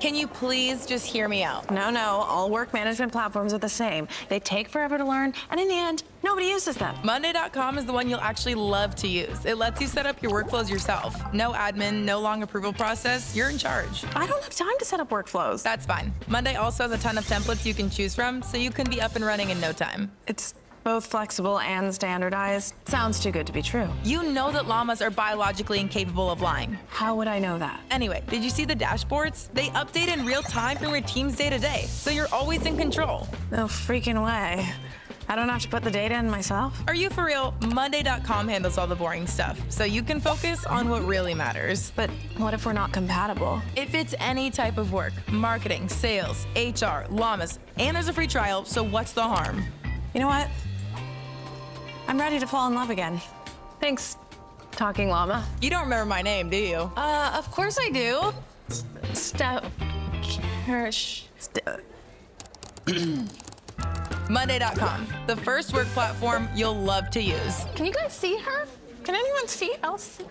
Can you please just hear me out? No, all work management platforms are the same. They take forever to learn, and in the end, nobody uses them. Monday.com is the one you'll actually love to use. It lets you set up your workflows yourself. No admin, no long approval process. You're in charge. I don't have time to set up workflows. That's fine. Monday also has a ton of templates you can choose from, so you can be up and running in no time. It's both flexible and standardized. Sounds too good to be true. You know that llamas are biologically incapable of lying. How would I know that? Anyway, did you see the dashboards? They update in real time from your team's day to day, so you're always in control. No freaking way. I don't have to put the data in myself? Are you for real? Monday.com handles all the boring stuff, so you can focus on what really matters. But what if we're not compatible? It fits any type of work. Marketing, sales, HR, llamas, and there's a free trial, so what's the harm? You know what? I'm ready to fall in love again. Thanks, Talking Llama. You don't remember my name, do you? Of course I do. Monday.com, the first work platform you'll love to use. Can you guys see her? Can anyone see Elsie?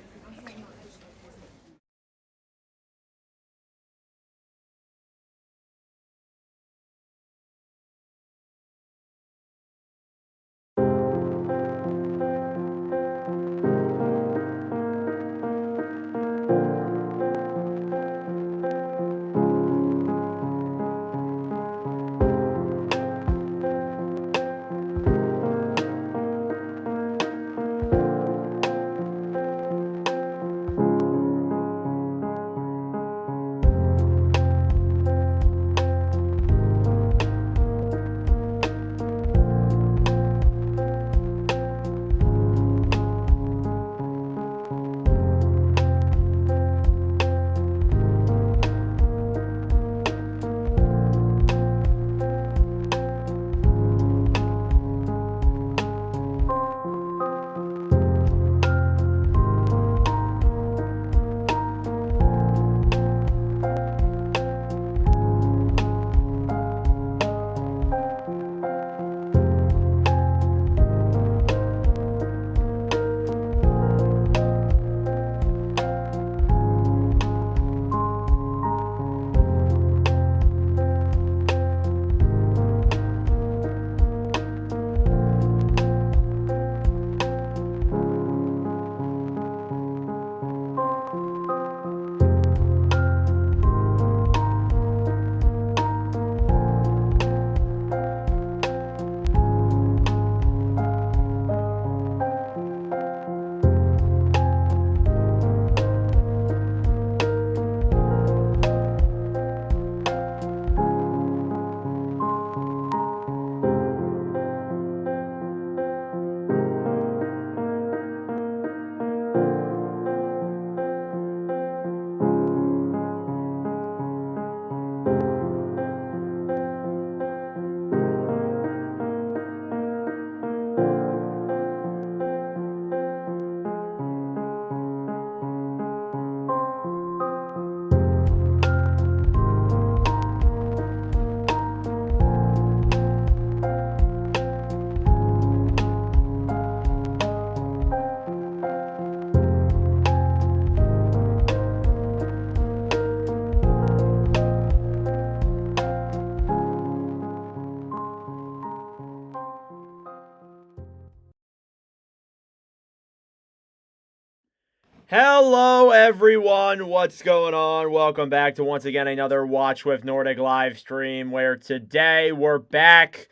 Hello everyone, what's going on? Welcome back to once again another Watch with Nordic live stream where today we're back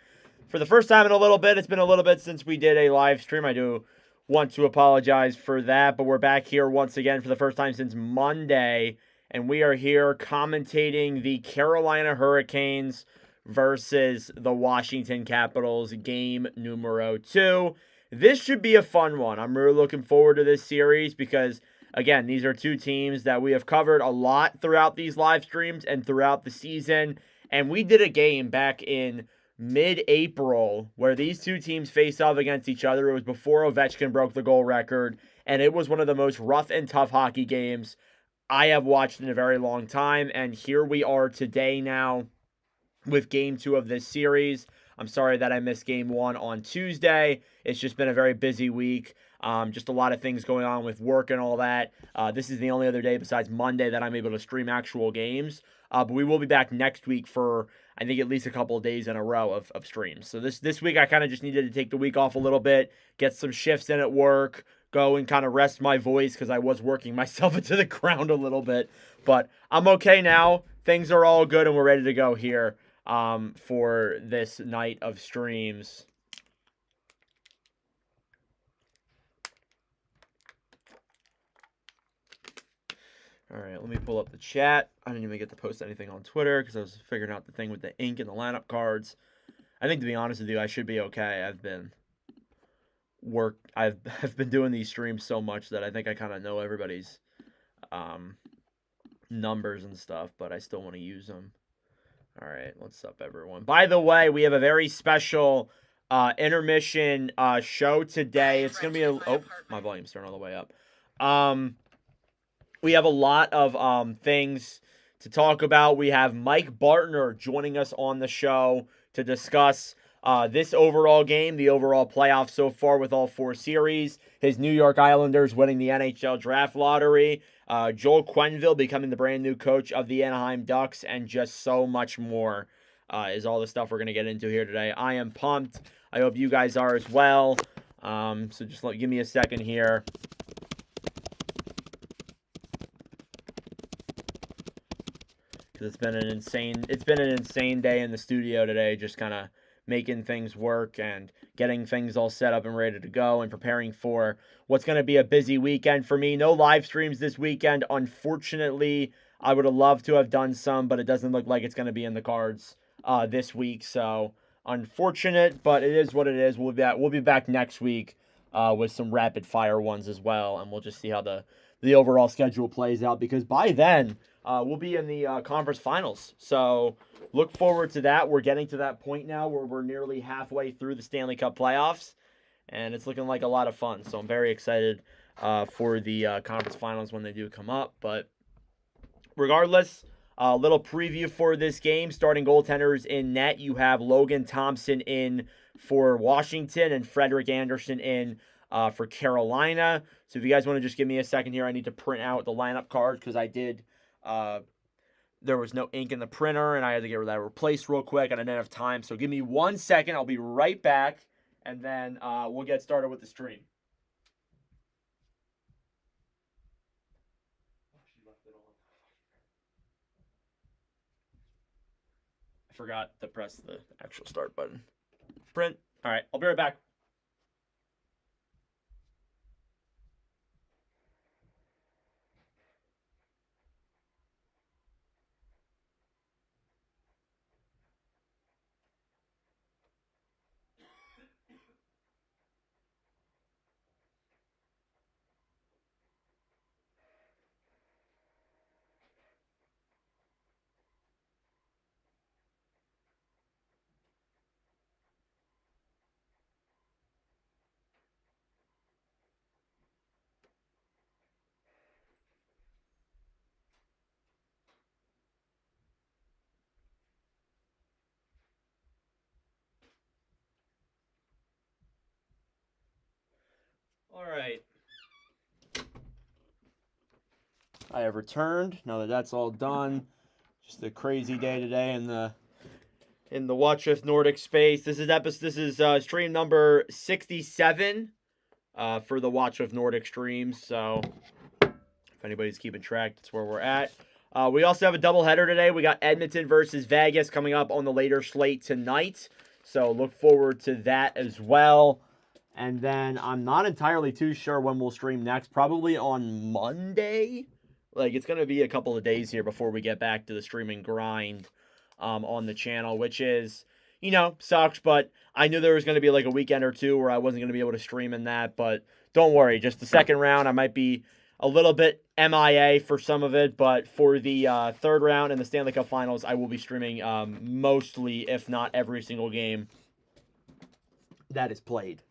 for the first time in a little bit. It's been a little bit since we did a live stream. I do want to apologize for that, but we're back here once again for the first time since Monday, and we are here commentating the Carolina Hurricanes versus the Washington Capitals game numero 2. This should be a fun one. I'm really looking forward to this series because, again, these are two teams that we have covered a lot throughout these live streams and throughout the season. And we did a game back in mid-April where these two teams faced off against each other. It was before Ovechkin broke the goal record, and it was one of the most rough and tough hockey games I have watched in a very long time. And here we are today now with Game 2 of this series. I'm sorry that I missed Game 1 on Tuesday. It's just been a very busy week. Just a lot of things going on with work and all that. This is the only other day besides Monday that I'm able to stream actual games. But we will be back next week for, I think, at least a couple of days in a row of streams. So this week I kind of just needed to take the week off a little bit, get some shifts in at work, go and kind of rest my voice because I was working myself into the ground a little bit. But I'm okay now. Things are all good and we're ready to go here for this night of streams. All right, let me pull up the chat. I didn't even get to post anything on Twitter because I was figuring out the thing with the ink and the lineup cards. I think, to be honest with you, I should be okay. I've been doing these streams so much that I think I kind of know everybody's numbers and stuff, but I still want to use them. All right, what's up, everyone? By the way, we have a very special intermission show today. It's gonna be oh, my volume's turned all the way up. We have a lot of things to talk about. We have Mike Bartner joining us on the show to discuss this overall game, the overall playoffs so far with all 4 series, his New York Islanders winning the NHL draft lottery, Joel Quenneville becoming the brand new coach of the Anaheim Ducks, and just so much more is all the stuff we're going to get into here today. I am pumped. I hope you guys are as well. So just give me a second here. Because it's been an insane day in the studio today, just kind of making things work and getting things all set up and ready to go and preparing for what's going to be a busy weekend for me. No live streams this weekend. Unfortunately, I would have loved to have done some, but it doesn't look like it's going to be in the cards this week. So unfortunate, but it is what it is. We'll be back next week with some rapid fire ones as well, and we'll just see how the overall schedule plays out, because by then we'll be in the conference finals. So look forward to that. We're getting to that point now where we're nearly halfway through the Stanley Cup playoffs, and it's looking like a lot of fun. So I'm very excited for the conference finals when they do come up. But regardless, a little preview for this game. Starting goaltenders in net, you have Logan Thompson in for Washington and Frederik Andersen in for Carolina. So if you guys want to just give me a second here, I need to print out the lineup card because I did. There was no ink in the printer, and I had to get that replaced real quick, and I didn't have time. So give me 1 second. I'll be right back, and then we'll get started with the stream. I forgot to press the actual start button. Print. All right, I'll be right back. All right. I have returned. Now that that's all done, just a crazy day today in the Watch with Nordic space. This is stream number 67 for the Watch with Nordic streams. So if anybody's keeping track, that's where we're at. We also have a doubleheader today. We got Edmonton versus Vegas coming up on the later slate tonight. So look forward to that as well. And then I'm not entirely too sure when we'll stream next. Probably on Monday. Like, it's going to be a couple of days here before we get back to the streaming grind on the channel, which is, you know, sucks. But I knew there was going to be like a weekend or two where I wasn't going to be able to stream in that. But don't worry, just the second round, I might be a little bit MIA for some of it. But for the third round and the Stanley Cup Finals, I will be streaming mostly, if not every single game that is played.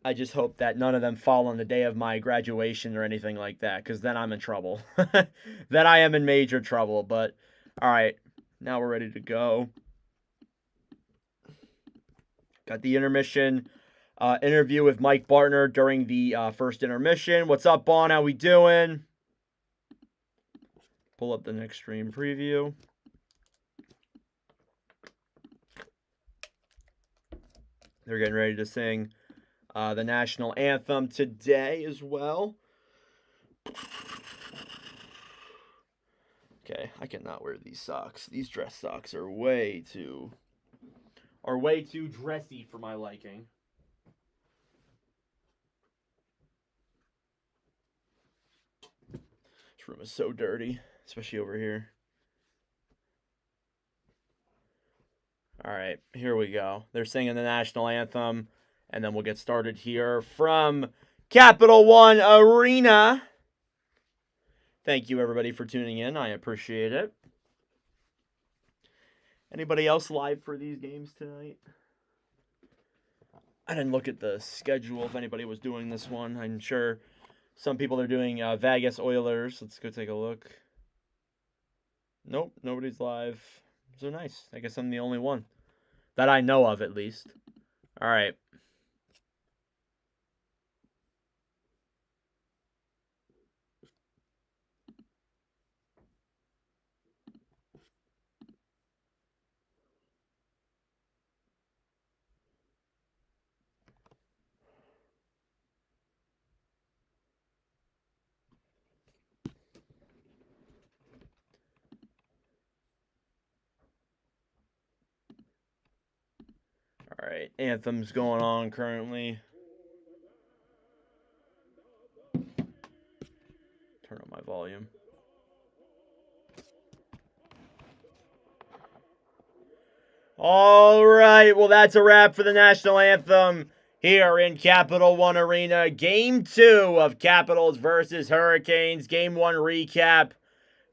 I just hope that none of them fall on the day of my graduation or anything like that, because then I'm in trouble. Then I am in major trouble. But, all right, now we're ready to go. Got the intermission interview with Mike Bartner during the first intermission. What's up, Bon? How we doing? pull up the next stream preview. They're getting ready to sing the national anthem today as well. Okay, I cannot wear these socks. These dress socks are way too dressy for my liking. This room is so dirty, especially over here. All right, here we go. They're singing the national anthem, and then we'll get started here from Capital One Arena. Thank you, everybody, for tuning in. I appreciate it. Anybody else live for these games tonight? I didn't look at the schedule if anybody was doing this one. I'm sure some people are doing Vegas Oilers. Let's go take a look. Nope, nobody's live. So nice. I guess I'm the only one that I know of, at least. All right. All right, anthem's going on currently. Turn up my volume. All right, well, that's a wrap for the national anthem here in Capital One Arena. Game 2 of Capitals versus Hurricanes. Game 1 recap.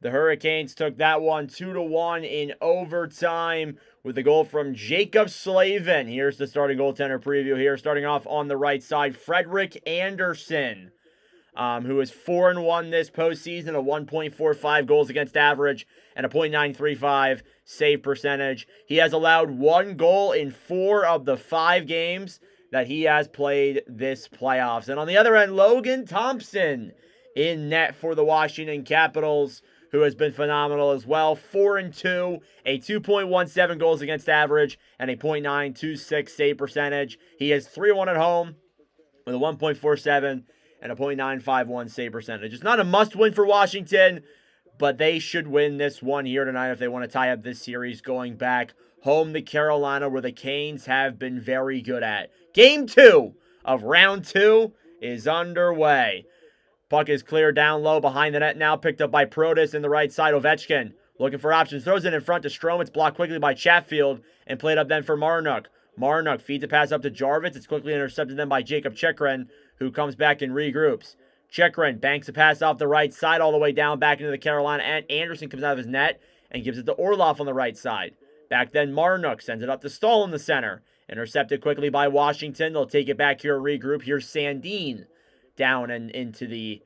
The Hurricanes took that one 2-1 in overtime with a goal from Jacob Slavin. Here's the starting goaltender preview here. Starting off on the right side, Frederik Andersen, who is 4-1 this postseason, a 1.45 goals against average and a .935 save percentage. He has allowed 1 goal in 4 of the 5 games that he has played this playoffs. And on the other end, Logan Thompson in net for the Washington Capitals, who has been phenomenal as well. 4-2, a 2.17 goals against average, and a .926 save percentage. He is 3-1 at home with a 1.47 and a .951 save percentage. It's not a must-win for Washington, but they should win this one here tonight if they want to tie up this series going back home to Carolina, where the Canes have been very good at. Game 2 of round 2 is underway. Puck is cleared down low behind the net now, picked up by Protas in the right side. Ovechkin looking for options, throws it in front to Strome. It's blocked quickly by Chatfield and played up then for Marnook. Marnook feeds a pass up to Jarvis. It's quickly intercepted then by Jacob Chikrin, who comes back and regroups. Chikrin banks a pass off the right side all the way down back into the Carolina, and Anderson comes out of his net and gives it to Orlov on the right side. Back then, Marnook sends it up to Stahl in the center. Intercepted quickly by Washington. They'll take it back here, regroup. Here's Sandin down and into the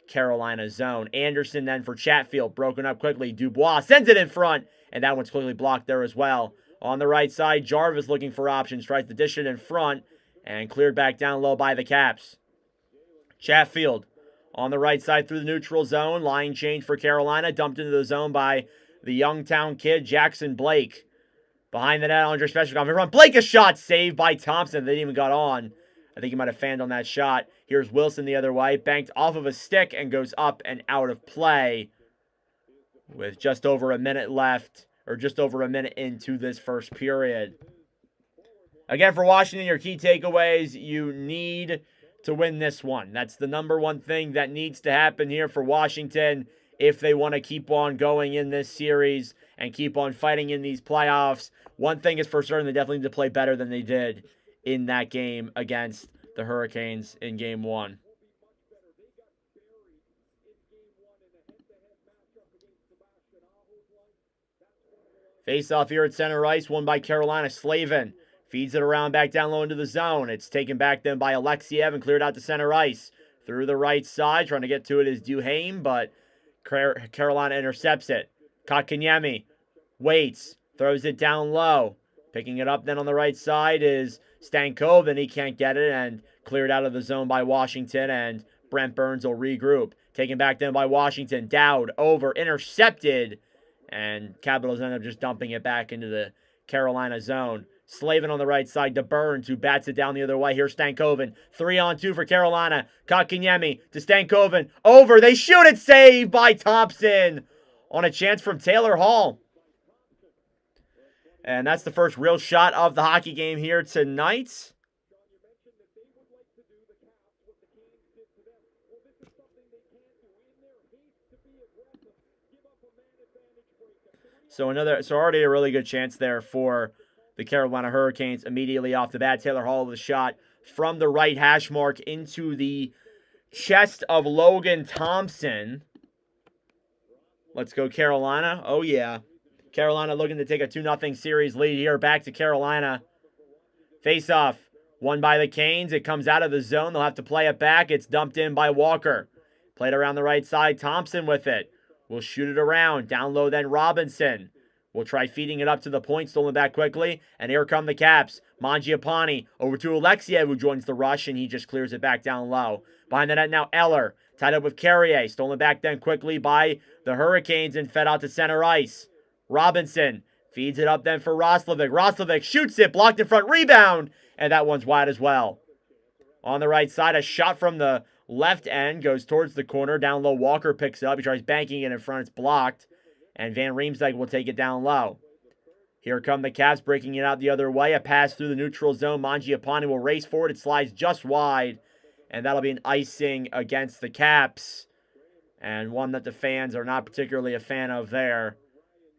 Carolina zone. Anderson then for Chatfield, broken up quickly. Dubois sends it in front, and that one's quickly blocked there as well. On the right side, Jarvis looking for options, tries to dish it in front, and cleared back down low by the Caps. Chatfield on the right side through the neutral zone. Line change for Carolina, dumped into the zone by the Youngstown kid, Jackson Blake. Behind the net, Andre Svechnikov in front. Blake, a shot saved by Thompson. They didn't even got on. I think he might have fanned on that shot. Here's Wilson the other way. Banked off of a stick and goes up and out of play with just over a minute left, or just over a minute into this first period. Again, for Washington, your key takeaways, you need to win this one. That's the number one thing that needs to happen here for Washington if they want to keep on going in this series and keep on fighting in these playoffs. One thing is for certain, they definitely need to play better than they did in that game against the Hurricanes in Game 1. Face-off here at center ice, won by Carolina. Slavin feeds it around back down low into the zone. It's taken back then by Alexiev and cleared out to center ice. Through the right side, trying to get to it is Duhaime, but Carolina intercepts it. Kotkaniemi waits, throws it down low. Picking it up then on the right side is Stankov, and he can't get it, and cleared out of the zone by Washington, and Brent Burns will regroup. Taken back then by Washington. Dowd over. Intercepted. And Capitals end up just dumping it back into the Carolina zone. Slavin on the right side to Burns, who bats it down the other way. Here's Stankoven. 3-on-2 for Carolina. Kotkaniemi to Stankoven. Over. They shoot it. Saved by Thompson on a chance from Taylor Hall. And that's the first real shot of the hockey game here tonight. So already a really good chance there for the Carolina Hurricanes immediately off the bat. Taylor Hall with a shot from the right hash mark into the chest of Logan Thompson. Let's go Carolina. Oh, yeah. Carolina looking to take a 2-0 series lead here. Back to Carolina. Face-off. Won by the Canes. It comes out of the zone. They'll have to play it back. It's dumped in by Walker. Played around the right side. Thompson with it. Will shoot it around. Down low then Robinson. Will try feeding it up to the point. Stolen back quickly. And here come the Caps. Mangiapane over to Alexiev, who joins the rush, and he just clears it back down low. Behind the net now, Eller. Tied up with Carrier. Stolen back then quickly by the Hurricanes and fed out to center ice. Robinson feeds it up then for Roslovic. Roslovic shoots it. Blocked in front. Rebound. And that one's wide as well. On the right side, a shot from the left end. Goes towards the corner. Down low, Walker picks it up. He tries banking it in front. It's blocked. And Van Riemsdyk will take it down low. Here come the Caps breaking it out the other way. A pass through the neutral zone. Mangiapane will race forward. It slides just wide. And that'll be an icing against the Caps. And one that the fans are not particularly a fan of there.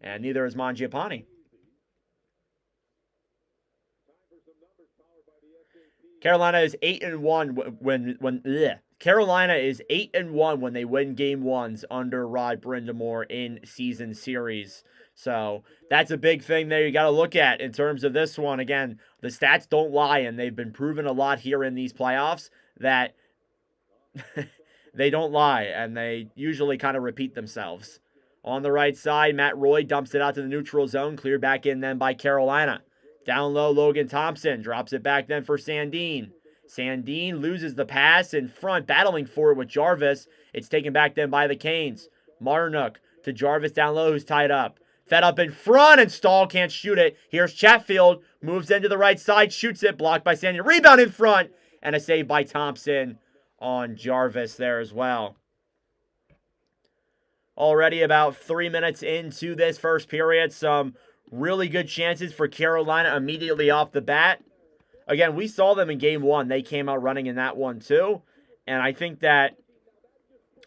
And neither is Mangiapane. Carolina is 8-1 Carolina is 8-1 when they win game ones under Rod Brind'Amour in season series. So that's a big thing there you got to look at in terms of this one. Again, the stats don't lie, and they've been proven a lot here in these playoffs that they don't lie, and they usually kind of repeat themselves. On the right side, Matt Roy dumps it out to the neutral zone, cleared back in then by Carolina. Down low, Logan Thompson drops it back then for Sandin. Sandin loses the pass in front, battling for it with Jarvis. It's taken back then by the Canes. Marnook to Jarvis down low, who's tied up. Fed up in front, and Stahl can't shoot it. Here's Chatfield, moves into the right side, shoots it, blocked by Sandin. Rebound in front, and a save by Thompson on Jarvis there as well. Already about 3 minutes into this first period, some really good chances for Carolina immediately off the bat. Again, we saw them in game one. They came out running in that one too. And I think that,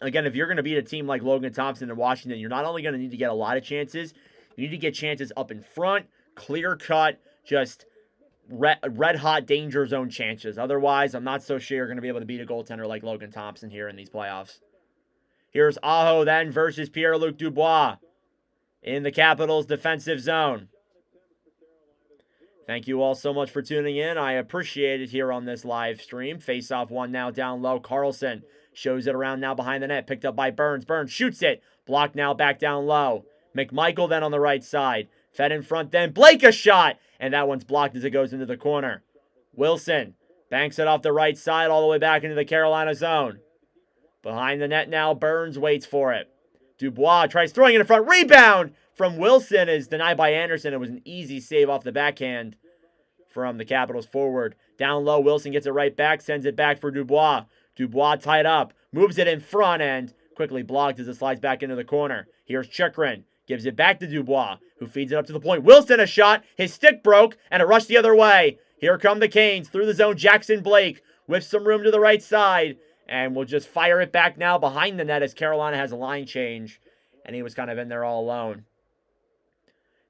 again, if you're going to beat a team like Logan Thompson in Washington, you're not only going to need to get a lot of chances, you need to get chances up in front, clear cut, just red hot danger zone chances. Otherwise, I'm not so sure you're going to be able to beat a goaltender like Logan Thompson here in these playoffs. Here's Aho then versus Pierre-Luc Dubois in the Capitals' defensive zone. Thank you all so much for tuning in. I appreciate it here on this live stream. Face-off one now down low. Carlson shows it around now behind the net. Picked up by Burns. Burns shoots it. Blocked now back down low. McMichael then on the right side. Fed in front then. Blake a shot. And that one's blocked as it goes into the corner. Wilson banks it off the right side all the way back into the Carolina zone. Behind the net now. Burns waits for it. Dubois tries throwing it in front. Rebound from Wilson is denied by Anderson. It was an easy save off the backhand from the Capitals forward. Down low, Wilson gets it right back, sends it back for Dubois. Dubois tied up, moves it in front and quickly blocked as it slides back into the corner. Here's Chychrun, gives it back to Dubois, who feeds it up to the point. Wilson a shot, his stick broke, and a rush the other way. Here come the Canes through the zone. Jackson Blake with some room to the right side. And we'll just fire it back now behind the net as Carolina has a line change. And he was kind of in there all alone.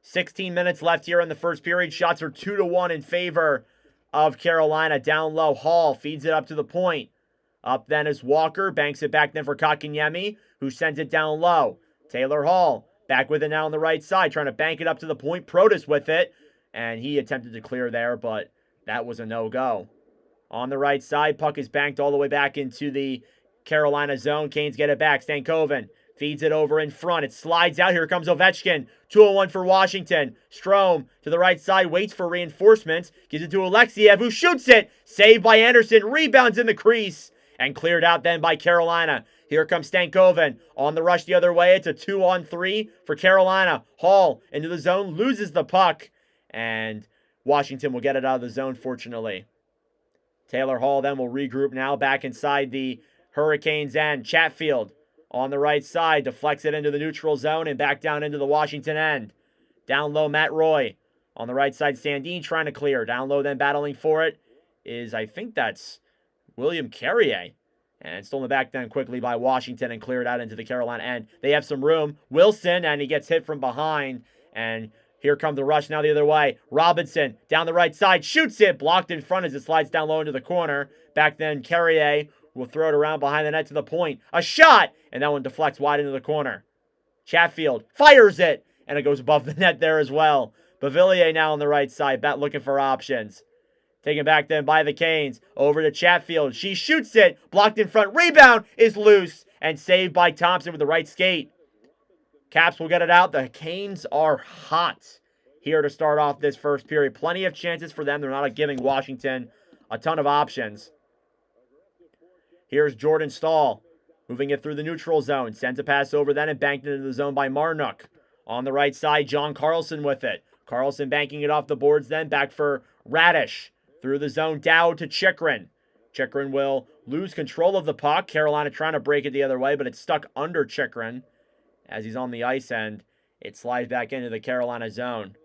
16 minutes left here in the first period. Shots are 2-1 in favor of Carolina. Down low, Hall feeds it up to the point. Up then is Walker. Banks it back then for Kotkaniemi, who sends it down low. Taylor Hall back with it now on the right side, trying to bank it up to the point. Protas with it. And he attempted to clear there, but that was a no-go. On the right side, puck is banked all the way back into the Carolina zone. Canes get it back. Stankoven feeds it over in front. It slides out. Here comes Ovechkin. 2-1 for Washington. Strome to the right side. Waits for reinforcements. Gives it to Alexiev, who shoots it. Saved by Anderson. Rebounds in the crease. and cleared out then by Carolina. Here comes Stankoven on the rush the other way. It's a 2-on-3 for Carolina. Hall into the zone, loses the puck, and Washington will get it out of the zone, fortunately. Taylor Hall then will regroup now back inside the Hurricanes end. Chatfield on the right side deflects it into the neutral zone and back down into the Washington end. Down low, Matt Roy. On the right side, Sandin trying to clear. Down low then battling for it is, I think that's William Carrier. And stolen back then quickly by Washington and cleared out into the Carolina end. They have some room. Wilson, and he gets hit from behind. And here come the rush now the other way. Robinson down the right side. Shoots it. Blocked in front as it slides down low into the corner. Back then, Carrier will throw it around behind the net to the point. A shot! And that one deflects wide into the corner. Chatfield fires it. And it goes above the net there as well. Bavillier now on the right side. Bat looking for options. Taken back then by the Canes. Over to Chatfield. She shoots it. Blocked in front. Rebound is loose. And saved by Thompson with the right skate. Caps will get it out. The Canes are hot here to start off this first period. Plenty of chances for them. They're not giving Washington a ton of options. Here's Jordan Stahl. Moving it through the neutral zone. Sends a pass over then and banked into the zone by Marnook. On the right side, John Carlson with it. Carlson banking it off the boards then. Back for Radish. Through the zone, Dowd to Chikrin. Chikrin will lose control of the puck. Carolina trying to break it the other way, but it's stuck under Chikrin as he's on the ice end. It slides back into the Carolina zone.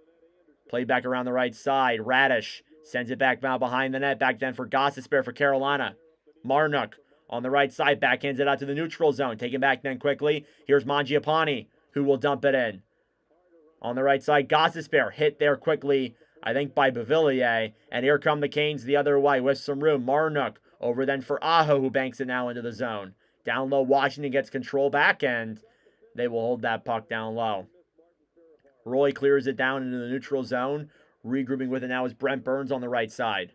Played back around the right side. Radish sends it back now behind the net. Back then for Gostisbehere for Carolina. Marnook on the right side. Backhands it out to the neutral zone. Taken back then quickly. Here's Mangiapane, who will dump it in. On the right side, Gostisbehere hit there quickly, I think by Bavillier. And here come the Canes the other way with some room. Marnook over then for Aho, who banks it now into the zone. Down low, Washington gets control back, and they will hold that puck down low. Roy clears it down into the neutral zone. Regrouping with it now is Brent Burns on the right side.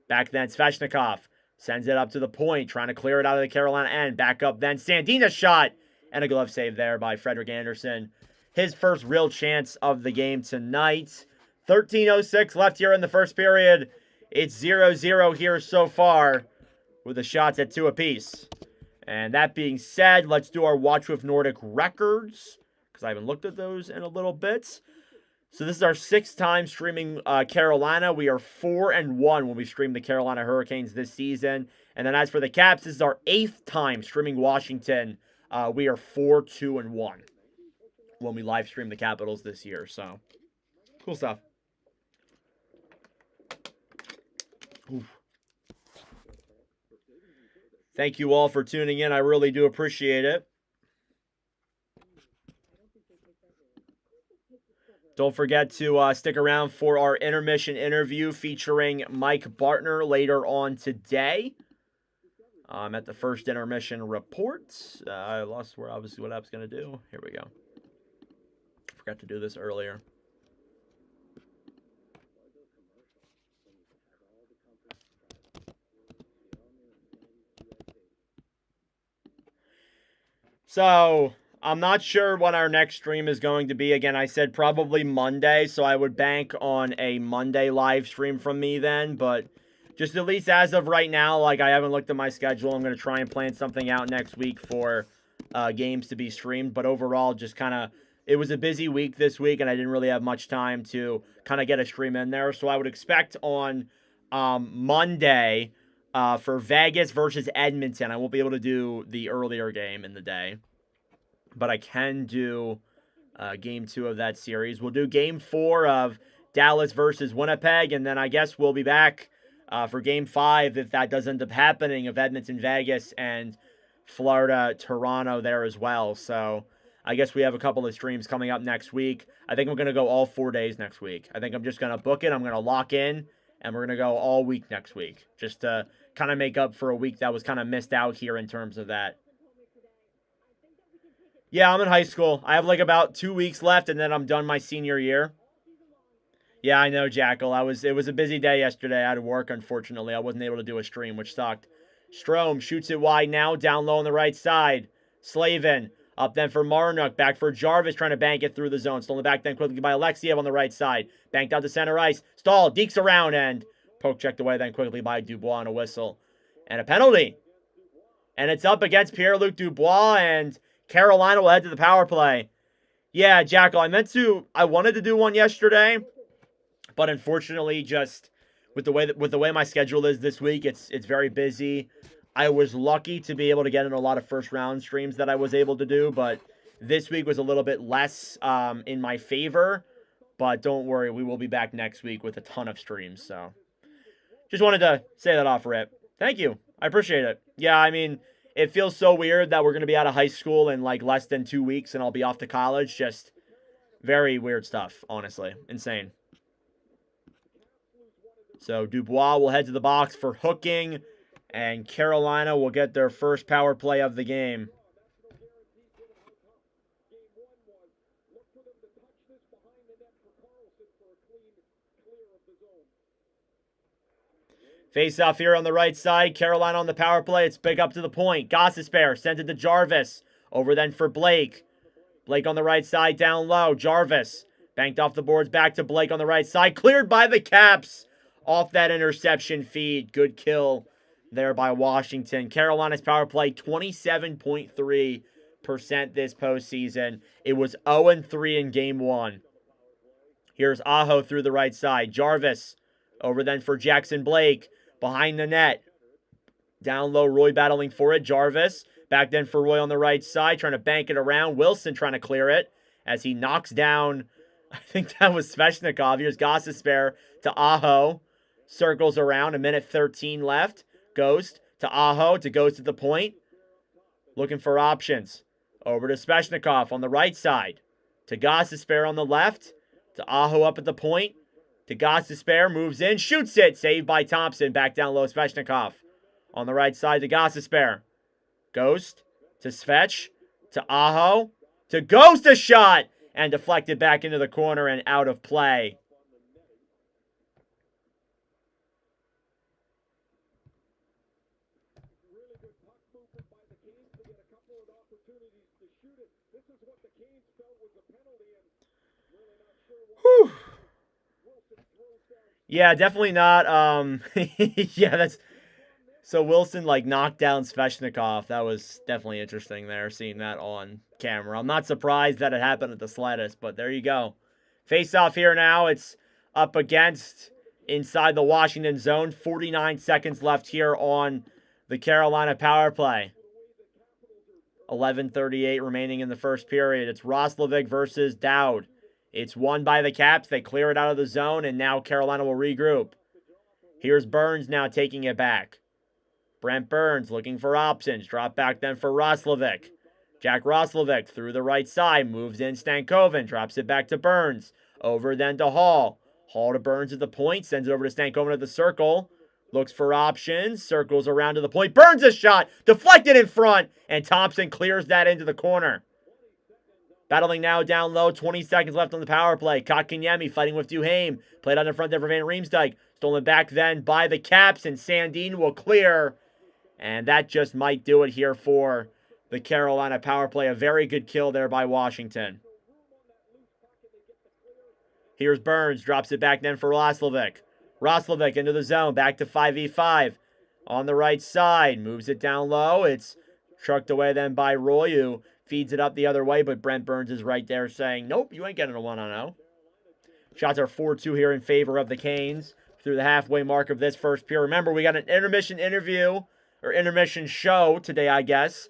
Back then, Svechnikov sends it up to the point, trying to clear it out of the Carolina end. Back up then, Sandina shot, and a glove save there by Frederick Anderson. His first real chance of the game tonight. 13:06 left here in the first period. It's 0-0 here so far with the shots at 2 apiece. And that being said, let's do our Watch with Nordic records, because I haven't looked at those in a little bit. So this is our 6th time streaming Carolina. We are 4-1 when we stream the Carolina Hurricanes this season. And then as for the Caps, this is our 8th time streaming Washington. We are 4-2-1 when we live stream the Capitals this year. So, cool stuff. Oof. Thank you all for tuning in. I really do appreciate it. Don't forget to stick around for our intermission interview featuring Mike Bartner later on today. At the first intermission report. I lost where obviously what I was going to do. Here we go. Forgot to do this earlier. So, I'm not sure what our next stream is going to be. Again, I said probably Monday, so I would bank on a Monday live stream from me then. But just at least as of right now, like I haven't looked at my schedule. I'm going to try and plan something out next week for games to be streamed. But overall, just kind of, it was a busy week this week, and I didn't really have much time to kind of get a stream in there. So I would expect on Monday for Vegas versus Edmonton. I won't be able to do the earlier game in the day, but I can do game 2 of that series. We'll do game 4 of Dallas versus Winnipeg, and then I guess we'll be back for game 5 if that does end up happening, of Edmonton, Vegas, and Florida, Toronto there as well. So I guess we have a couple of streams coming up next week. I think I'm going to go all 4 days next week. I think I'm just going to book it. I'm going to lock in, and we're going to go all week next week, just to kind of make up for a week that was kind of missed out here in terms of that. Yeah, I'm in high school. I have like about 2 weeks left, and then I'm done my senior year. Yeah, I know, Jackal. It was a busy day yesterday. I had to work, unfortunately. I wasn't able to do a stream, which sucked. Strome shoots it wide now, down low on the right side. Slavin up then for Marnook, back for Jarvis, trying to bank it through the zone. Stolen back then quickly by Alexiev on the right side. Banked out to center ice. Stahl dekes around, and poke checked away then quickly by Dubois on a whistle. And a penalty. And it's up against Pierre-Luc Dubois, and Carolina will head to the power play. Yeah, Jackal, I wanted to do one yesterday, but unfortunately, just with the way my schedule is this week, it's very busy. I was lucky to be able to get in a lot of first round streams that I was able to do, but this week was a little bit less in my favor. But don't worry, we will be back next week with a ton of streams. So just wanted to say that off rip. Thank you. I appreciate it. Yeah, I mean, it feels so weird that we're going to be out of high school in like less than 2 weeks and I'll be off to college. Just very weird stuff, honestly. Insane. So Dubois will head to the box for hooking, and Carolina will get their first power play of the game. Face off here on the right side. Carolina on the power play. It's big up to the point. Gostisbehere sends it to Jarvis. Over then for Blake. Blake on the right side down low. Jarvis banked off the boards back to Blake on the right side. Cleared by the Caps. Off that interception feed. Good kill there by Washington. Carolina's power play 27.3% this postseason. It was 0-3 in game 1. Here's Aho through the right side. Jarvis over then for Jackson Blake. Behind the net. Down low, Roy battling for it. Jarvis. Back then for Roy on the right side. Trying to bank it around. Wilson trying to clear it. As he knocks down, I think that was Svechnikov. Here's Gostisbehere to Aho. Circles around. 1:13 left. Ghost to Aho. To Ghost at the point. Looking for options. Over to Svechnikov on the right side. To Gostisbehere on the left. To Aho up at the point. To Gostisbehere, moves in, shoots it. Saved by Thompson. Back down low, Svechnikov. On the right side to Gostisbehere. Ghost to Svech. To Aho. To Ghost, a shot. And deflected back into the corner and out of play. Whew. Yeah, definitely not. Yeah, that's... So Wilson, like, knocked down Svechnikov. That was definitely interesting there, seeing that on camera. I'm not surprised that it happened at the slightest, but there you go. Face off here now. It's up against inside the Washington zone. 49 seconds left here on the Carolina power play. 11:38 remaining in the first period. It's Roslovic versus Dowd. It's won by the Caps. They clear it out of the zone, and now Carolina will regroup. Here's Burns now taking it back. Brent Burns looking for options. Drop back then for Roslovic. Jack Roslovic through the right side. Moves in Stankoven. Drops it back to Burns. Over then to Hall. Hall to Burns at the point. Sends it over to Stankoven at the circle. Looks for options. Circles around to the point. Burns a shot. Deflected in front. And Thompson clears that into the corner. Battling now down low. 20 seconds left on the power play. Kotkaniemi fighting with Duhaime. Played on the front there for Van Riemsdyk. Stolen back then by the Caps. And Sandin will clear. And that just might do it here for the Carolina power play. A very good kill there by Washington. Here's Burns. Drops it back then for Roslovic. Roslovic into the zone. Back to 5v5. On the right side. Moves it down low. It's trucked away then by Roy, who feeds it up the other way. But Brent Burns is right there saying, nope, you ain't getting a 1-on-0. Shots are 4-2 here in favor of the Canes through the halfway mark of this first period. Remember, we got an intermission interview, or intermission show today, I guess,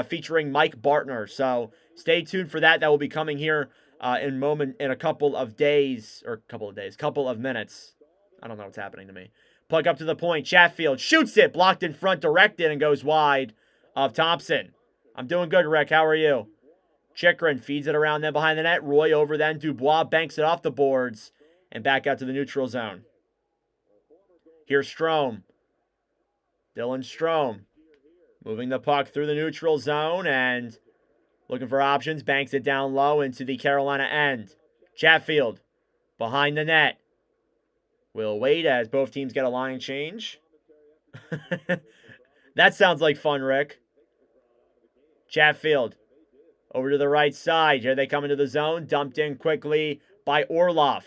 featuring Mike Bartner. So stay tuned for that. That will be coming here in a couple of days, or couple of minutes. I don't know what's happening to me. Plug up to the point. Chatfield shoots it, blocked in front, directed, and goes wide of Thompson. I'm doing good, Rick. How are you? Chikrin feeds it around then behind the net. Roy over then. Dubois banks it off the boards and back out to the neutral zone. Here's Strome. Dylan Strome moving the puck through the neutral zone and looking for options. Banks it down low into the Carolina end. Chatfield behind the net. We'll wait as both teams get a line change. That sounds like fun, Rick. Chatfield over to the right side. Here they come into the zone. Dumped in quickly by Orlov.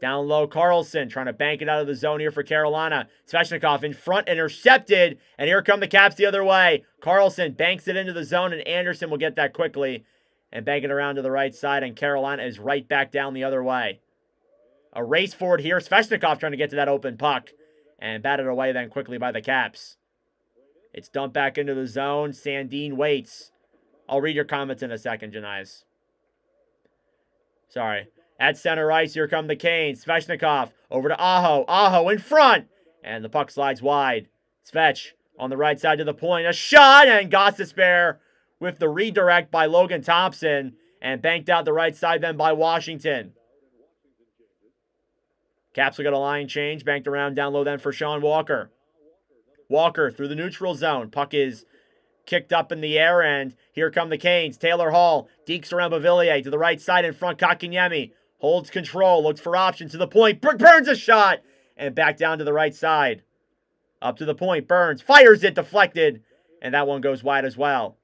Down low, Carlson trying to bank it out of the zone here for Carolina. Svechnikov in front, intercepted, and here come the Caps the other way. Carlson banks it into the zone, and Anderson will get that quickly and bank it around to the right side, and Carolina is right back down the other way. A race forward here. Svechnikov trying to get to that open puck and batted away then quickly by the Caps. It's dumped back into the zone. Sandin waits. I'll read your comments in a second, Janice. Sorry. At center ice, here come the Canes. Svechnikov over to Aho. Aho in front. And the puck slides wide. Svech on the right side to the point. A shot, and Gostisbehere with the redirect by Logan Thompson. And banked out the right side then by Washington. Caps will get a line change. Banked around down low then for Sean Walker. Walker through the neutral zone. Puck is kicked up in the air, and here come the Canes. Taylor Hall dekes around Beauvillier to the right side in front. Kotkaniemi holds control, looks for options to the point. Burns a shot, and back down to the right side. Up to the point, Burns fires it, deflected, and that one goes wide as well.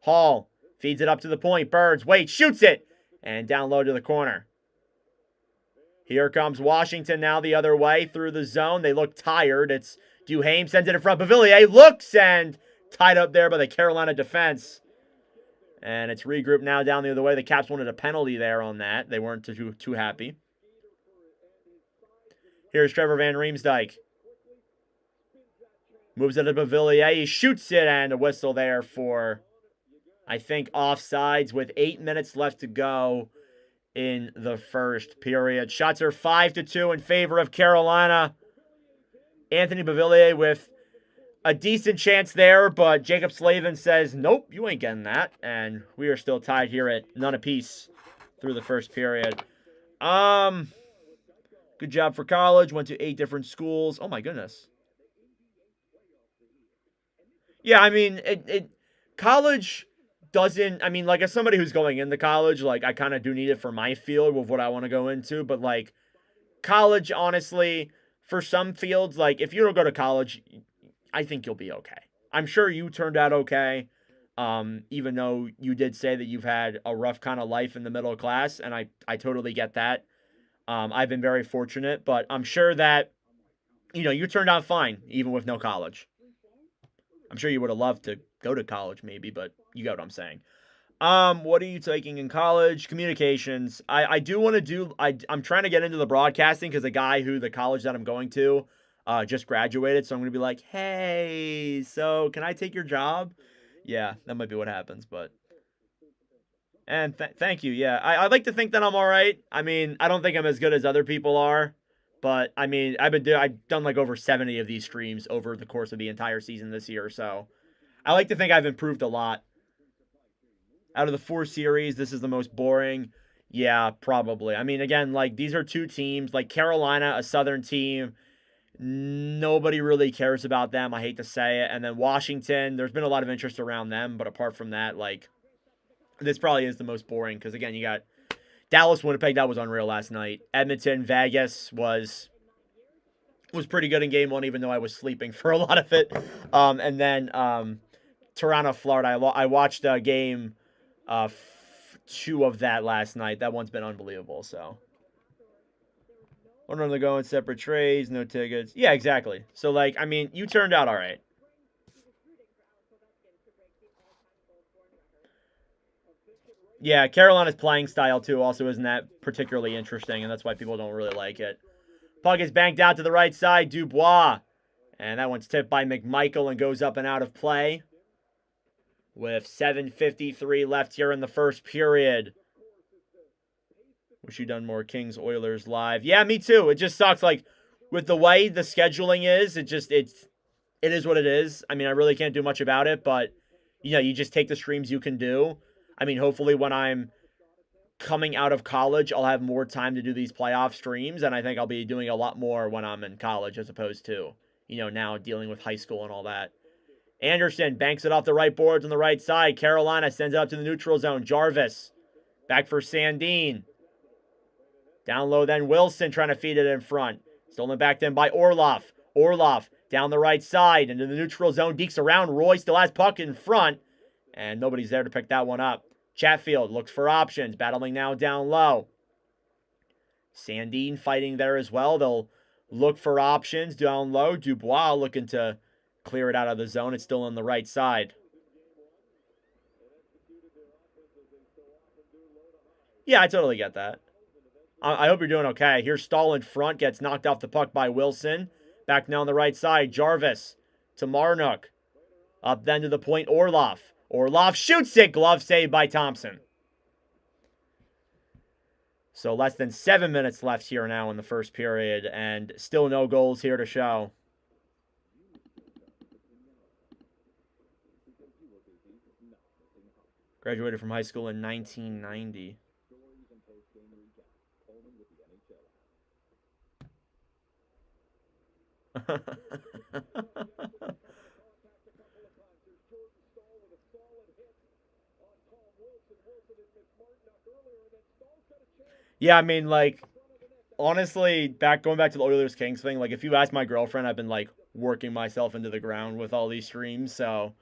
Hall feeds it up to the point. Burns waits, shoots it, and down low to the corner. Here comes Washington now the other way through the zone. They look tired. It's Duhaime, sends it in front. Beauvillier looks, and tied up there by the Carolina defense. And it's regrouped now down the other way. The Caps wanted a penalty there on that. They weren't too happy. Here's Trevor Van Riemsdyk. Moves it to Beauvillier. He shoots it, and a whistle there for, I think, offsides with 8 minutes left to go in the first period. Shots are 5-2 in favor of Carolina. Anthony Beauvillier with a decent chance there, but Jacob Slavin says, nope, you ain't getting that. And we are still tied here at none apiece through the first period. Good job for college. Went to 8 different schools. Oh, my goodness. Yeah, I mean, college doesn't, I mean, like, as somebody who's going into college, like, I kind of do need it for my field with what I want to go into. But, like, college, honestly, for some fields, like, if you don't go to college, I think you'll be okay. I'm sure you turned out okay, even though you did say that you've had a rough kind of life in the middle class, and I totally get that. I've been very fortunate, but I'm sure that, you turned out fine, even with no college. I'm sure you would have loved to go to college maybe, but you get what I'm saying. What are you taking in college? Communications. I do want to do, I'm trying to get into the broadcasting because the guy who the college that I'm going to just graduated, so I'm going to be like, hey, so can I take your job? Yeah, that might be what happens, but. And thank you, yeah. I like to think that I'm all right. I mean, I don't think I'm as good as other people are, but, I mean, I've done like over 70 of these streams over the course of the entire season this year, so I like to think I've improved a lot. Out of the 4 series, this is the most boring. Yeah, probably. I mean, again, like, these are 2 teams, like Carolina, a Southern team. Nobody really cares about them. I hate to say it. And then Washington, there's been a lot of interest around them. But apart from that, like, this probably is the most boring. Because, again, you got Dallas, Winnipeg. That was unreal last night. Edmonton, Vegas was pretty good in game 1, even though I was sleeping for a lot of it. And then Toronto, Florida. I watched game 2 of that last night. That one's been unbelievable, so. Wonder if they're going separate trays, no tickets. Yeah, exactly. So, like, I mean, you turned out all right. Yeah, Carolina's playing style, too, also isn't that particularly interesting, and that's why people don't really like it. Puck is banked out to the right side, Dubois. And that one's tipped by McMichael and goes up and out of play. With 7:53 left here in the first period. Wish you'd done more Kings Oilers live. Yeah, me too. It just sucks. Like, with the way the scheduling is, it is what it is. I mean, I really can't do much about it, but, you just take the streams you can do. I mean, hopefully when I'm coming out of college, I'll have more time to do these playoff streams, and I think I'll be doing a lot more when I'm in college as opposed to, now dealing with high school and all that. Anderson banks it off the right boards on the right side. Carolina sends it up to the neutral zone. Jarvis back for Sandin. Down low then Wilson trying to feed it in front. Stolen back then by Orlov. Orlov down the right side into the neutral zone. Dekes around. Roy still has puck in front. And nobody's there to pick that one up. Chatfield looks for options. Battling now down low. Sandin fighting there as well. They'll look for options down low. Dubois looking to clear it out of the zone. It's still on the right side. Yeah, I totally get that. I hope you're doing okay. Here's Stahl in front. Gets knocked off the puck by Wilson. Back now on the right side. Jarvis to Marnook. Up then to the point, Orlov. Orlov shoots it. Glove saved by Thompson. So less than 7 minutes left here now in the first period. And still no goals here to show. Graduated from high school in 1990. Yeah, I mean, like, honestly, going back to the Oilers Kings thing, like, if you ask my girlfriend, I've been, like, working myself into the ground with all these streams, so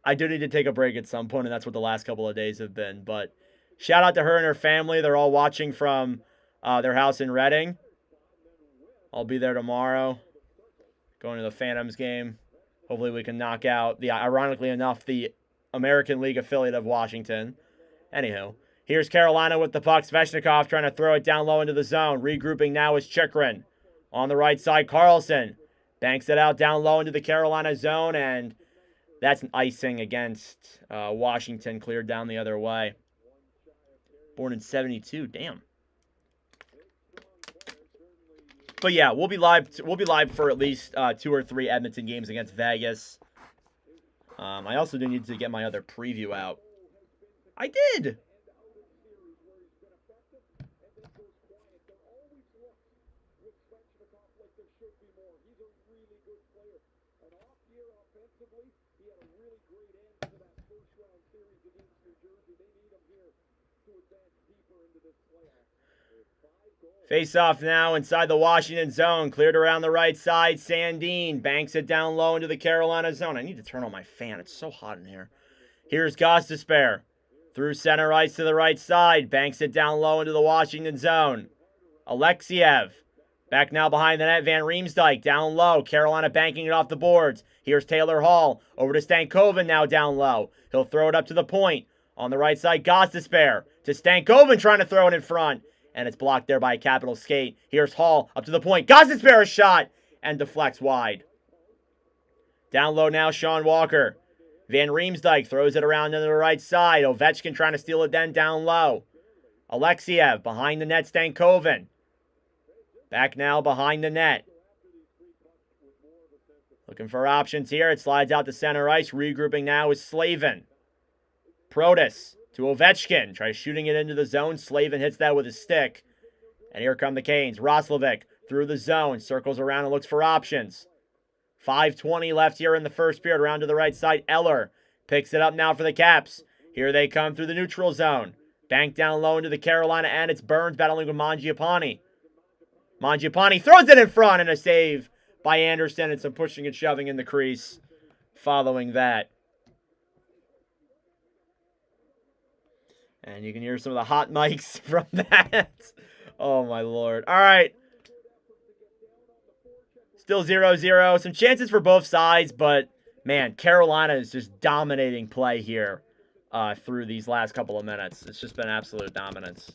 I do need to take a break at some point, and that's what the last couple of days have been. But shout out to her and her family. They're all watching from their house in Reading. I'll be there tomorrow, going to the Phantoms game. Hopefully we can knock out, ironically enough, the American League affiliate of Washington. Anywho, here's Carolina with the puck. Svechnikov trying to throw it down low into the zone. Regrouping now is Chychrun. On the right side, Carlson banks it out down low into the Carolina zone, and that's an icing against Washington, cleared down the other way. Born in 72, damn. But yeah, we'll be live for at least 2 or 3 Edmonton games against Vegas. I also do need to get my other preview out. I did. Face off now inside the Washington zone. Cleared around the right side. Sandin banks it down low into the Carolina zone. I need to turn on my fan. It's so hot in here. Here's Gostisbehere. Through center ice to the right side. Banks it down low into the Washington zone. Alexiev. Back now behind the net. Van Riemsdyk down low. Carolina banking it off the boards. Here's Taylor Hall. Over to Stankoven now down low. He'll throw it up to the point. On the right side, Gostisbehere. To Stankoven trying to throw it in front. And it's blocked there by a capital skate. Here's Hall up to the point. Gostisbehere shot and deflects wide. Down low now, Sean Walker. Van Riemsdyk throws it around to the right side. Ovechkin trying to steal it then down low. Alexiev behind the net, Stankoven. Back now behind the net. Looking for options here. It slides out to center ice. Regrouping now is Slavin. Protas to Ovechkin. Tries shooting it into the zone. Slavin hits that with his stick. And here come the Canes. Roslovic through the zone. Circles around and looks for options. 5:20 left here in the first period. Around to the right side. Eller picks it up now for the Caps. Here they come through the neutral zone. Banked down low into the Carolina, and it's Burns battling with Mangiapane. Mangiapane throws it in front, and a save by Anderson, and some pushing and shoving in the crease following that. And you can hear some of the hot mics from that. Oh, my Lord. All right. Still 0-0. Some chances for both sides, but, man, Carolina is just dominating play here through these last couple of minutes. It's just been absolute dominance.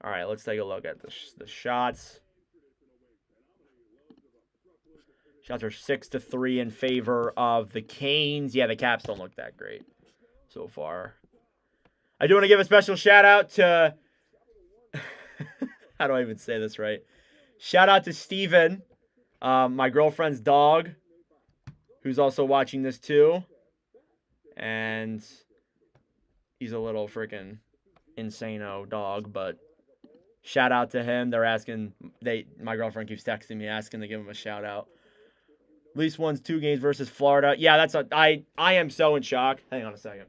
All right, let's take a look at the shots. Shots are 6-3 in favor of the Canes. Yeah, the Caps don't look that great so far. I do want to give a special shout out to, how do I even say this right? Shout out to Steven, my girlfriend's dog, who's also watching this too. And he's a little freaking insano dog, but shout out to him. They're asking, my girlfriend keeps texting me asking to give him a shout out. At least won 2 games versus Florida. Yeah, I am so in shock. Hang on a second.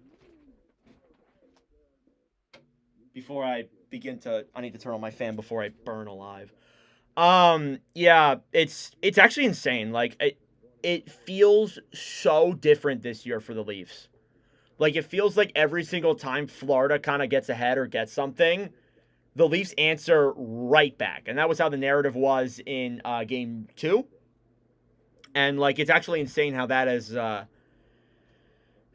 Before I I need to turn on my fan before I burn alive. Yeah, it's actually insane. Like, it feels so different this year for the Leafs. Like, it feels like every single time Florida kind of gets ahead or gets something, the Leafs answer right back. And that was how the narrative was in game 2. And, like, it's actually insane how that is,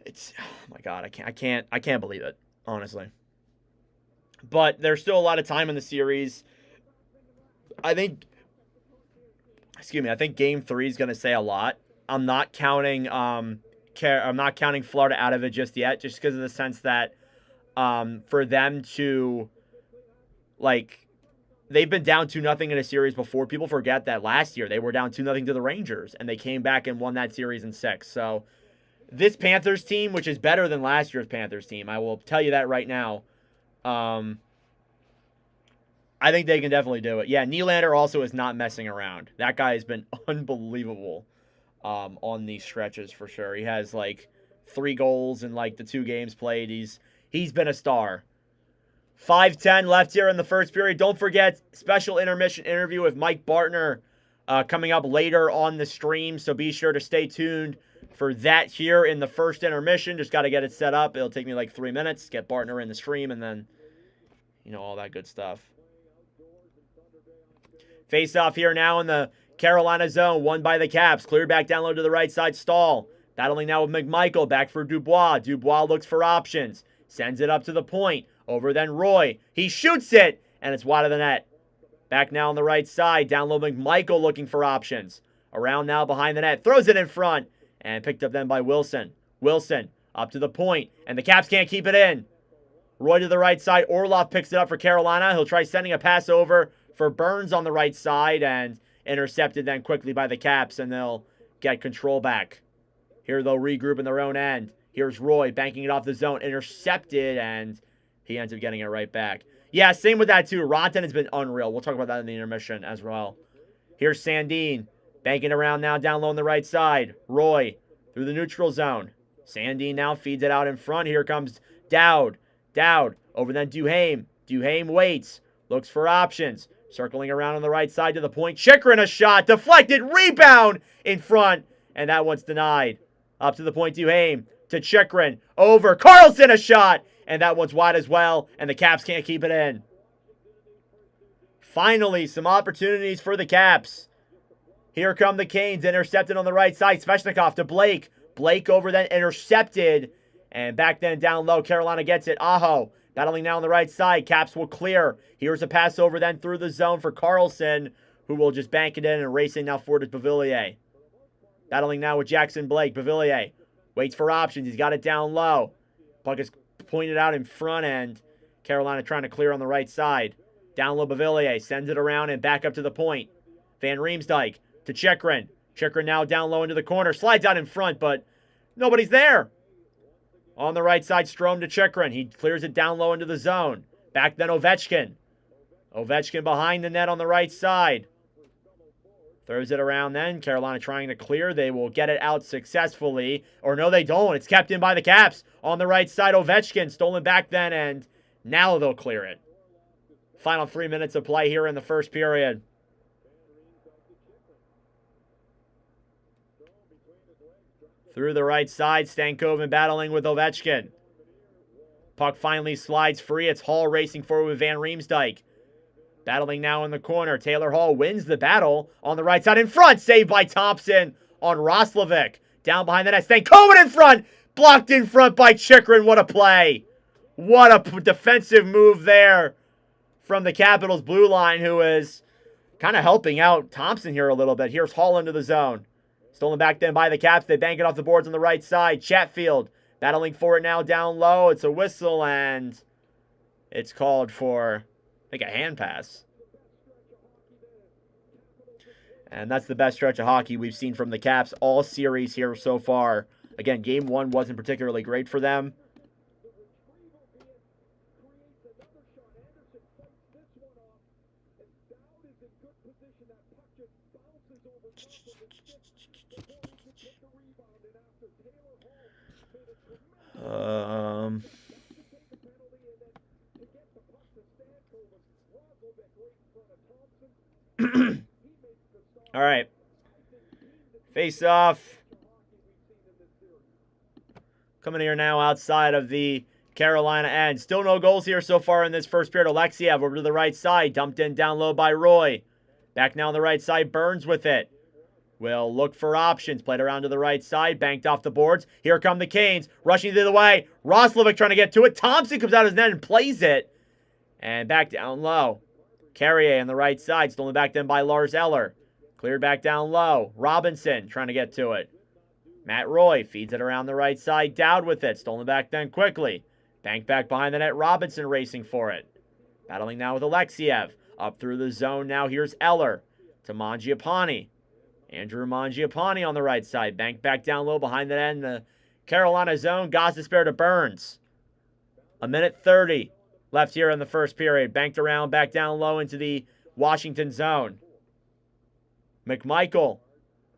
it's, oh my God, I can't believe it, honestly. But there's still a lot of time in the series. I think game 3 is going to say a lot. I'm not counting Florida out of it just yet, just because of the sense that for them to, like, they've been down 2-0 in a series before. People forget that last year they were down 2-0 to the Rangers, and they came back and won that series in 6. So this Panthers team, which is better than last year's Panthers team, I will tell you that right now. I think they can definitely do it. Yeah, Nylander also is not messing around. That guy has been unbelievable on these stretches for sure. He has like 3 goals in like the 2 games played. He's been a star. 5:10 left here in the first period. Don't forget, special intermission interview with Mike Bartner coming up later on the stream, so be sure to stay tuned for that here in the first intermission. Just got to get it set up. It'll take me like 3 minutes, get Bartner in the stream, and then, all that good stuff. Face off here now in the Carolina zone, won by the Caps. Cleared back down low to the right side, Stahl. Battling now with McMichael, back for Dubois. Dubois looks for options. Sends it up to the point. Over then Roy. He shoots it, and it's wide of the net. Back now on the right side, down low McMichael looking for options. Around now behind the net, throws it in front, and picked up then by Wilson. Wilson up to the point, and the Caps can't keep it in. Roy to the right side. Orlov picks it up for Carolina. He'll try sending a pass over for Burns on the right side, and intercepted then quickly by the Caps, and they'll get control back. Here they'll regroup in their own end. Here's Roy banking it off the zone. Intercepted, and he ends up getting it right back. Yeah, same with that too. Ronten has been unreal. We'll talk about that in the intermission as well. Here's Sandin banking around now down low on the right side. Roy through the neutral zone. Sandin now feeds it out in front. Here comes Dowd. Dowd over then Duhaime. Duhaime waits. Looks for options. Circling around on the right side to the point. Chychrun a shot. Deflected. Rebound in front. And that one's denied. Up to the point Duhaime. To Chychrun. Over. Carlson a shot. And that one's wide as well. And the Caps can't keep it in. Finally, some opportunities for the Caps. Here come the Canes. Intercepted on the right side. Svechnikov to Blake. Blake over then intercepted. And back then down low. Carolina gets it. Aho. Battling now on the right side. Caps will clear. Here's a pass over then through the zone for Carlson, who will just bank it in and racing now forward to Beauvillier. Battling now with Jackson Blake. Beauvillier waits for options. He's got it down low. Puck is pointed out in front end. Carolina trying to clear on the right side. Down low Beauvillier sends it around and back up to the point. Van Riemsdyk to Chychrun. Chychrun now down low into the corner. Slides out in front, but nobody's there. On the right side, Strome to Chychrun. He clears it down low into the zone. Back then Ovechkin. Ovechkin behind the net on the right side. Throws it around then. Carolina trying to clear. They will get it out successfully. Or no, they don't. It's kept in by the Caps. On the right side, Ovechkin. Stolen back then, and now they'll clear it. Final 3 minutes of play here in the first period. Through the right side, Stankoven battling with Ovechkin. Puck finally slides free. It's Hall racing forward with Van Riemsdyk. Battling now in the corner. Taylor Hall wins the battle on the right side in front. Saved by Thompson on Roslovic. Down behind the net. Stankoven in front. Blocked in front by Chychrun. What a play. What a defensive move there from the Capitals blue line, who is kind of helping out Thompson here a little bit. Here's Hall into the zone. Stolen back then by the Caps. They bank it off the boards on the right side. Chatfield battling for it now down low. It's a whistle, and it's called for, I think, a hand pass. And that's the best stretch of hockey we've seen from the Caps all series here so far. Again, game 1 wasn't particularly great for them. All right. Face off. Coming here now outside of the Carolina end. Still no goals here so far in this first period. Alexiev over to the right side. Dumped in down low by Roy. Back now on the right side. Burns with it. Will look for options. Played around to the right side. Banked off the boards. Here come the Canes. Rushing the other way. Roslovic trying to get to it. Thompson comes out of his net and plays it. And back down low. Carrier on the right side. Stolen back then by Lars Eller. Cleared back down low. Robinson trying to get to it. Matt Roy feeds it around the right side. Dowd with it. Stolen back then quickly. Banked back behind the net. Robinson racing for it. Battling now with Alexiev. Up through the zone now. Here's Eller to Mangiapane. Andrew Mangiapane on the right side. Banked back down low behind the net in the Carolina zone. Gostisbehere to Burns. 1:30 left here in the first period. Banked around back down low into the Washington zone. McMichael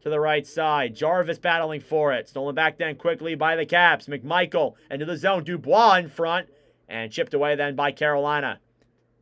to the right side. Jarvis battling for it. Stolen back then quickly by the Caps. McMichael into the zone. Dubois in front. And chipped away then by Carolina.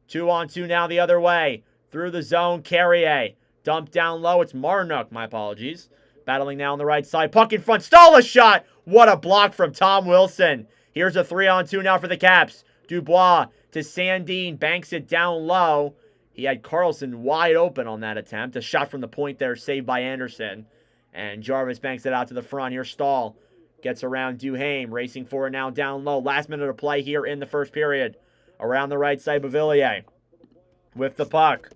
2-on-2 now the other way. Through the zone. Carrier. Dumped down low. It's Marnook. My apologies. Battling now on the right side. Puck in front. Stall a shot. What a block from Tom Wilson. Here's a 3-on-2 now for the Caps. Dubois to Sandin. Banks it down low. He had Carlson wide open on that attempt. A shot from the point there saved by Anderson. And Jarvis banks it out to the front. Here's Stahl. Gets around Duhaime. Racing for it now down low. Last minute of play here in the first period. Around the right side, Beauvillier. With the puck.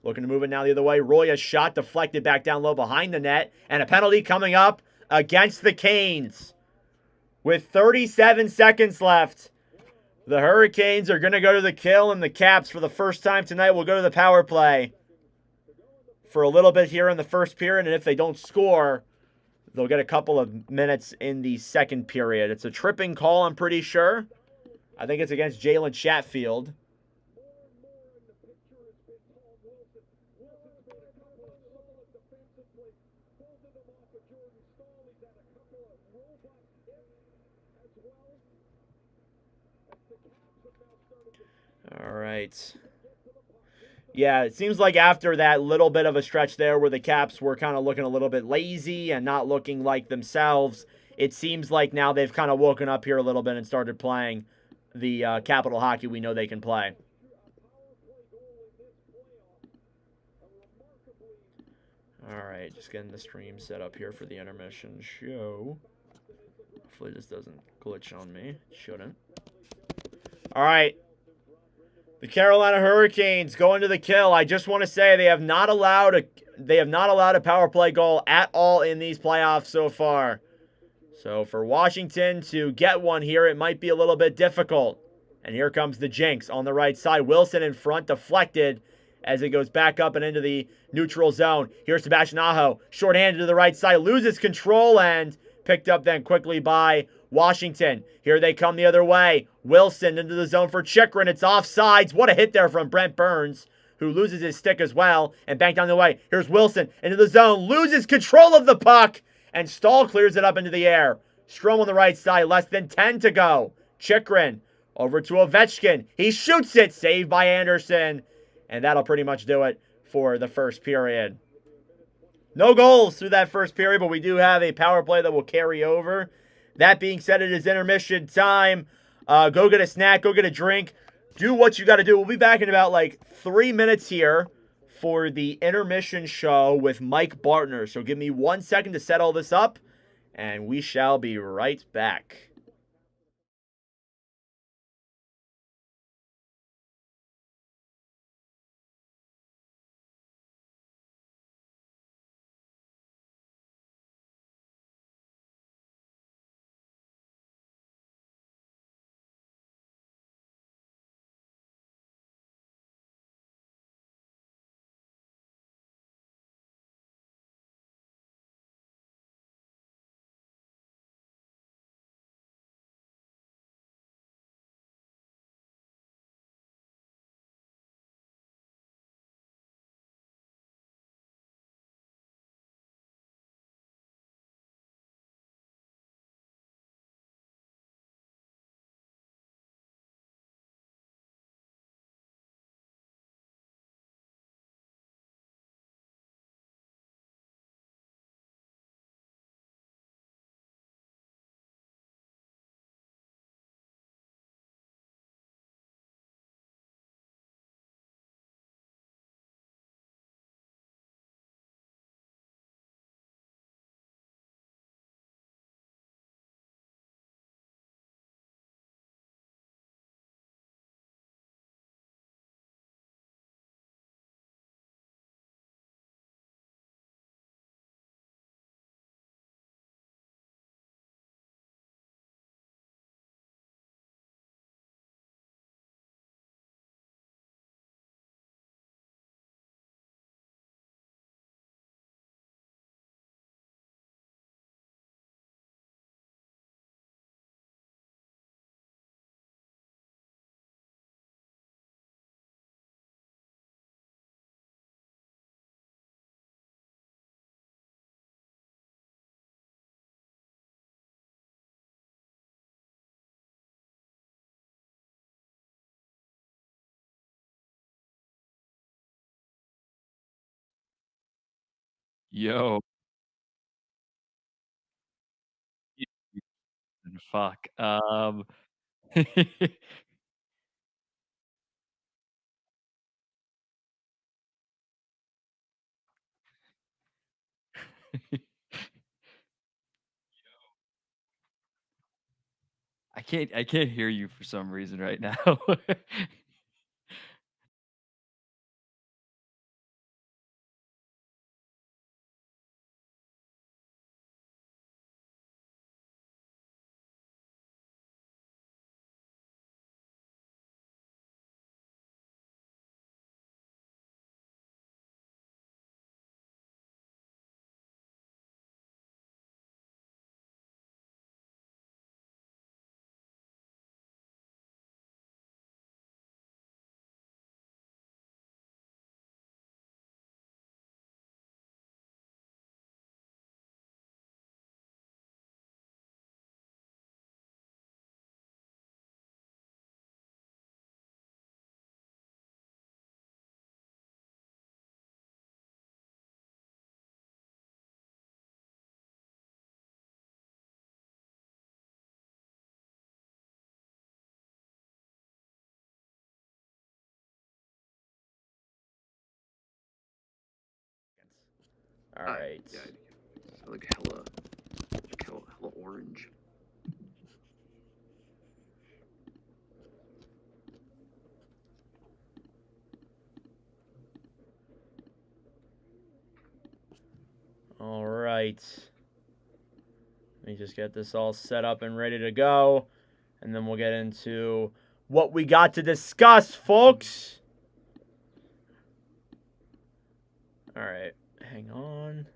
Looking to move it now the other way. Roy, a shot deflected back down low behind the net. And a penalty coming up against the Canes. With 37 seconds left. The Hurricanes are going to go to the kill, and the Caps, for the first time tonight, will go to the power play for a little bit here in the first period. And if they don't score, they'll get a couple of minutes in the second period. It's a tripping call, I'm pretty sure. I think it's against Jalen Chatfield. All right. Yeah, it seems like after that little bit of a stretch there where the Caps were kind of looking a little bit lazy and not looking like themselves, it seems like now they've kind of woken up here a little bit and started playing the capital hockey we know they can play. All right, just getting the stream set up here for the intermission show. Hopefully this doesn't glitch on me. It shouldn't. All right. The Carolina Hurricanes going to the kill. I just want to say they have not allowed a power play goal at all in these playoffs so far. So for Washington to get one here, it might be a little bit difficult. And here comes the Jinx on the right side. Wilson in front, deflected as it goes back up and into the neutral zone. Here's Sebastian Aho, shorthanded to the right side, loses control and picked up then quickly by Washington. Here they come the other way. Wilson into the zone for Chychrun. It's offsides. What a hit there from Brent Burns, who loses his stick as well and banked down the way. Here's Wilson into the zone, loses control of the puck, and Stahl clears it up into the air. Strome on the right side, less than 10 to go. Chychrun over to Ovechkin. He shoots it, saved by Anderson, and that'll pretty much do it for the first period. No goals through that first period, but we do have a power play that will carry over. That being said, it is intermission time. Go get a snack, go get a drink. Do what you got to do. We'll be back in about 3 minutes here for the intermission show with Mike Bartner. So give me 1 second to set all this up, and we shall be right back. Yo, fuck. I can't hear you for some reason right now. All right. Yeah, like hella orange. All right. Let me just get this all set up and ready to go. And then we'll get into what we got to discuss, folks. All right. Hang on.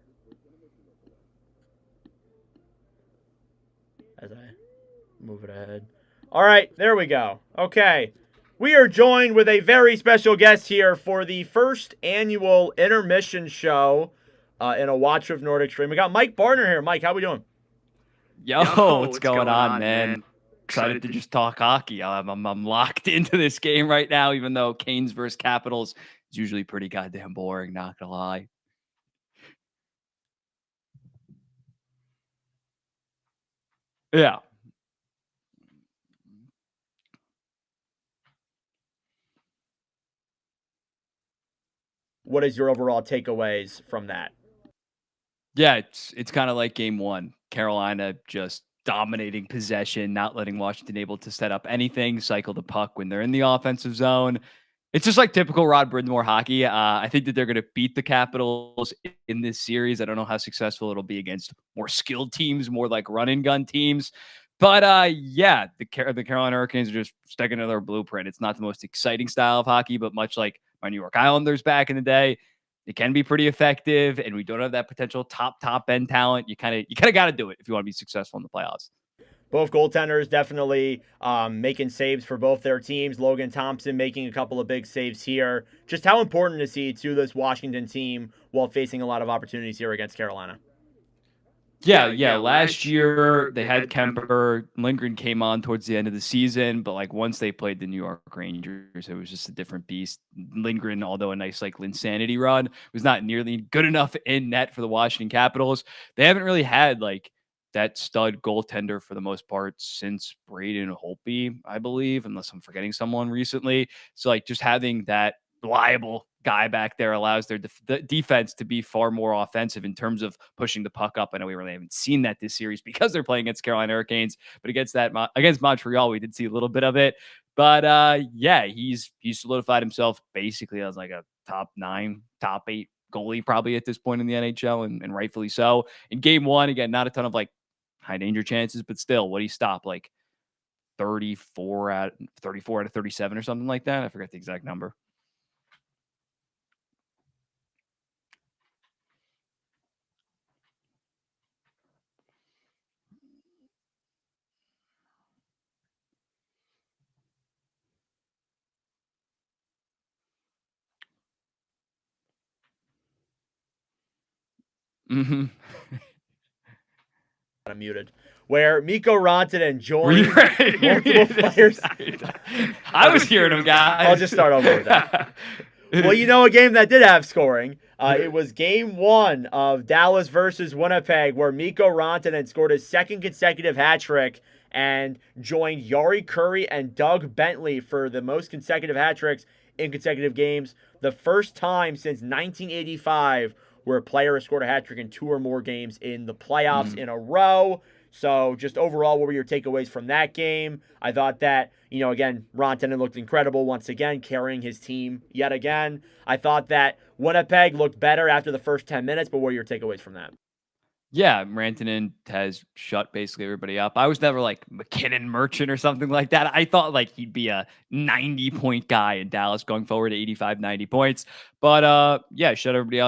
As I move it ahead. All right. There we go. Okay. We are joined with a very special guest here for the first annual Intermission show in a Watch with Nordic stream. We got Mike Barner here. Mike, how we doing? Yo, what's going on, man? Excited to just talk hockey. I'm locked into this game right now, even though Canes versus Capitals is usually pretty goddamn boring, not gonna lie. Yeah. What is your overall takeaways from that? Yeah, it's kind of like game one. Carolina just dominating possession, not letting Washington able to set up anything, cycle the puck when they're in the offensive zone. It's just like typical Rod Brindamore hockey. I think that they're going to beat the Capitals in this series. I don't know how successful it'll be against more skilled teams, more like run and gun teams. But yeah, the Carolina Hurricanes are just sticking to their blueprint. It's not the most exciting style of hockey, but much like my New York Islanders back in the day, it can be pretty effective. And we don't have that potential top end talent. You kind of got to do it if you want to be successful in the playoffs. Both goaltenders definitely making saves for both their teams. Logan Thompson making a couple of big saves here. Just how important is he to this Washington team while facing a lot of opportunities here against Carolina? Yeah. Last year they had Kemper. Lindgren came on towards the end of the season, but like once they played the New York Rangers, it was just a different beast. Lindgren, although a nice like Linsanity run, was not nearly good enough in net for the Washington Capitals. They haven't really had like that stud goaltender for the most part since Braden Holtby, I believe, unless I'm forgetting someone recently. So like just having that reliable guy back there allows their defense to be far more offensive in terms of pushing the puck up. I know we really haven't seen that this series because they're playing against Carolina Hurricanes, but against Montreal, we did see a little bit of it. But yeah, he's solidified himself basically as like a top 9, top 8 goalie probably at this point in the NHL, and rightfully so. In game one, again, not a ton of like high danger chances, but still, what do you stop? Like 34 out of 37 or something like that. I forgot the exact number. Mm-hmm. Muted. Where Mikko Rantanen joined multiple players. I was hearing him, guys. I'll just start over with that. Well, you know, a game that did have scoring. It was game 1 of Dallas versus Winnipeg, where Mikko Rantanen scored his second consecutive hat trick and joined Yari Curry and Doug Bentley for the most consecutive hat tricks in consecutive games. The first time since 1985 where a player has scored a hat trick in 2 or more games in the playoffs in a row. So just overall, what were your takeaways from that game? I thought that, again, Rantanen looked incredible once again, carrying his team yet again. I thought that Winnipeg looked better after the first 10 minutes, but what are your takeaways from that? Yeah, Rantanen has shut basically everybody up. I was never like McKinnon Merchant or something like that. I thought like he'd be a 90-point guy in Dallas going forward to 85, 90 points. But yeah, shut everybody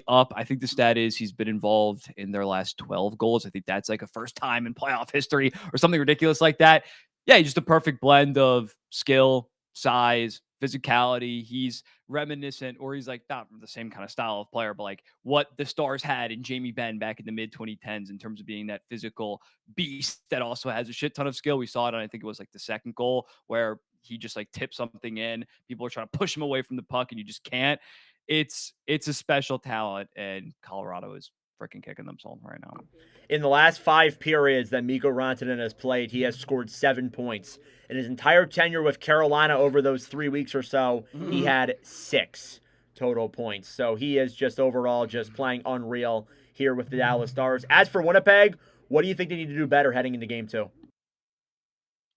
up. I think the stat is he's been involved in their last 12 goals. I think that's like a first time in playoff history or something ridiculous like that. Yeah, he's just a perfect blend of skill, size, physicality. He's reminiscent, or he's like not the same kind of style of player, but like what the Stars had in Jamie Benn back in the mid 2010s in terms of being that physical beast that also has a shit ton of skill. We saw it on, I think it was like the second goal where he just like tipped something in. People are trying to push him away from the puck and you just can't. It's a special talent, and Colorado is freaking kicking themselves right now. In the last 5 periods that Mikko Rantanen has played, he has scored 7 points. In his entire tenure with Carolina over those 3 weeks or so, he had 6 total points. So he is just overall just playing unreal here with the Dallas Stars. As for Winnipeg, what do you think they need to do better heading into game 2?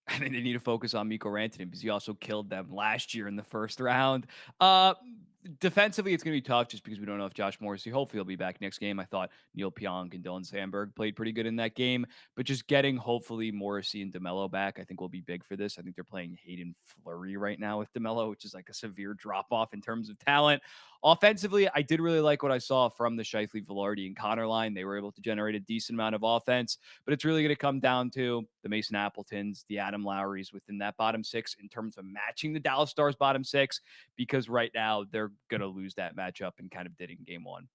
I think they need to focus on Mikko Rantanen because he also killed them last year in the first round. Defensively, it's going to be tough just because we don't know if Josh Morrissey, hopefully he'll be back next game. I thought Neil Pionk and Dylan Sandberg played pretty good in that game, but just getting hopefully Morrissey and DeMello back, I think will be big for this. I think they're playing Hayden Fleury right now with DeMello, which is like a severe drop off in terms of talent. Offensively, I did really like what I saw from the Scheifele, Velarde, and Connor line. They were able to generate a decent amount of offense, but it's really going to come down to the Mason Appletons, the Adam Lowrys within that bottom 6 in terms of matching the Dallas Stars bottom 6, because right now they're going to lose that matchup and kind of did in game 1.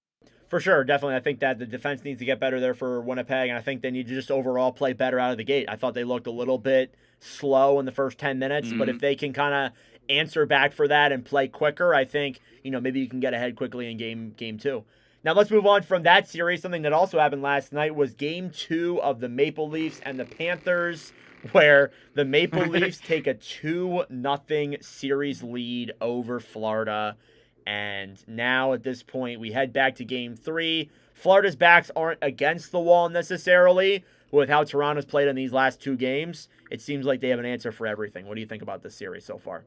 For sure, definitely. I think that the defense needs to get better there for Winnipeg, and I think they need to just overall play better out of the gate. I thought they looked a little bit slow in the first 10 minutes, but if they can kind of answer back for that and play quicker, I think, maybe you can get ahead quickly in game 2. Now let's move on from that series. Something that also happened last night was game 2 of the Maple Leafs and the Panthers, where the Maple Leafs take a 2-0 series lead over Florida. And now at this point, we head back to game 3. Florida's backs aren't against the wall necessarily. With how Toronto's played in these last 2 games, it seems like they have an answer for everything. What do you think about this series so far?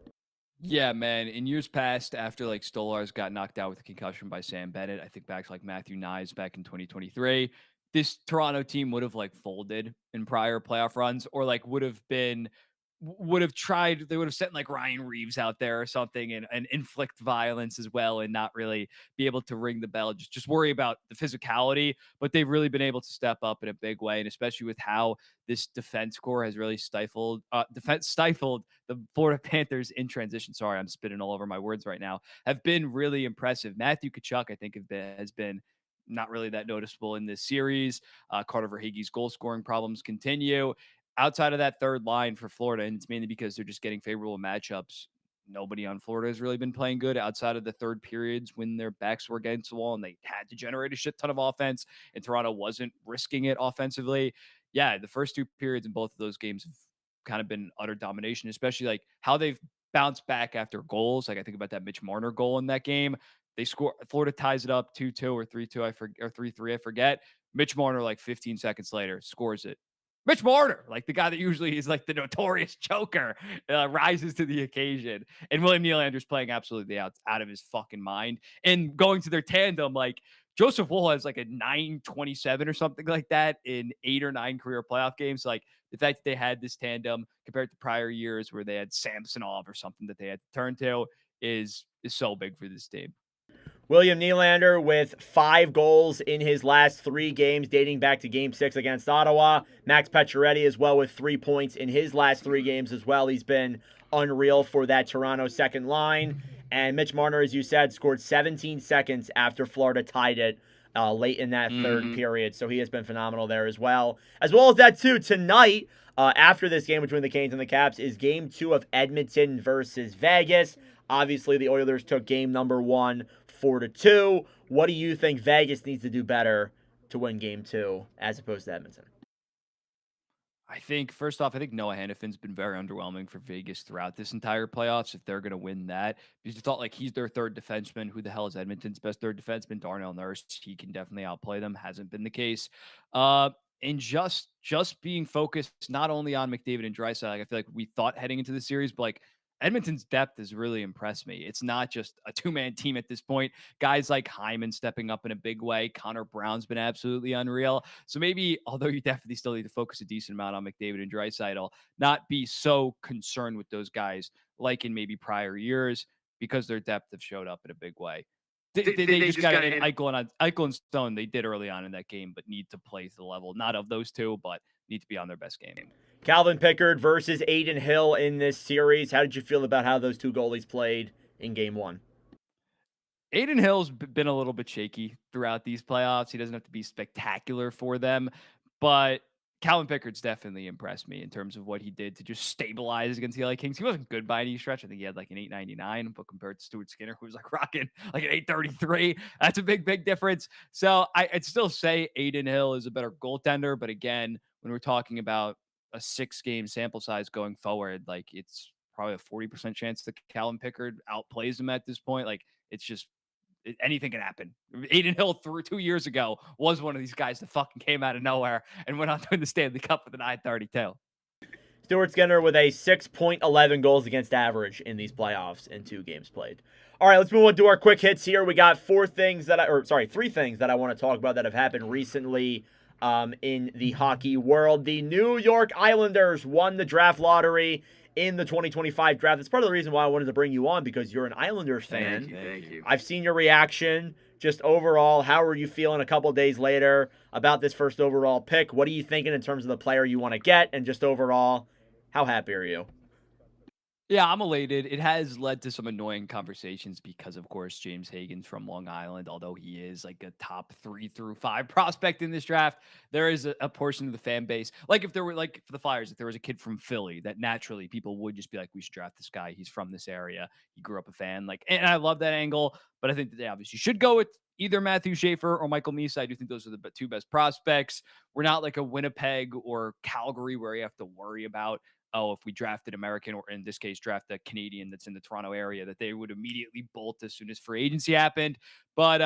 Yeah, man. In years past, after like Stolarz got knocked out with a concussion by Sam Bennett, I think back to like Matthew Knies back in 2023, this Toronto team would have like folded in prior playoff runs, or like would have tried, they would have sent like Ryan Reeves out there or something and inflict violence as well and not really be able to ring the bell, just worry about the physicality. But they've really been able to step up in a big way, and especially with how this defense core has really stifled the Florida Panthers in transition. Sorry, I'm spitting all over my words right now. Have been really impressive. Matthew Tkachuk, I think, has been not really that noticeable in this series. Carter Verhaeghe's goal scoring problems continue. Outside of that third line for Florida, and it's mainly because they're just getting favorable matchups, nobody on Florida has really been playing good outside of the third periods when their backs were against the wall and they had to generate a shit ton of offense, and Toronto wasn't risking it offensively. Yeah, the first 2 periods in both of those games have kind of been utter domination, especially like how they've bounced back after goals. Like I think about that Mitch Marner goal in that game. They score, Florida ties it up 2-2 or 3-2, or 3-3, I forget. Mitch Marner, like 15 seconds later, scores it. Mitch Marner, like the guy that usually is like the notorious choker, rises to the occasion. And William Nylander's playing absolutely out of his fucking mind. And going to their tandem, like Joseph Woll has like a 927 or something like that in 8 or 9 career playoff games. Like the fact that they had this tandem compared to prior years where they had Samsonov or something that they had to turn to is so big for this team. William Nylander with 5 goals in his last 3 games dating back to Game 6 against Ottawa. Max Pacioretty as well with 3 points in his last 3 games as well. He's been unreal for that Toronto second line. And Mitch Marner, as you said, scored 17 seconds after Florida tied it late in that third period. So he has been phenomenal there as well. As well as that, too, tonight, after this game between the Canes and the Caps, is Game 2 of Edmonton versus Vegas. Obviously, the Oilers took game number 1 4-2. What do you think Vegas needs to do better to win game 2 as opposed to Edmonton? I think, first off, I think Noah Hannafin's been very underwhelming for Vegas throughout this entire playoffs. If they're going to win that, because you thought like he's their third defenseman. Who the hell is Edmonton's best third defenseman? Darnell Nurse. He can definitely outplay them. Hasn't been the case. And just being focused not only on McDavid and Draisaitl. Like I feel like we thought heading into the series, but like Edmonton's depth has really impressed me. It's not just a two-man team at this point. Guys like Hyman stepping up in a big way. Connor Brown's been absolutely unreal. So maybe, although you definitely still need to focus a decent amount on McDavid and Draisaitl, not be so concerned with those guys like in maybe prior years because their depth have showed up in a big way. They just got an Eichel and Stone. They did early on in that game, but need to play to the level, not of those two, but need to be on their best game. Calvin Pickard versus Adin Hill in this series. How did you feel about how those two goalies played in game 1? Adin Hill's been a little bit shaky throughout these playoffs. He doesn't have to be spectacular for them, but Calvin Pickard's definitely impressed me in terms of what he did to just stabilize against the LA Kings. He wasn't good by any stretch. I think he had like an 899, but compared to Stuart Skinner, who was like rocking like an 833, that's a big difference. So I'd still say Adin Hill is a better goaltender, but again, when we're talking about a 6-game sample size going forward, like it's probably a 40% chance that Calvin Pickard outplays him at this point. Like it's just anything can happen. Adin Hill 2 years ago was one of these guys that fucking came out of nowhere and went on to win the Stanley Cup with a 932. Stuart Skinner with a 6.11 goals against average in these playoffs in 2 games played. All right, let's move on to our quick hits here. We got 3 things that I want to talk about that have happened recently in the hockey world. The New York Islanders won the draft lottery in the 2025 draft. That's part of the reason why I wanted to bring you on, because you're an Islanders fan. Thank you. I've seen your reaction. Just overall, how are you feeling a couple days later about this first overall pick? What are you thinking in terms of the player you want to get? And just overall, how happy are you? Yeah, I'm elated. It has led to some annoying conversations because, of course, James Hagan's from Long Island. Although he is like a top 3 through 5 prospect in this draft, there is a portion of the fan base. Like if there were, like for the Flyers, if there was a kid from Philly, that naturally people would just be like, we should draft this guy. He's from this area. He grew up a fan. Like, and I love that angle. But I think that they obviously should go with either Matthew Schaefer or Michael Misa. I do think those are the 2 best prospects. We're not like a Winnipeg or Calgary where you have to worry about, oh, if we drafted American, or in this case, draft a Canadian that's in the Toronto area, that they would immediately bolt as soon as free agency happened. But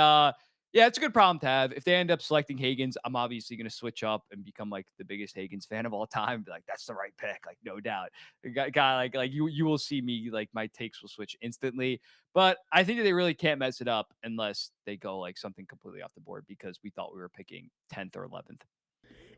yeah, it's a good problem to have. If they end up selecting Hagens, I'm obviously going to switch up and become like the biggest Hagens fan of all time. Be like, that's the right pick, like no doubt. A guy like you will see me, like my takes will switch instantly. But I think that they really can't mess it up unless they go like something completely off the board, because we thought we were picking 10th or 11th.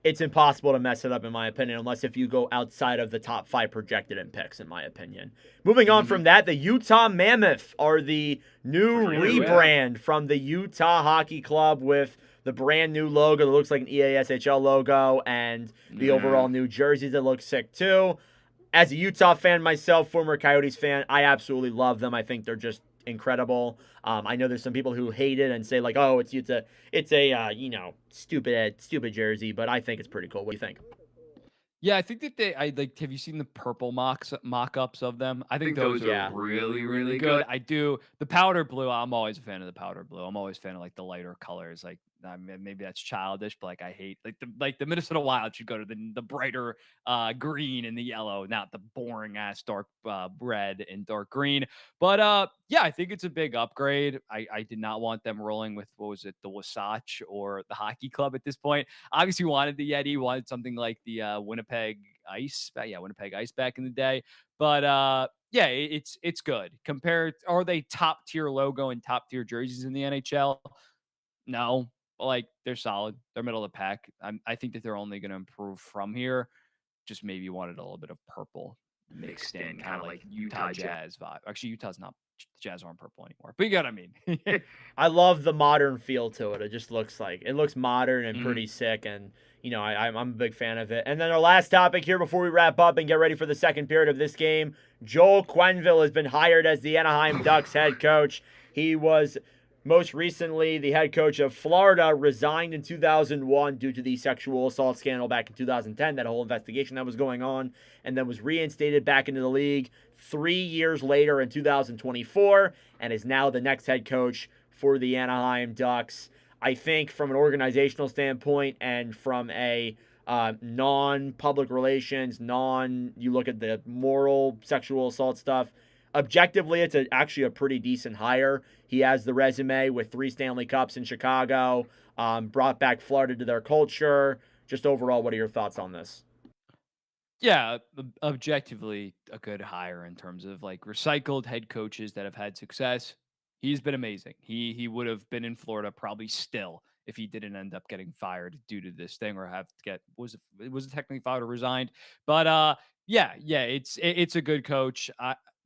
It's impossible to mess it up, in my opinion, unless if you go outside of the top 5 projected in picks, in my opinion. Moving on from that, the Utah Mammoth are the new rebrand from the Utah Hockey Club with the brand new logo that looks like an EASHL logo and the overall new jerseys that look sick too. As a Utah fan myself, former Coyotes fan, I absolutely love them. I think they're just incredible. I know there's some people who hate it and say like, oh, it's a stupid jersey, but I think it's pretty cool. What do you think? Yeah, I think that have you seen the purple mock-ups of them? I think those are really good. I do. The powder blue, I'm always a fan of the powder blue. I'm always a fan of like the lighter colors. Like maybe that's childish, but like I hate like the Minnesota Wild should go to the brighter green and the yellow, not the boring ass dark red and dark green. But yeah, I think it's a big upgrade. I did not want them rolling with, what was it, the Wasatch or the Hockey Club at this point. Obviously wanted the Yeti, wanted something like the Winnipeg Ice. Yeah, Winnipeg Ice back in the day. But yeah, it's good. Compared, are they top tier logo and top tier jerseys in the NHL? No, like they're solid. They're middle of the pack. I think that they're only going to improve from here. Just maybe wanted a little bit of purple mixed in, kind of like Utah Jazz vibe. Actually, Utah's not. The Jazz aren't purple anymore, but you get what I mean. I love the modern feel to it. It just looks modern and pretty sick, and I'm a big fan of it. And then our last topic here before we wrap up and get ready for the second period of this game, Joel Quenneville has been hired as the Anaheim Ducks head coach. He was most recently the head coach of Florida, resigned in 2001 due to the sexual assault scandal back in 2010, that whole investigation that was going on, and then was reinstated back into the league 3 years later in 2024, and is now the next head coach for the Anaheim Ducks. I think from an organizational standpoint and from a non-public relations, you look at the moral sexual assault stuff, objectively, it's actually a pretty decent hire. He has the resume with 3 Stanley Cups in Chicago, brought back Florida to their culture. Just overall, what are your thoughts on this? Yeah, objectively a good hire in terms of like recycled head coaches that have had success. He's been amazing. He would have been in Florida probably still if he didn't end up getting fired due to this thing or have to get was it technically fired or resigned. But it's a good coach.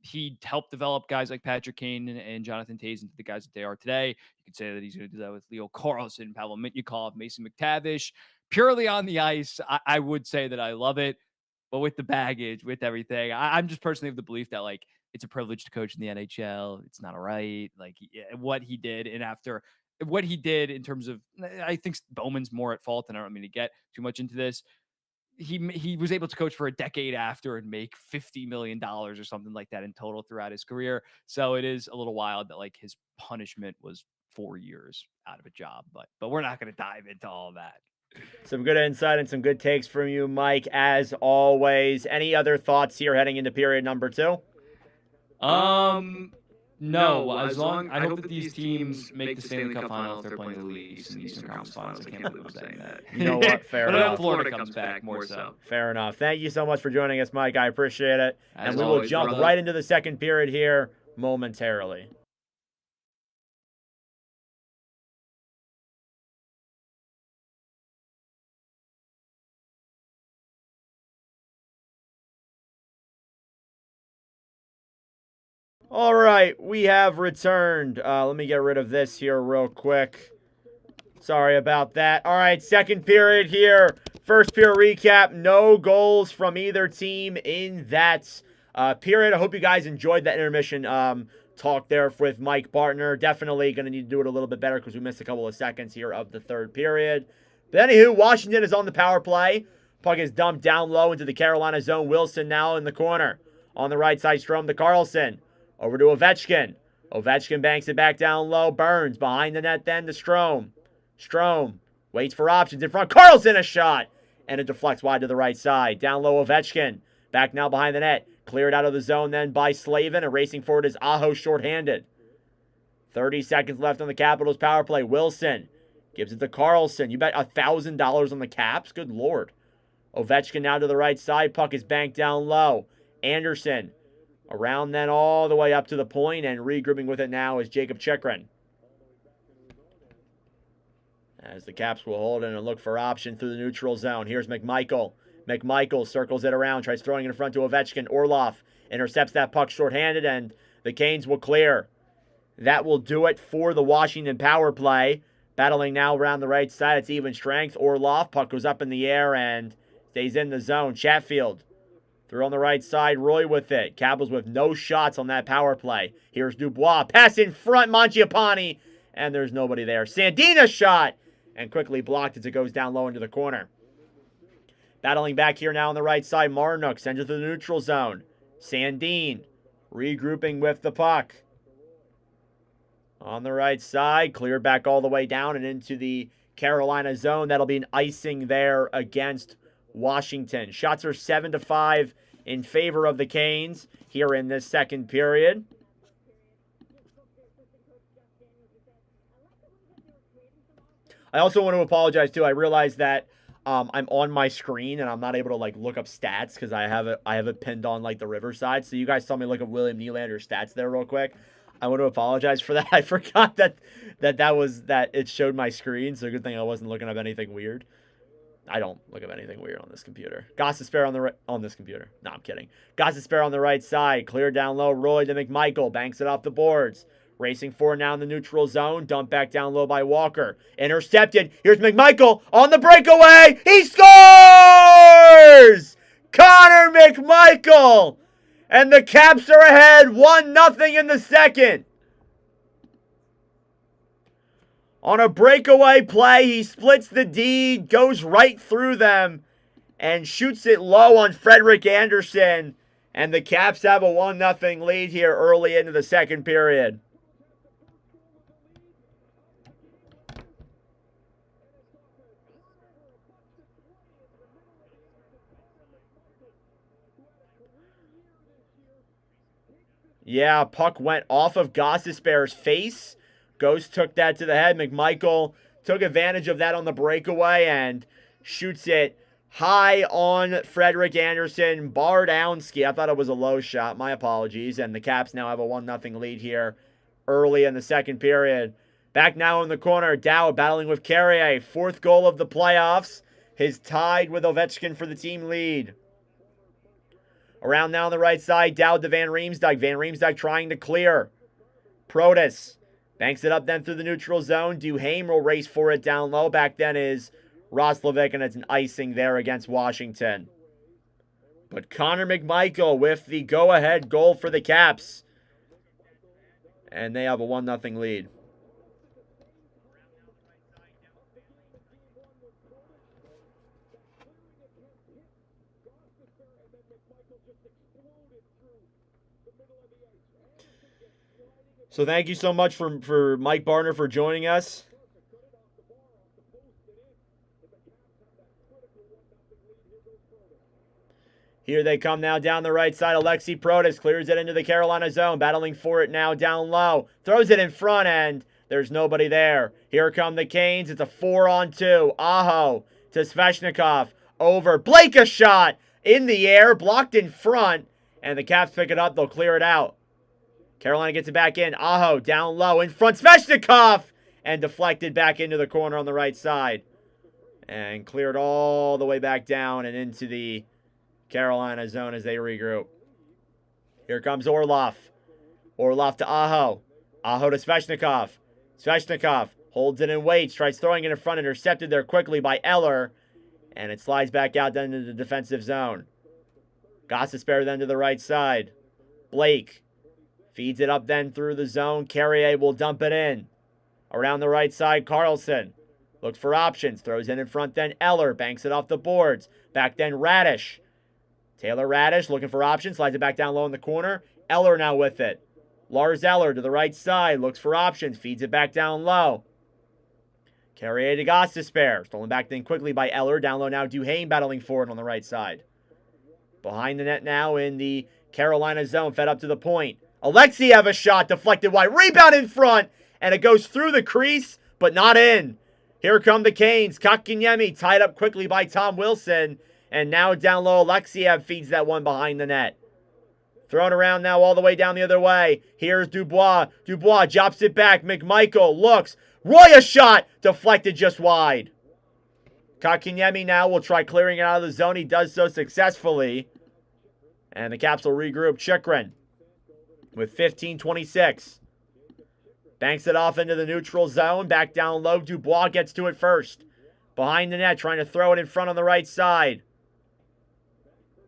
He helped develop guys like Patrick Kane and Jonathan Toews into the guys that they are today. You could say that he's going to do that with Leo Carlson, Pavel Mitnikov, Mason McTavish. Purely on the ice, I would say that I love it. But with the baggage, with everything, I'm just personally of the belief that like it's a privilege to coach in the NHL. It's not all right. Like what he did, and after what he did in terms of, I think Bowman's more at fault, and I don't mean to get too much into this. He was able to coach for a decade after and make $50 million or something like that in total throughout his career. So it is a little wild that like his punishment was 4 years out of a job, but we're not going to dive into all that. Some good insight and some good takes from you, Mike, as always. Any other thoughts here heading into period number 2? No. As long I hope that these teams make the Stanley Cup final if they're playing the Leafs in the Eastern Conference Finals. I can't believe I'm saying that. You know what? Fair enough. Florida comes back more so. Fair enough. Thank you so much for joining us, Mike. I appreciate it. As and we always, will jump brother. right into the second period here momentarily. All right, we have returned. Let me get rid of this here real quick. Sorry about that. All right, second period here. First period recap. No goals from either team in that period. I hope you guys enjoyed that intermission talk there with Mike Bartner. Definitely going to need to do it a little bit better because we missed a couple of seconds here of the third period. But anywho, Washington is on the power play. Puck is dumped down low into the Carolina zone. Wilson now in the corner. On the right side, Strome to Carlson. Over to Ovechkin. Ovechkin banks it back down low. Burns behind the net then to Strome. Strome waits for options in front. Carlson a shot. And it deflects wide to the right side. Down low Ovechkin. Back now behind the net. Cleared out of the zone then by Slavin. And racing forward is Aho shorthanded. 30 seconds left on the Capitals power play. Wilson gives it to Carlson. You bet $1,000 on the Caps? Good Lord. Ovechkin now to the right side. Puck is banked down low. Anderson. Around then all the way up to the point, and regrouping with it now is Jacob Chikrin. As the Caps will hold it and look for option through the neutral zone. Here's McMichael. McMichael circles it around, tries throwing it in front to Ovechkin. Orlov intercepts that puck shorthanded, and the Canes will clear. That will do it for the Washington power play. Battling now around the right side. It's even strength. Orlov, puck goes up in the air and stays in the zone. Chatfield. Through on the right side, Roy with it. Capitals with no shots on that power play. Here's Dubois. Pass in front, Mangiapane. And there's nobody there. Sandina shot. And quickly blocked as it goes down low into the corner. Battling back here now on the right side, Marnook sends it to the neutral zone. Sandin regrouping with the puck. On the right side, cleared back all the way down and into the Carolina zone. That'll be an icing there against Washington. Shots are 7-5 in favor of the Canes here in this second period. I also want to apologize too. I realize that I'm on my screen and I'm not able to like look up stats because I have it pinned on like the Riverside. So you guys saw me look up William Nylander's stats there real quick. I want to apologize for that. I forgot that it showed my screen. So good thing I wasn't looking up anything weird. I don't look up anything weird on this computer. Gostisbehere on this computer. No, I'm kidding. Gostisbehere on the right side. Cleared down low. Roy to McMichael. Banks it off the boards. Racing forward now in the neutral zone. Dumped back down low by Walker. Intercepted. Here's McMichael on the breakaway. He scores! Connor McMichael! And the Caps are ahead 1-0 in the second. On a breakaway play, he splits the D, goes right through them, and shoots it low on Frederik Andersen. And the Caps have a 1-0 lead here early into the second period. Yeah, puck went off of Gossesbear's face. Ghost took that to the head. McMichael took advantage of that on the breakaway and shoots it high on Frederick Anderson. Bardowski. I thought it was a low shot. My apologies. And the Caps now have a 1-0 lead here early in the second period. Back now in the corner, Dowd battling with Carrier. 4th goal of the playoffs. His tied with Ovechkin for the team lead. Around now on the right side, Dowd to Van Riemsdyk. Van Riemsdyk trying to clear. Protas banks it up then through the neutral zone. Duhaime will race for it down low. Back then is Roslovic, and it's an icing there against Washington. But Connor McMichael with the go-ahead goal for the Caps. And they have a 1-0 lead. So thank you so much for Mike Barner for joining us. Here they come now down the right side. Alexi Protas clears it into the Carolina zone. Battling for it now down low. Throws it in front and there's nobody there. Here come the Canes. It's a 4-on-2. Aho to Svechnikov. Over. Blake a shot in the air. Blocked in front. And the Caps pick it up. They'll clear it out. Carolina gets it back in. Aho down low in front. Svechnikov! And deflected back into the corner on the right side. And cleared all the way back down and into the Carolina zone as they regroup. Here comes Orlov. Orlov to Aho. Aho to Svechnikov. Svechnikov holds it and waits. Tries throwing it in front. Intercepted there quickly by Eller. And it slides back out then into the defensive zone. Gossesbear then to the right side. Blake feeds it up then through the zone. Carrier will dump it in. Around the right side, Carlson looks for options. Throws in front then Eller. Banks it off the boards. Back then Radish. Taylor Radish looking for options. Slides it back down low in the corner. Eller now with it. Lars Eller to the right side. Looks for options. Feeds it back down low. Carrier to Gossesbear. Stolen back then quickly by Eller. Down low now Duhaime battling forward on the right side. Behind the net now in the Carolina zone. Fed up to the point. Alexiev a shot deflected wide. Rebound in front. And it goes through the crease, but not in. Here come the Canes. Kotkaniemi tied up quickly by Tom Wilson. And now down low, Alexiev feeds that one behind the net. Thrown around now all the way down the other way. Here's Dubois. Dubois drops it back. McMichael looks. Roy a shot. Deflected just wide. Kotkaniemi now will try clearing it out of the zone. He does so successfully. And the Caps will regroup. Chychrun with 15:26. Banks it off into the neutral zone. Back down low. Dubois gets to it first. Behind the net, trying to throw it in front on the right side.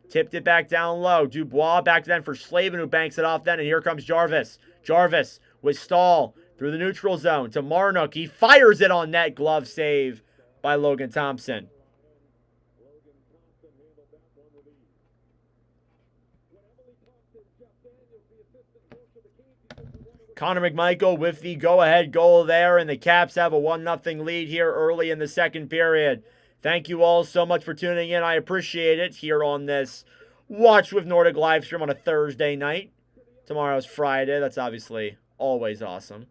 Tipped it back down low. Dubois back then for Slavin, who banks it off then. And here comes Jarvis. Jarvis with Stahl through the neutral zone to Marnook. He fires it on net. Glove save by Logan Thompson. Connor McMichael with the go-ahead goal there, and the Caps have a 1-0 lead here early in the second period. Thank you all so much for tuning in. I appreciate it here on this Watch with Nordic live stream on a Thursday night. Tomorrow's Friday. That's obviously always awesome.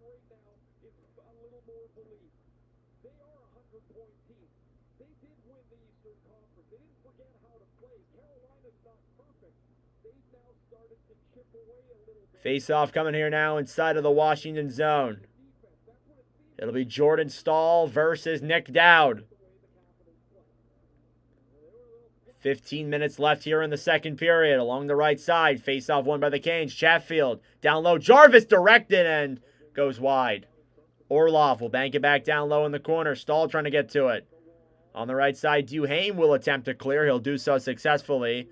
Face-off coming here now inside of the Washington zone. It'll be Jordan Stahl versus Nick Dowd. 15 minutes left here in the second period. Along the right side, face-off won by the Canes. Chatfield down low. Jarvis directed and goes wide. Orlov will bank it back down low in the corner. Stahl trying to get to it. On the right side, Duhaime will attempt to clear. He'll do so successfully.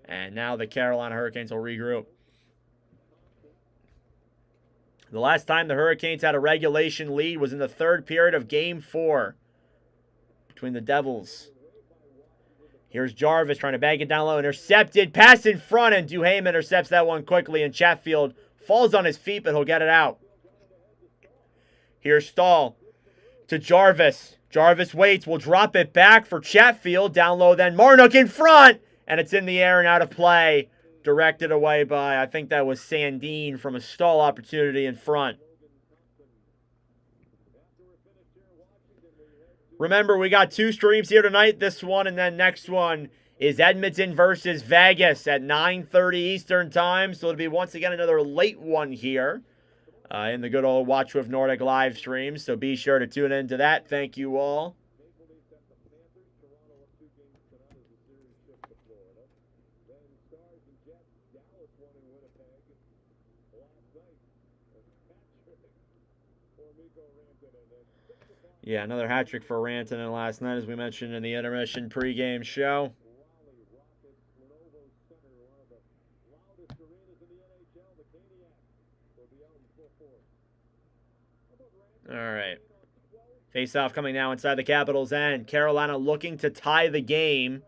And now the Carolina Hurricanes will regroup. The last time the Hurricanes had a regulation lead was in the third period of Game 4 between the Devils. Here's Jarvis trying to bank it down low. Intercepted. Pass in front, and Duhaime intercepts that one quickly, and Chatfield falls on his feet, but he'll get it out. Here's Stahl to Jarvis. Jarvis waits. Will drop it back for Chatfield. Down low then. Marnook in front, and it's in the air and out of play. Directed away by, I think that was Sandine from a stall opportunity in front. Remember, we got 2 streams here tonight. This one and then next one is Edmonton versus Vegas at 9:30 Eastern time. So it'll be once again another late one here in the good old Watch with Nordic live stream. So be sure to tune into that. Thank you all. Yeah, another hat trick for Rantanen last night, as we mentioned in the intermission pregame show. All right. Face-off coming now inside the Capitals' end. Carolina looking to tie the game.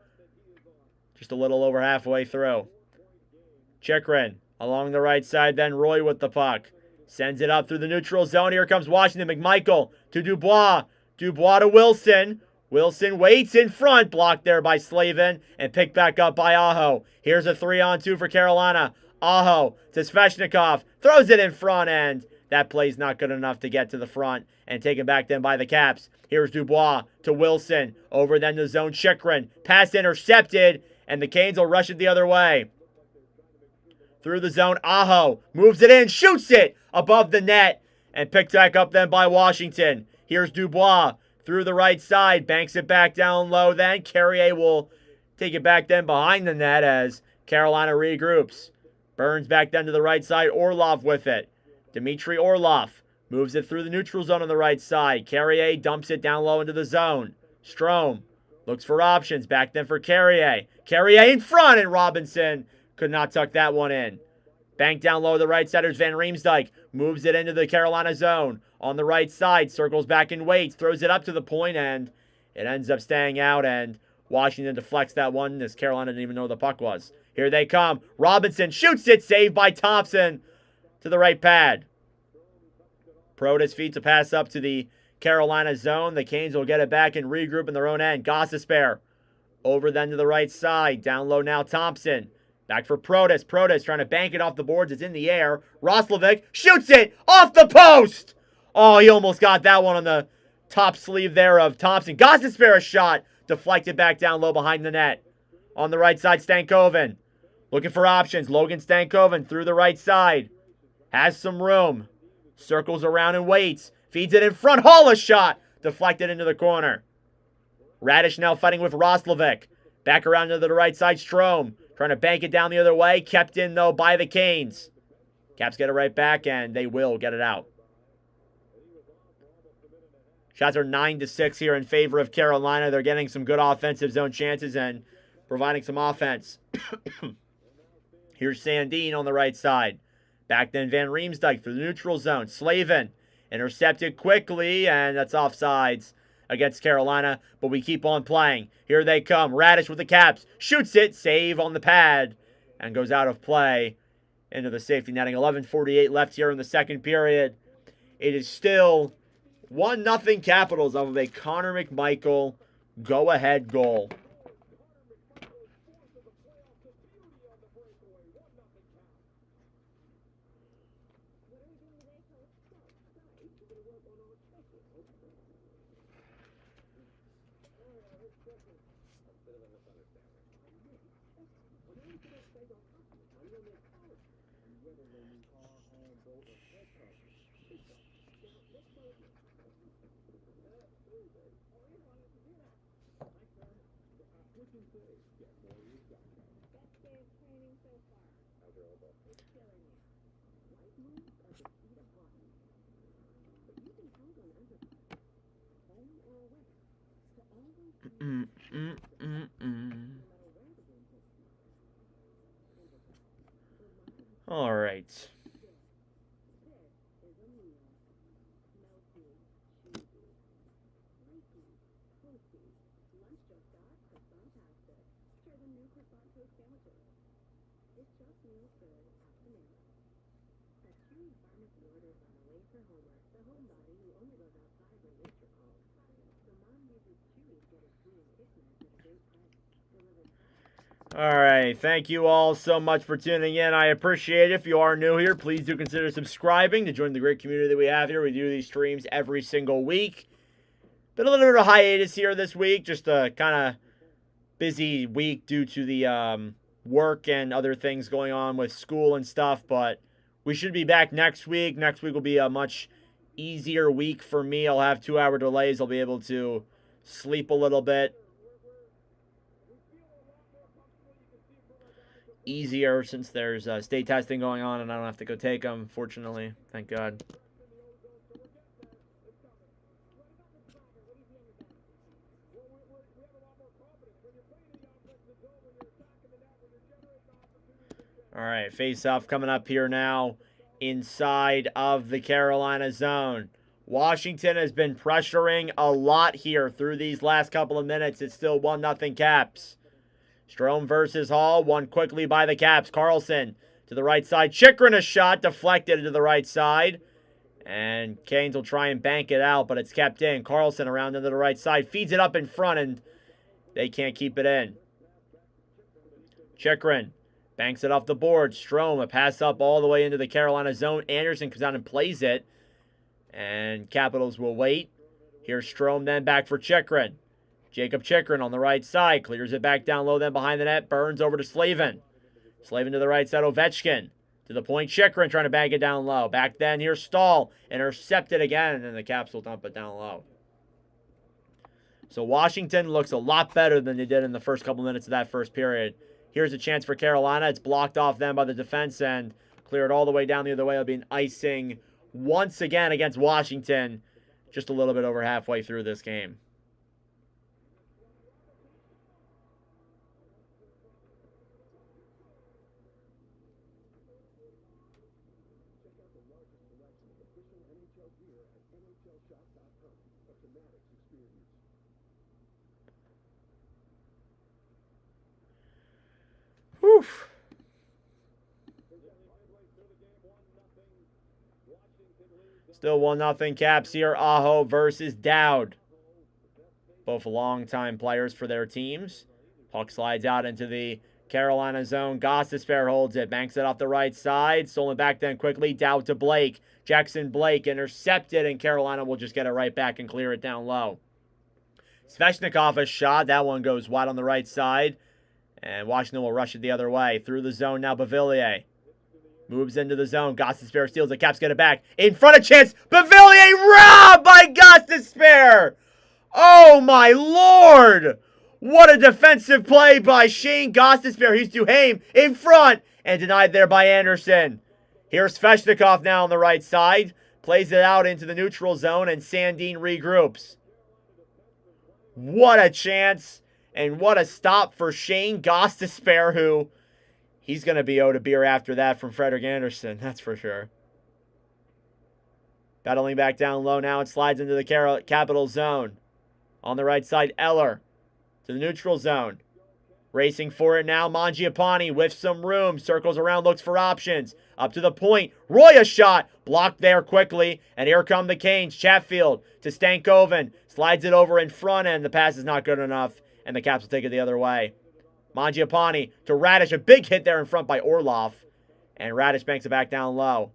Just a little over halfway through. Chychrun along the right side, then Roy with the puck. Sends it up through the neutral zone. Here comes Washington. McMichael to Dubois. Dubois to Wilson. Wilson waits in front. Blocked there by Slavin. And picked back up by Aho. Here's a 3-on-2 for Carolina. Aho to Svechnikov. Throws it in front end. That play's not good enough to get to the front. And taken back then by the Caps. Here's Dubois to Wilson. Over then to zone Chychrun. Pass intercepted. And the Canes will rush it the other way. Through the zone, Aho moves it in, shoots it above the net, and picked back up then by Washington. Here's Dubois through the right side, banks it back down low then. Carrier will take it back then behind the net as Carolina regroups. Burns back then to the right side, Orlov with it. Dmitry Orlov moves it through the neutral zone on the right side. Carrier dumps it down low into the zone. Strome looks for options, back then for Carrier. Carrier in front, and Robinson could not tuck that one in. Bank down low to the right side. There's Van Riemsdyk. Moves it into the Carolina zone. On the right side. Circles back and waits. Throws it up to the point, and it ends up staying out. And Washington deflects that one as Carolina didn't even know the puck was. Here they come. Robinson shoots it. Saved by Thompson to the right pad. Protas feeds a pass up to the Carolina zone. The Canes will get it back and regroup in their own end. Gostisbehere over then to the right side. Down low now Thompson. Back for Protas. Protas trying to bank it off the boards. It's in the air. Roslovic shoots it off the post. Oh, he almost got that one on the top sleeve there of Thompson. Gostisbehere shot. Deflected back down low behind the net. On the right side, Stankoven. Looking for options. Logan Stankoven through the right side. Has some room. Circles around and waits. Feeds it in front. Hall a shot. Deflected into the corner. Radish now fighting with Roslovic. Back around to the right side, Strome. Trying to bank it down the other way. Kept in, though, by the Canes. Caps get it right back, and they will get it out. Shots are 9-6 here in favor of Carolina. They're getting some good offensive zone chances and providing some offense. Here's Sandine on the right side. Back then, Van Riemsdyk through the neutral zone. Slavin intercepted quickly, and that's offsides against Carolina, but we keep on playing. Here they come. Radish with the Caps. Shoots it. Save on the pad. And goes out of play into the safety netting. 11:48 left here in the second period. It is still 1-0 Capitals off of a Connor McMichael go-ahead goal. All right. All right. Thank you all so much for tuning in. I appreciate it. If you are new here, please do consider subscribing to join the great community that we have here. We do these streams every single week. Been a little bit of a hiatus here this week. Just a kind of busy week due to the work and other things going on with school and stuff. But we should be back next week. Next week will be a much easier week for me. I'll have 2-hour delays. I'll be able to sleep a little bit easier since there's state testing going on and I don't have to go take them, fortunately. Thank God. All right, face-off coming up here now inside of the Carolina zone. Washington has been pressuring a lot here through these last couple of minutes. It's still 1-0 Caps. Strome versus Hall, won quickly by the Caps. Carlson to the right side. Chikrin a shot, deflected to the right side. And Canes will try and bank it out, but it's kept in. Carlson around to the right side. Feeds it up in front, and they can't keep it in. Chikrin banks it off the board. Strome, a pass up all the way into the Carolina zone. Anderson comes out and plays it. And Capitals will wait. Here's Strome then back for Chikrin. Jacob Chikrin on the right side. Clears it back down low then behind the net. Burns over to Slavin. Slavin to the right side. Ovechkin. To the point. Chikrin trying to bang it down low. Back then here's Stahl. Intercepted again. And then the Caps will dump it down low. So Washington looks a lot better than they did in the first couple minutes of that first period. Here's a chance for Carolina. It's blocked off then by the defense end. Cleared all the way down the other way. It'll be an icing once again against Washington. Just a little bit over halfway through this game. Whew. Still 1-0 Caps here. Aho versus Dowd. Both longtime players for their teams. Puck slides out into the Carolina zone. Gostisbehere holds it. Banks it off the right side. Stolen back then quickly. Dowd to Blake. Jackson Blake intercepted, and Carolina will just get it right back and clear it down low. Svechnikov a shot. That one goes wide on the right side. And Washington will rush it the other way. Through the zone now, Beauvillier. Moves into the zone. Gostisbehere steals it. Caps get it back. In front of chance. Beauvillier robbed by Gostisbehere. Oh, my Lord. What a defensive play by Shane Gostisbehere. He's Duhaime in front. And denied there by Anderson. Here's Svechnikov now on the right side. Plays it out into the neutral zone. And Sandin regroups. What a chance. And what a stop for Shane Gostisbehere, who he's going to be owed a beer after that from Frederik Andersen. That's for sure. Battling back down low now. It slides into the Capital zone. On the right side, Eller to the neutral zone. Racing for it now. Mangiapane with some room. Circles around, looks for options. Up to the point. Roy a shot. Blocked there quickly. And here come the Canes. Chatfield to Stankoven. Slides it over in front, and the pass is not good enough. And the Caps will take it the other way. Mangiapane to Radish. A big hit there in front by Orlov. And Radish banks it back down low.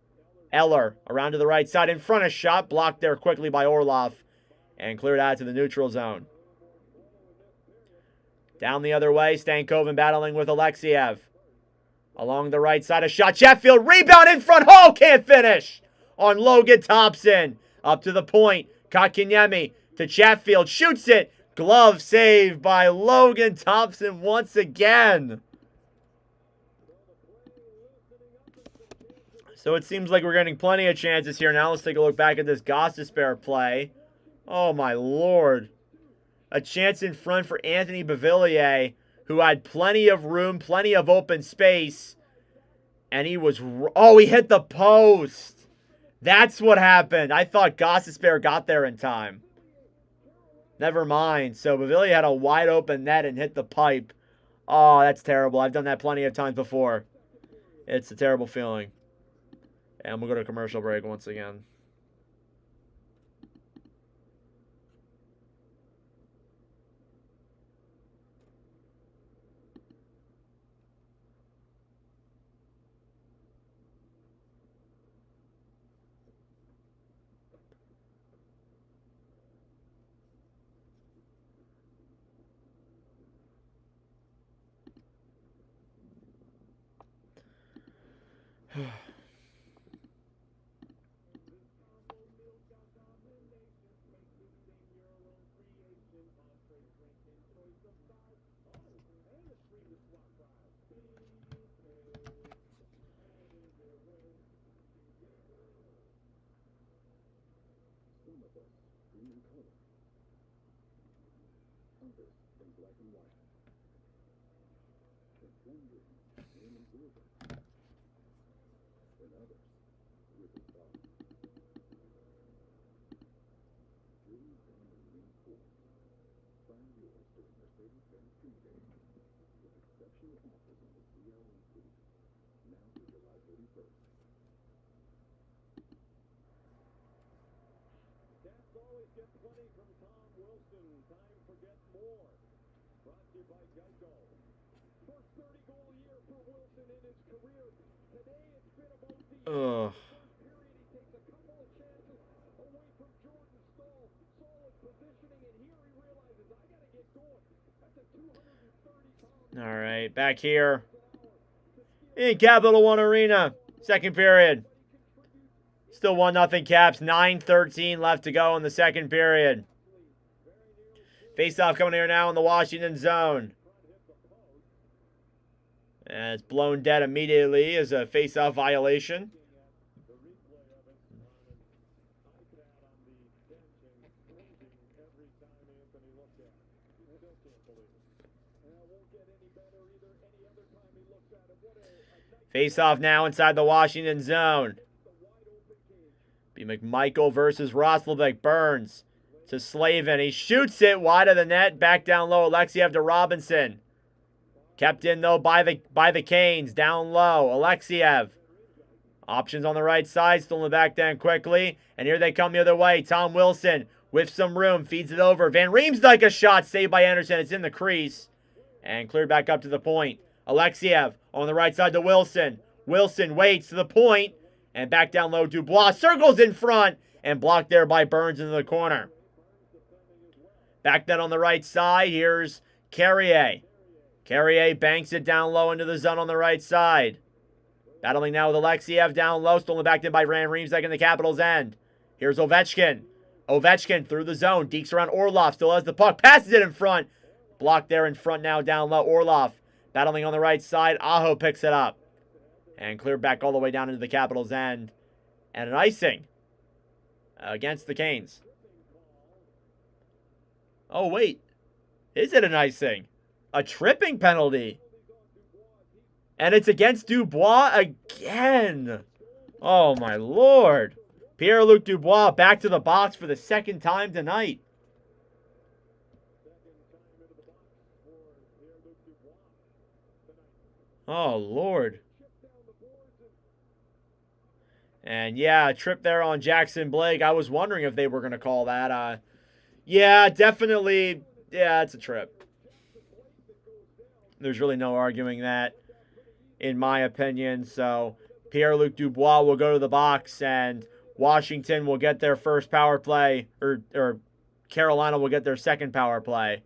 Eller around to the right side. In front of shot. Blocked there quickly by Orlov. And cleared out to the neutral zone. Down the other way. Stankoven battling with Alexiev. Along the right side. A shot. Chatfield. Rebound in front. Hall can't finish. On Logan Thompson. Up to the point. Kotkaniemi to Chatfield. Shoots it. Glove save by Logan Thompson once again. So it seems like we're getting plenty of chances here. Now let's take a look back at this Gostisbehere play. Oh my Lord. A chance in front for Anthony Beauvillier, who had plenty of room, plenty of open space. And he was... Oh, he hit the post. That's what happened. I thought Gostisbehere got there in time. Never mind. So Beauvillier had a wide open net and hit the pipe. Oh, that's terrible. I've done that plenty of times before. It's a terrible feeling. And we'll go to commercial break once again. Ugh. All right, back here in Capital One Arena, second period. Still 1-0 Caps, 9:13 left to go in the second period. Face-off coming here now in the Washington zone. And it's blown dead immediately as a face-off violation. Face-off now inside the Washington zone. Be McMichael versus Roslovic. Burns to Slavin. He shoots it wide of the net. Back down low. Alexiev to Robinson. Kept in, though, by the Canes. Down low. Alexiev. Options on the right side. Stolen back down quickly. And here they come the other way. Tom Wilson with some room. Feeds it over. Van Riemsdyk a shot. Saved by Anderson. It's in the crease. And cleared back up to the point. Alexiev on the right side to Wilson. Wilson waits to the point. And back down low, Dubois circles in front. And blocked there by Burns into the corner. Back then on the right side, here's Carrier. Carrier banks it down low into the zone on the right side. Battling now with Alexiev down low. Stolen back in by Van Riemsdyk in the Capitals' end. Here's Ovechkin. Ovechkin through the zone. Dekes around Orlov. Still has the puck. Passes it in front. Blocked there in front now down low. Orlov battling on the right side. Aho picks it up. And cleared back all the way down into the Capitals' end. And an icing against the Canes. Oh, wait. Is it an icing? A tripping penalty. And it's against Dubois again. Oh, my Lord. Pierre-Luc Dubois back to the box for the second time tonight. Oh, Lord. And, yeah, a trip there on Jackson Blake. I was wondering if they were going to call that. Yeah, definitely. Yeah, it's a trip. There's really no arguing that, in my opinion. So, Pierre-Luc Dubois will go to the box, and Washington will get their first power play, or Carolina will get their second power play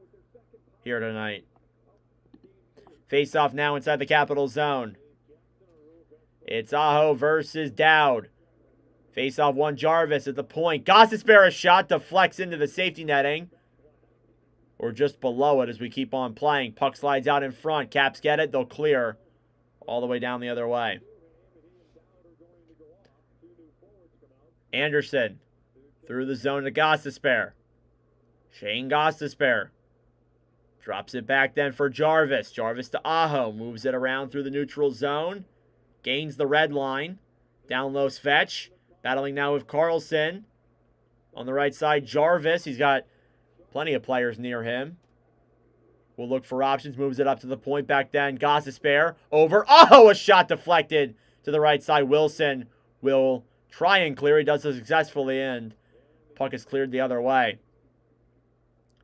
here tonight. Face-off now inside the Capital zone. It's Aho versus Dowd. Face-off one, Jarvis at the point. Gostisbehere a shot deflects into the safety netting. Or just below it as we keep on playing. Puck slides out in front. Caps get it. They'll clear all the way down the other way. Anderson through the zone to Gostisbehere. Shane Gostisbehere drops it back then for Jarvis. Jarvis to Aho. Moves it around through the neutral zone. Gains the red line. Down low, Svetch. Battling now with Carlson. On the right side, Jarvis. He's got plenty of players near him. Will look for options. Moves it up to the point back then. Gostisbehere over. Oh, a shot deflected to the right side. Wilson will try and clear. He does so successfully, and puck is cleared the other way.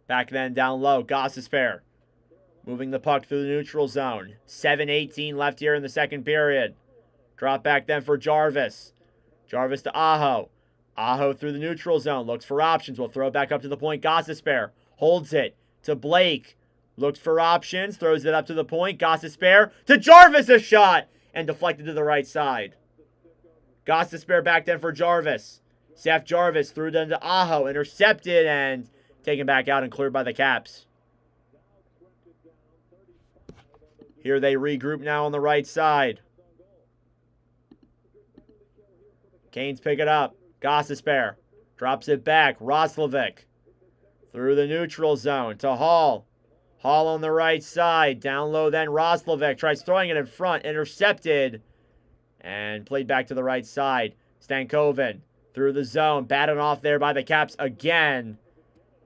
Back then down low. Gostisbehere moving the puck through the neutral zone. 7:18 left here in the second period. Drop back then for Jarvis. Jarvis to Aho. Aho through the neutral zone. Looks for options. Will throw it back up to the point. Gostisbehere holds it to Blake. Looks for options. Throws it up to the point. Gostisbehere to Jarvis, a shot. And deflected to the right side. Gostisbehere back then for Jarvis. Seth Jarvis threw them to Aho. Intercepted and taken back out and cleared by the Caps. Here they regroup now on the right side. Canes pick it up. Gostisbehere drops it back. Roslovic through the neutral zone to Hall. Hall on the right side. Down low then Roslovic tries throwing it in front. Intercepted and played back to the right side. Stankoven through the zone. Batted off there by the Caps again.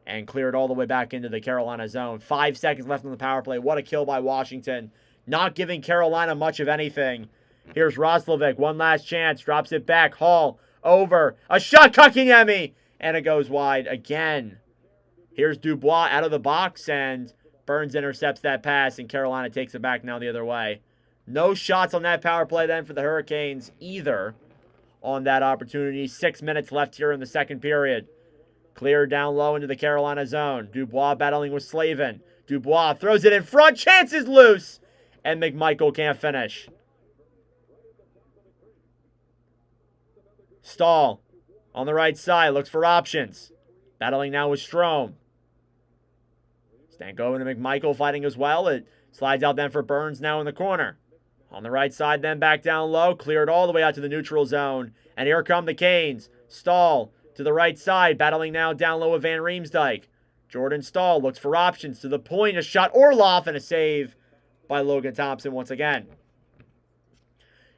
And cleared all the way back into the Carolina zone. 5 seconds left on the power play. What a kill by Washington. Not giving Carolina much of anything. Here's Roslovic. One last chance. Drops it back. Hall over. A shot, Kakanyemi. And it goes wide again. Here's Dubois out of the box. And Burns intercepts that pass. And Carolina takes it back now the other way. No shots on that power play then for the Hurricanes either on that opportunity. 6 minutes left here in the second period. Clear down low into the Carolina zone. Dubois battling with Slavin. Dubois throws it in front. Chance is loose. And McMichael can't finish. Stahl on the right side. Looks for options. Battling now with Strome. Stankoven and McMichael fighting as well. It slides out then for Burns now in the corner. On the right side then back down low. Cleared all the way out to the neutral zone. And here come the Canes. Stahl to the right side. Battling now down low with Van Riemsdyk. Jordan Stahl looks for options to the point. A shot. Orlov and a save by Logan Thompson once again.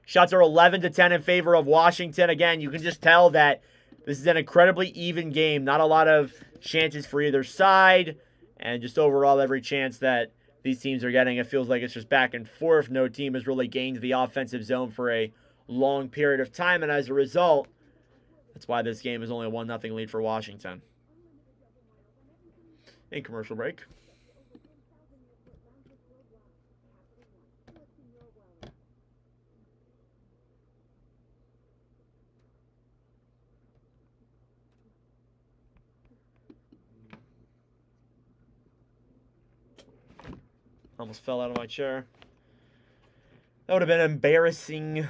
Shots are 11-10 in favor of Washington. Again, you can just tell that this is an incredibly even game. Not a lot of chances for either side. And just overall, every chance that these teams are getting, it feels like it's just back and forth. No team has really gained the offensive zone for a long period of time. And as a result, that's why this game is only a 1-0 lead for Washington. In commercial break. Almost fell out of my chair. That would have been embarrassing.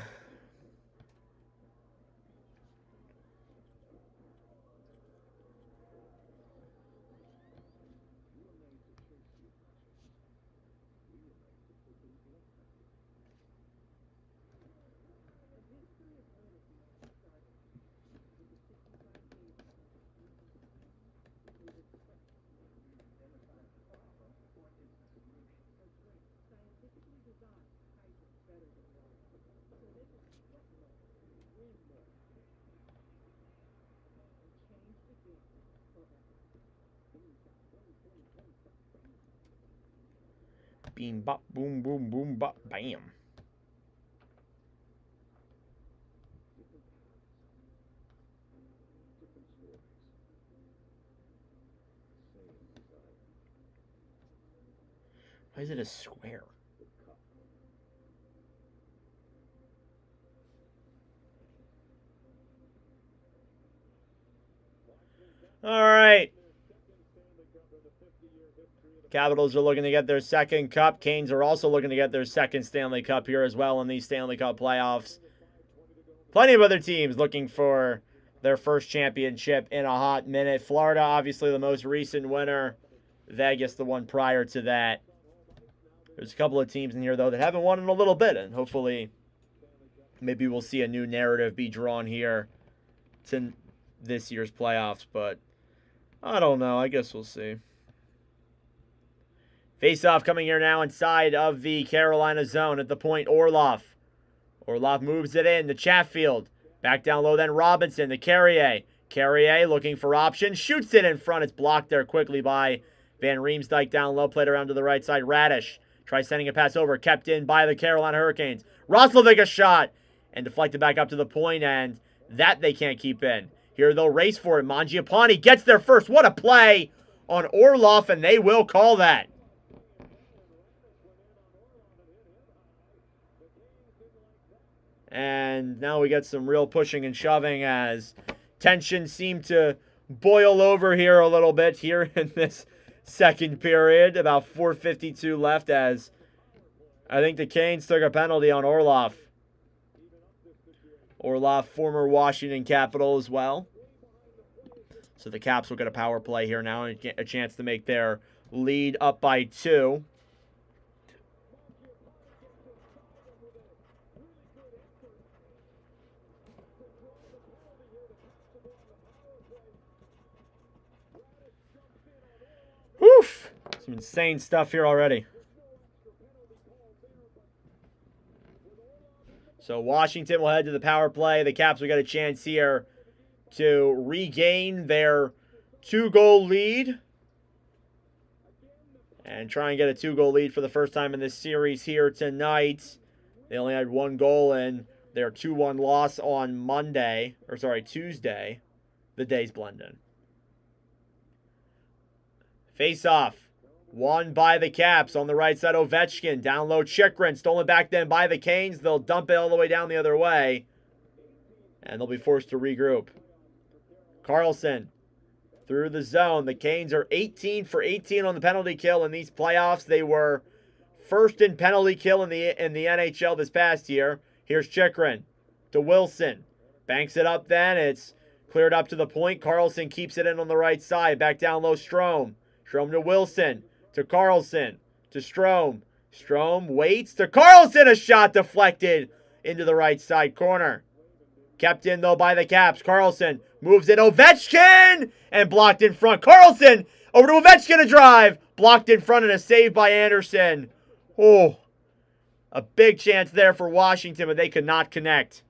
Beam, bop, boom, boom, boom, bop, bam. Why is it a square? All right. Capitals are looking to get their second cup. Canes are also looking to get their second Stanley Cup here as well in these Stanley Cup playoffs. Plenty of other teams looking for their first championship in a hot minute. Florida, obviously the most recent winner. Vegas, the one prior to that. There's a couple of teams in here, though, that haven't won in a little bit. And hopefully, maybe we'll see a new narrative be drawn here to this year's playoffs. But I don't know. I guess we'll see. Face-off coming here now inside of the Carolina zone at the point. Orlov. Orlov moves it in to Chatfield. Back down low then Robinson to Carrier. Carrier looking for options. Shoots it in front. It's blocked there quickly by Van Riemsdyk down low. Played around to the right side. Radish tries sending a pass over. Kept in by the Carolina Hurricanes. Roslovic a shot. And deflected back up to the point. And that they can't keep in. Here they'll race for it. Mangiapane gets there first. What a play on Orlov. And they will call that. And now we get some real pushing and shoving as tension seemed to boil over here a little bit here in this second period. About 4:52 left as I think the Canes took a penalty on Orlov. Orlov, former Washington Capital as well. So the Caps will get a power play here now and get a chance to make their lead up by 2. Woof! Some insane stuff here already. So Washington will head to the power play. The Caps will get a chance here to regain their 2-goal lead. And try and get a 2-goal lead for the first time in this series here tonight. They only had 1 goal in their 2-1 loss on Tuesday. The days blending. Face-off. Won by the Caps. On the right side, Ovechkin. Down low, Chikrin. Stolen back then by the Canes. They'll dump it all the way down the other way. And they'll be forced to regroup. Carlson through the zone. The Canes are 18 for 18 on the penalty kill in these playoffs. They were first in penalty kill in the NHL this past year. Here's Chikrin to Wilson. Banks it up then. It's cleared up to the point. Carlson keeps it in on the right side. Back down low, Strome. Strome to Wilson. To Carlson. To Strome. Strome waits to Carlson. A shot deflected into the right side corner. Kept in, though, by the Caps. Carlson moves in. Ovechkin! And blocked in front. Carlson over to Ovechkin, a drive. Blocked in front and a save by Anderson. Oh, a big chance there for Washington, but they could not connect.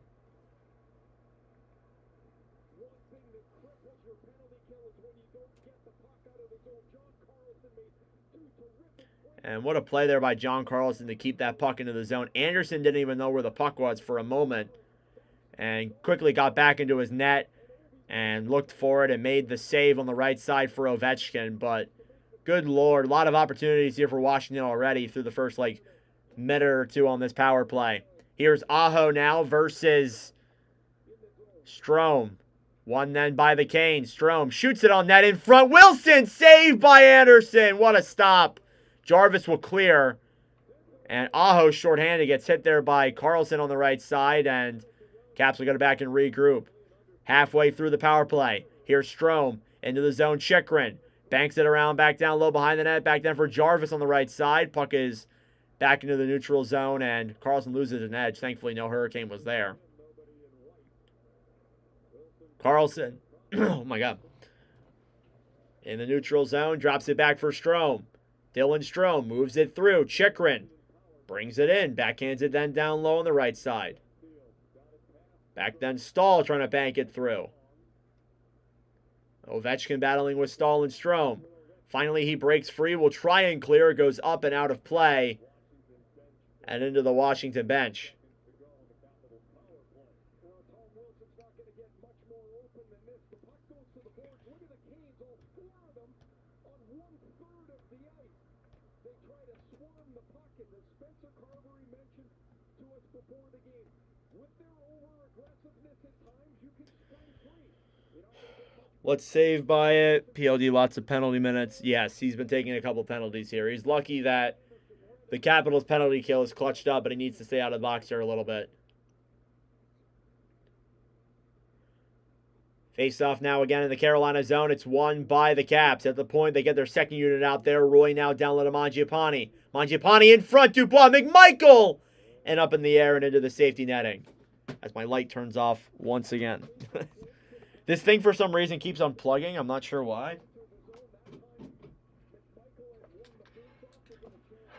And what a play there by John Carlson to keep that puck into the zone. Anderson didn't even know where the puck was for a moment. And quickly got back into his net and looked for it and made the save on the right side for Ovechkin. But good Lord, a lot of opportunities here for Washington already through the first minute or two on this power play. Here's Aho now versus Strome. One then by the Canes. Strome shoots it on net in front. Wilson saved by Anderson. What a stop. Jarvis will clear. And Aho shorthanded gets hit there by Carlson on the right side. And Caps will get it back and regroup. Halfway through the power play. Here's Strome into the zone. Chikrin banks it around back down low behind the net. Back then for Jarvis on the right side. Puck is back into the neutral zone. And Carlson loses an edge. Thankfully no Hurricane was there. Carlson. Oh my God. In the neutral zone. Drops it back for Strome. Dylan Strome moves it through. Chikrin brings it in. Backhands it then down low on the right side. Back then Stahl trying to bank it through. Ovechkin battling with Stahl and Strome. Finally he breaks free. Will try and clear. It goes up and out of play. And into the Washington bench. Let's save by it. PLD, lots of penalty minutes. Yes, he's been taking a couple penalties here. He's lucky that the Capitals' penalty kill is clutched up, but he needs to stay out of the box here a little bit. Face off now again in the Carolina zone. It's won by the Caps. At the point, they get their second unit out there. Roy now down low to Mangiapane. Mangiapane in front. Dubois, McMichael! And up in the air and into the safety netting. As my light turns off once again. This thing, for some reason, keeps unplugging. I'm not sure why.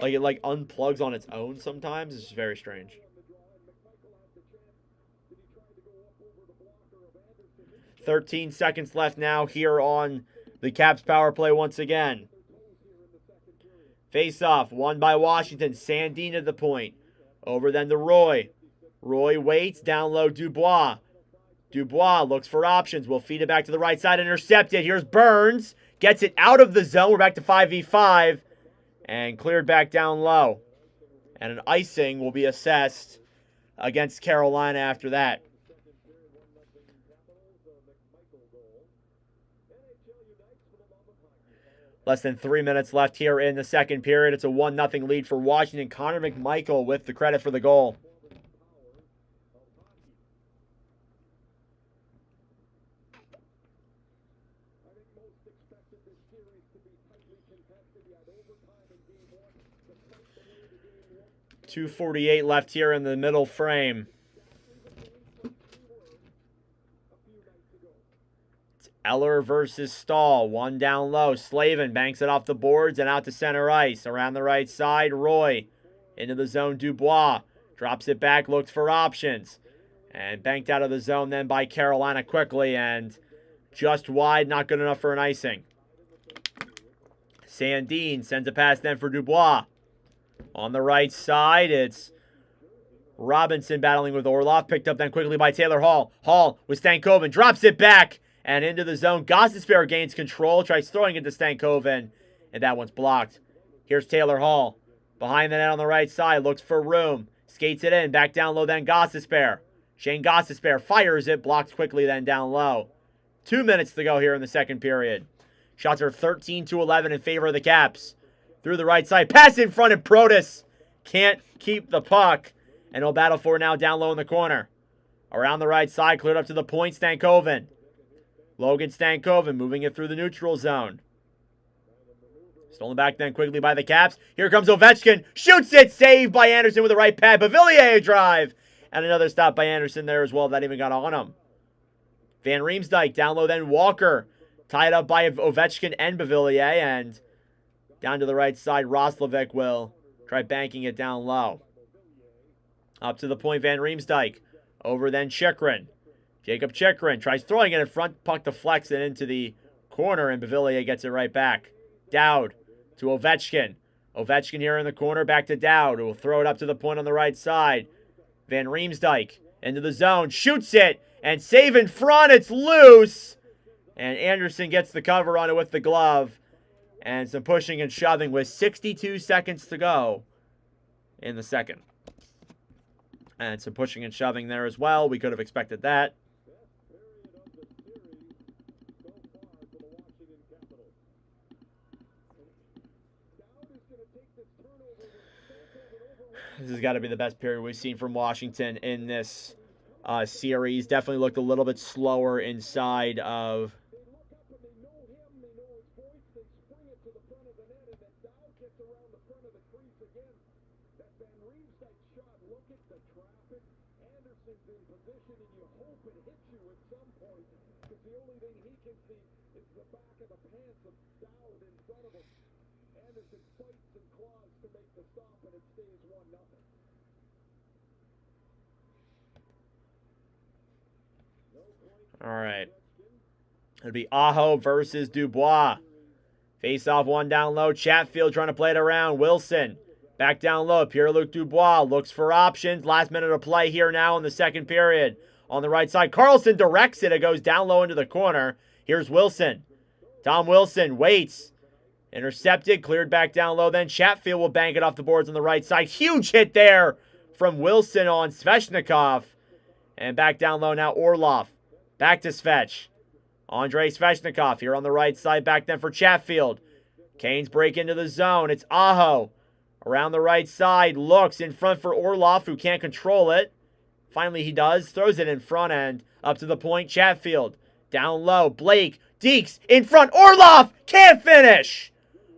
It unplugs on its own sometimes. It's just very strange. 13 seconds left now here on the Caps power play once again. Face off, won by Washington. Sandin at the point. Over then to Roy. Roy waits, down low, Dubois. Dubois looks for options. Will feed it back to the right side. Intercepted. Here's Burns. Gets it out of the zone. We're back to 5v5. And cleared back down low. And an icing will be assessed against Carolina after that. Less than 3 minutes left here in the second period. It's a 1-0 lead for Washington. Connor McMichael with the credit for the goal. 2:48 left here in the middle frame. It's Eller versus Stahl. One down low. Slavin banks it off the boards and out to center ice. Around the right side, Roy. Into the zone, Dubois. Drops it back, looks for options. And banked out of the zone then by Carolina quickly. And just wide, not good enough for an icing. Sandin sends a pass then for Dubois. On the right side, it's Robinson battling with Orlov. Picked up then quickly by Taylor Hall. Hall with Stankoven. Drops it back and into the zone. Gostisbehere gains control. Tries throwing it to Stankoven. And that one's blocked. Here's Taylor Hall. Behind the net on the right side. Looks for room. Skates it in. Back down low then Gostisbehere. Shane Gostisbehere fires it. Blocked quickly then down low. 2 minutes to go here in the second period. Shots are 13-11 in favor of the Caps. Through the right side. Pass in front of Protas. Can't keep the puck. And he'll battle for it now down low in the corner. Around the right side. Cleared up to the point. Stankoven. Logan Stankoven moving it through the neutral zone. Stolen back then quickly by the Caps. Here comes Ovechkin. Shoots it. Saved by Anderson with the right pad. Bavillier drive. And another stop by Anderson there as well. That even got on him. Van Riemsdyk down low then Walker. Tied up by Ovechkin and Bavillier. And down to the right side, Roslovic will try banking it down low. Up to the point, Van Riemsdyk. Over then Chychrun. Jacob Chychrun tries throwing it in front. Puck deflects it into the corner, and Bavillier gets it right back. Dowd to Ovechkin. Ovechkin here in the corner, back to Dowd, who will throw it up to the point on the right side. Van Riemsdyk into the zone. Shoots it, and save in front. It's loose. And Anderson gets the cover on it with the glove. And some pushing and shoving with 62 seconds to go in the second. And some pushing and shoving there as well. We could have expected that. This has got to be the best period we've seen from Washington in this series. Definitely looked a little bit slower inside of... All right. It'll be Aho versus Dubois. Face off one down low. Chatfield trying to play it around. Wilson back down low. Pierre-Luc Dubois looks for options. Last minute of play here now in the second period. On the right side, Carlson directs it. It goes down low into the corner. Here's Wilson. Tom Wilson waits. Intercepted, cleared back down low. Then Chatfield will bank it off the boards on the right side. Huge hit there from Wilson on Svechnikov. And back down low now, Orlov. Back to Svech. Andrei Svechnikov here on the right side. Back then for Chatfield. Canes break into the zone. It's Aho. Around the right side. Looks in front for Orlov, who can't control it. Finally he does. Throws it in front end. Up to the point. Chatfield. Down low. Blake. Deeks. In front. Orlov. Can't finish.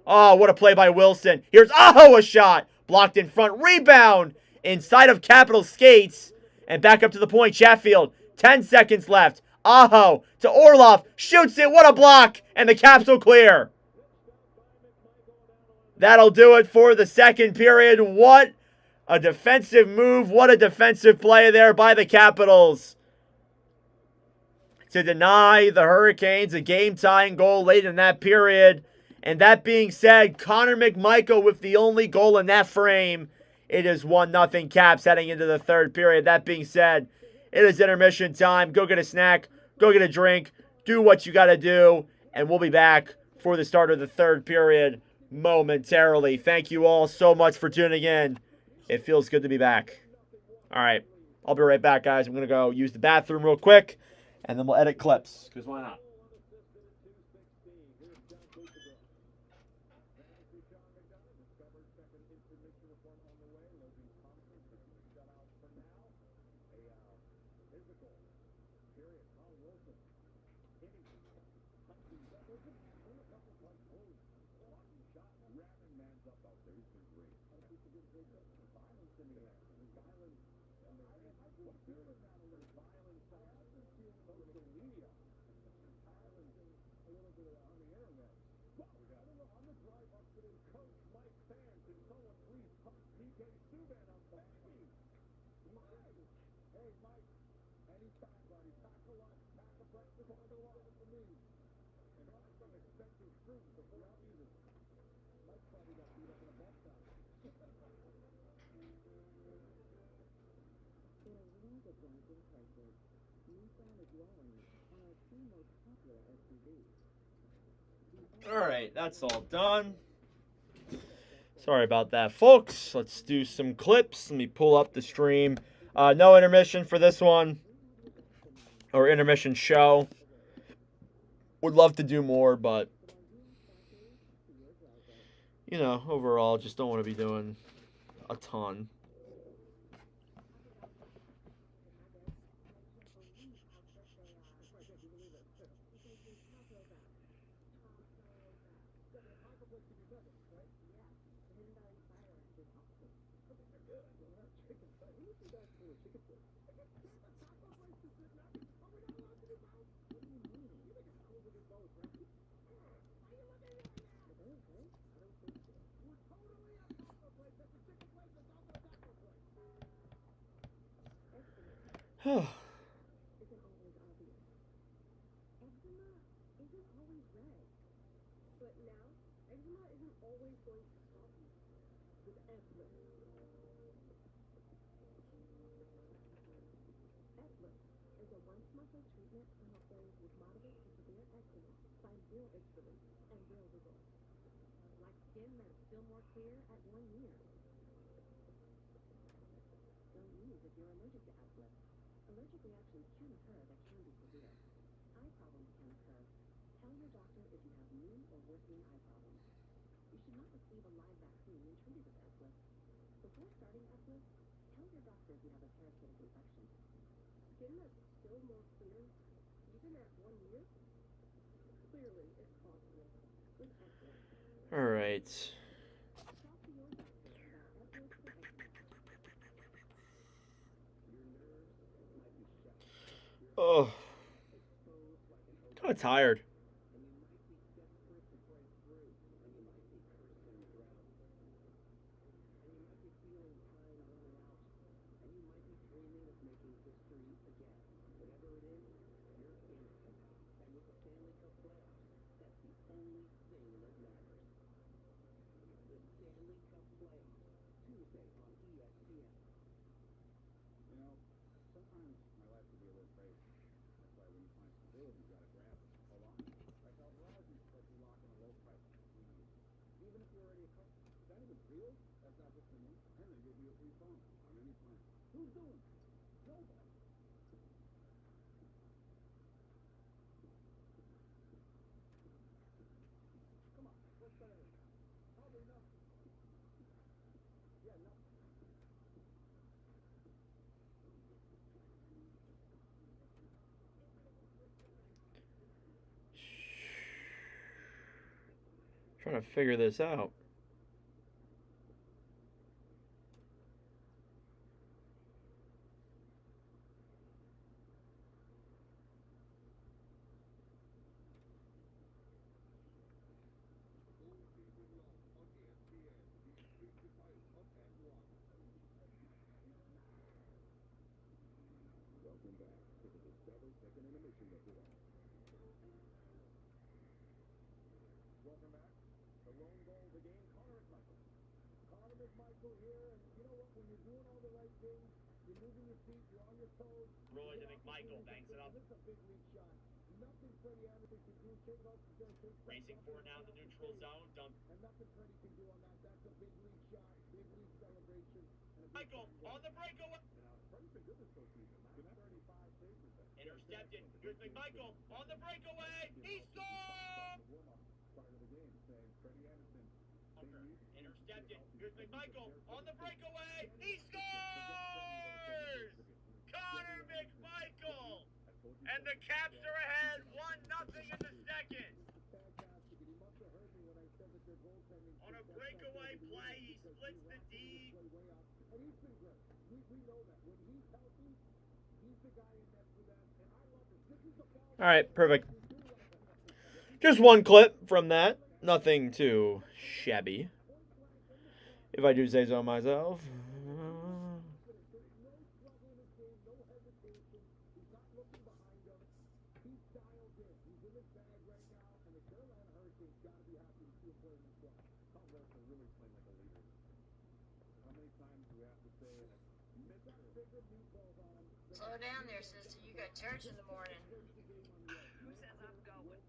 Oh, what a play by Wilson. Here's Aho, a shot. Blocked in front. Rebound. Inside of Capital skates. And back up to the point. Chatfield. 10 seconds left. Aho to Orlov. Shoots it. What a block. And the Caps will clear. That'll do it for the second period. What a defensive move. What a defensive play there by the Capitals to deny the Hurricanes a game-tying goal late in that period. And that being said, Connor McMichael with the only goal in that frame. It is 1-0 Caps heading into the third period. That being said, it is intermission time. Go get a snack. Go get a drink. Do what you got to do. And we'll be back for the start of the third period momentarily. Thank you all so much for tuning in. It feels good to be back. All right. I'll be right back, guys. I'm going to go use the bathroom real quick. And then we'll edit clips. Because why not? All right, that's all done. Sorry about that, folks. Let's do some clips. Let me pull up the stream. No intermission for this one, or intermission show. Would love to do more, but you know, overall, just don't want to be doing a ton. All right. Oh, kind of tired. Trying to figure this out. Roy to McMichael, banks it up. Racing for now the neutral zone. Dump. Michael on the breakaway. Intercepted. Here's McMichael on the breakaway. He scores! Intercepted. Here's McMichael on the breakaway. He scores! Connor McMichael! And the Caps are ahead 1-0 in the second. On a breakaway play, he splits the D. All right, perfect. Just one clip from that. Nothing too shabby, if I do say so myself. Slow down there, sister. You got church in the morning. Who says I'm going?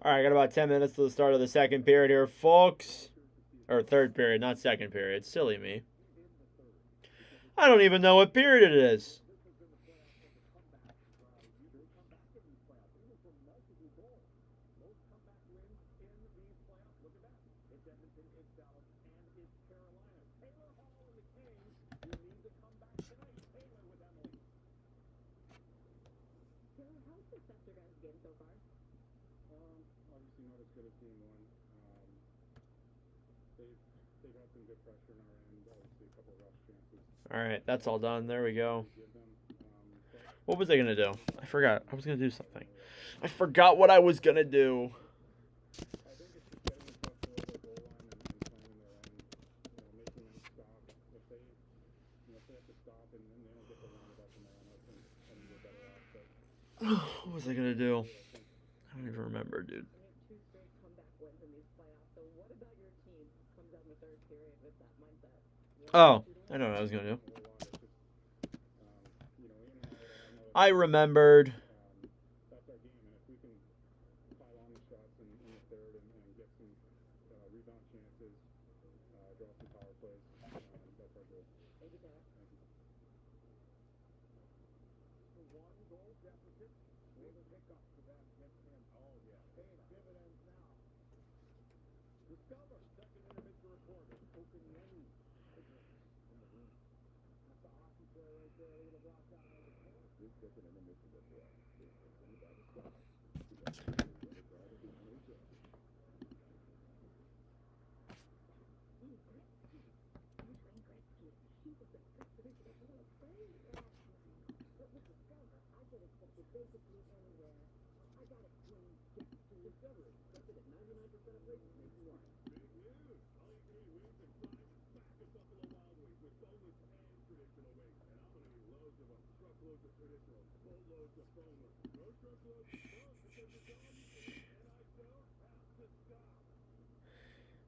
All right, got about 10 minutes to the start of the second period here, folks. Or third period, not second period. Silly me. I don't even know what period it is. All right, that's all done. There we go. What was I going to do? I forgot. I was going to do something. I forgot what I was going to do. What was I going to do? I don't even remember, dude. Oh, I know what I was going to do. I remembered.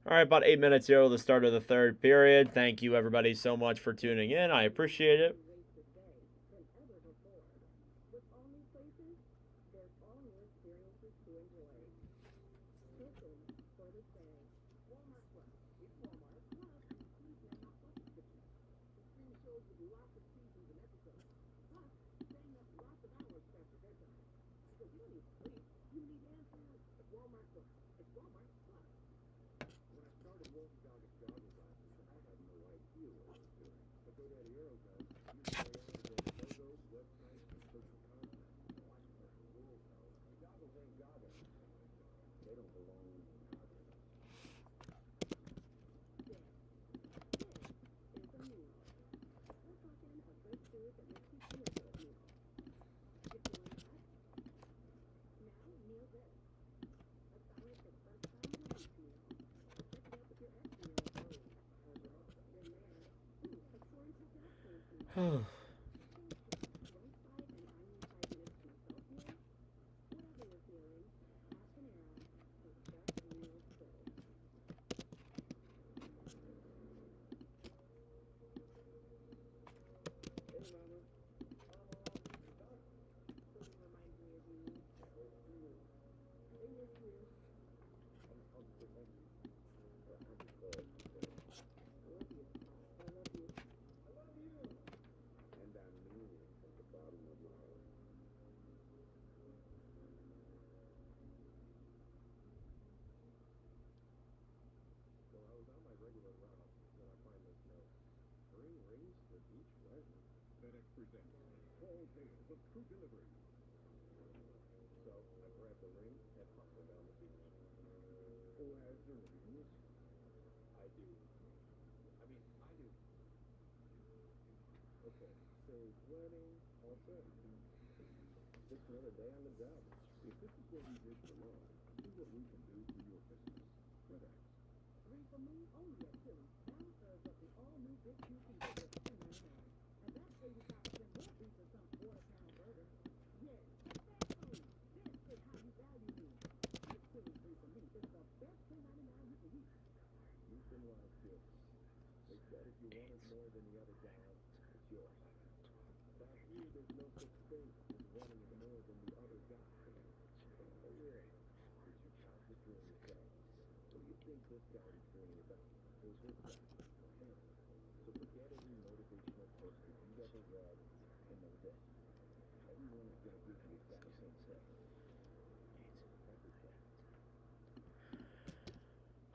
All right, about 8 minutes here to the start of the third period. Thank you, everybody, so much for tuning in. I appreciate it.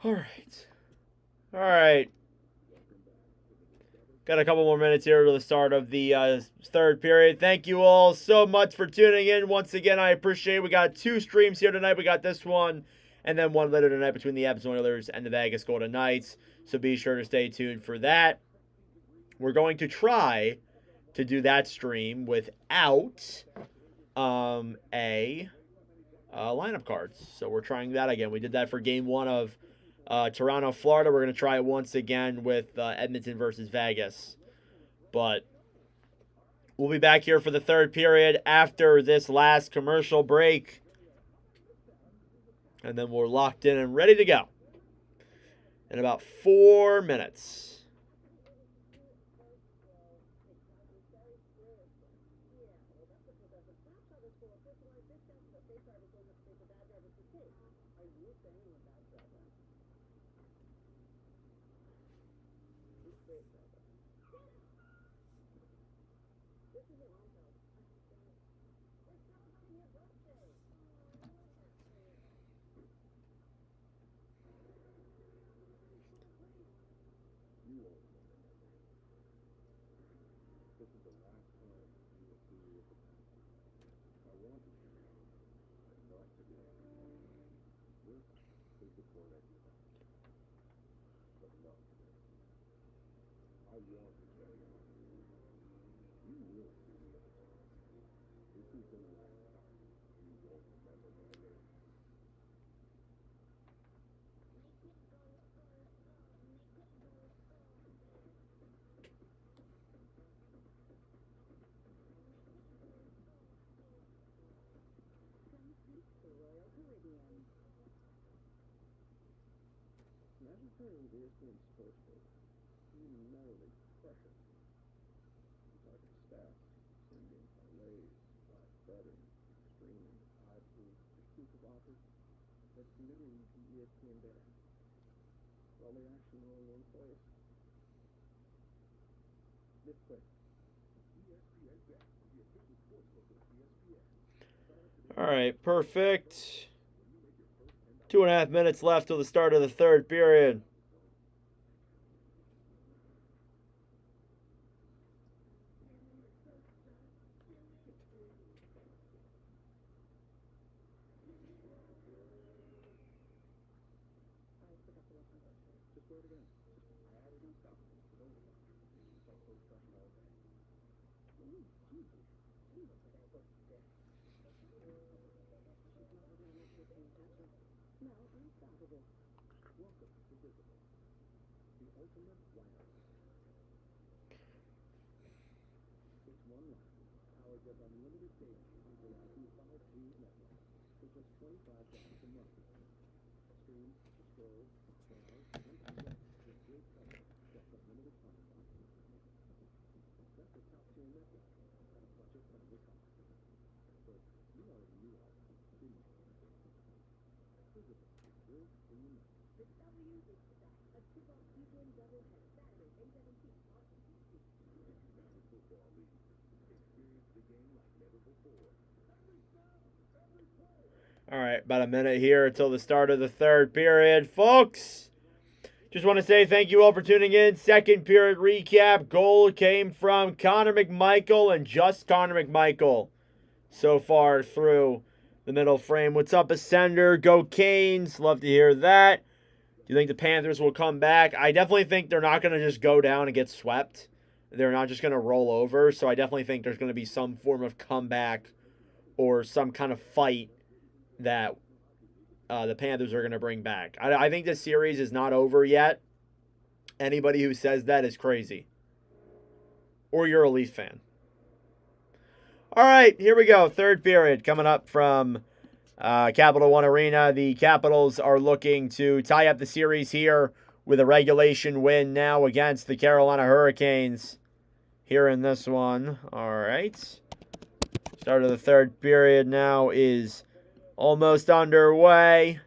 All right. All right. Got a couple more minutes here to the start of the third period. Thank you all so much for tuning in. Once again, I appreciate it. We got 2 streams here tonight. We got this one and then one later tonight between the Edmonton Oilers and the Vegas Golden Knights. So be sure to stay tuned for that. We're going to try to do that stream without a lineup cards. So we're trying that again. We did that for game 1 of Toronto, Florida. We're going to try it once again with Edmonton versus Vegas. But we'll be back here for the third period after this last commercial break. And then we're locked in and ready to go in about 4 minutes. All right, perfect. 2.5 minutes left till the start of the third period. All right, about a minute here until the start of the third period. Folks, just want to say thank you all for tuning in. Second period recap. Goal came from Connor McMichael and just Connor McMichael so far through the middle frame. What's up, Ascender? Go Canes. Love to hear that. Do you think the Panthers will come back? I definitely think they're not going to just go down and get swept. They're not just going to roll over. So I definitely think there's going to be some form of comeback or some kind of fight that the Panthers are going to bring back. I think this series is not over yet. Anybody who says that is crazy. Or you're a Leaf fan. All right, here we go. Third period coming up from Capital One Arena. The Capitals are looking to tie up the series here with a regulation win now against the Carolina Hurricanes here in this one. All right. Start of the third period now is almost underway.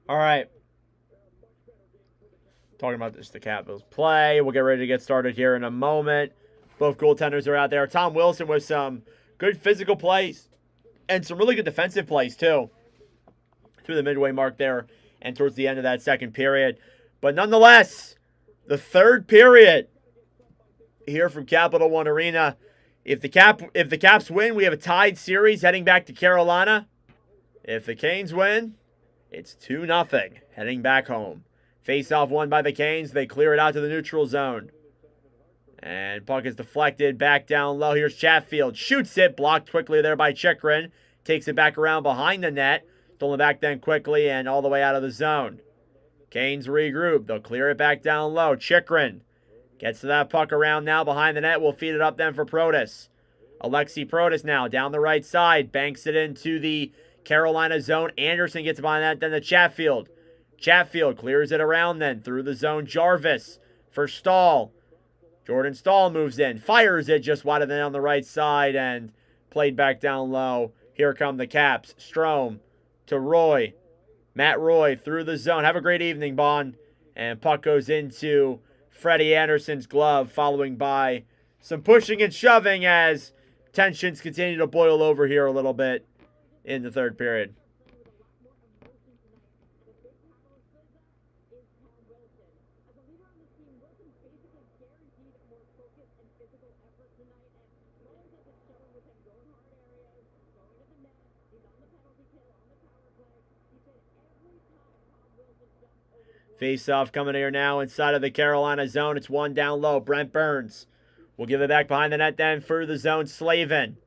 All right. Talking about just the Capitals play. We'll get ready to get started here in a moment. Both goaltenders are out there. Tom Wilson with some good physical plays and some really good defensive plays too through the midway mark there and towards the end of that second period. But nonetheless, the third period here from Capital One Arena. If the Caps win, we have a tied series heading back to Carolina. If the Canes win, it's 2-0 heading back home. Face-off won by the Canes. They clear it out to the neutral zone. And puck is deflected back down low. Here's Chatfield. Shoots it. Blocked quickly there by Chychrun. Takes it back around behind the net. Stolen back then quickly and all the way out of the zone. Canes regroup. They'll clear it back down low. Chychrun gets to that puck around now behind the net. We'll feed it up then for Protas. Alexi Protas now down the right side. Banks it into the Carolina zone. Anderson gets behind that. Then to Chatfield. Chatfield clears it around then through the zone. Jarvis for Stahl. Jordan Stahl moves in. Fires it just wide of the net on the right side and played back down low. Here come the Caps. Strome to Roy. Matt Roy through the zone. Have a great evening, Bond. And puck goes into Freddie Anderson's glove, following by some pushing and shoving as tensions continue to boil over here a little bit in the third period. Face-off coming here now inside of the Carolina zone. It's one down low. Brent Burns will give it back behind the net then through the zone. Slavin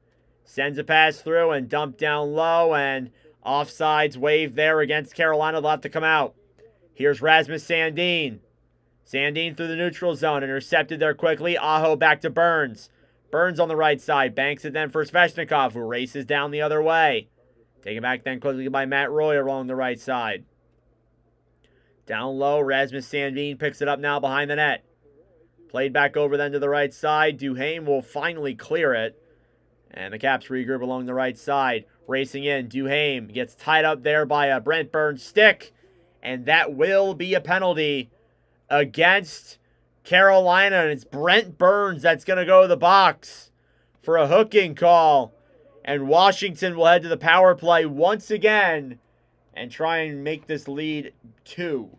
sends a pass through and dumped down low, and offsides wave there against Carolina. They'll have to come out. Here's Rasmus Sandin. Sandin through the neutral zone. Intercepted there quickly. Aho back to Burns. Burns on the right side. Banks it then for Svechnikov, who races down the other way. Taken back then quickly by Matt Roy along the right side. Down low, Rasmus Sandin picks it up now behind the net. Played back over then to the right side. Duhaime will finally clear it. And the Caps regroup along the right side. Racing in, Duhaime gets tied up there by a Brent Burns stick. And that will be a penalty against Carolina, and it's Brent Burns that's going to go to the box for a hooking call. And Washington will head to the power play once again and try and make this lead 2.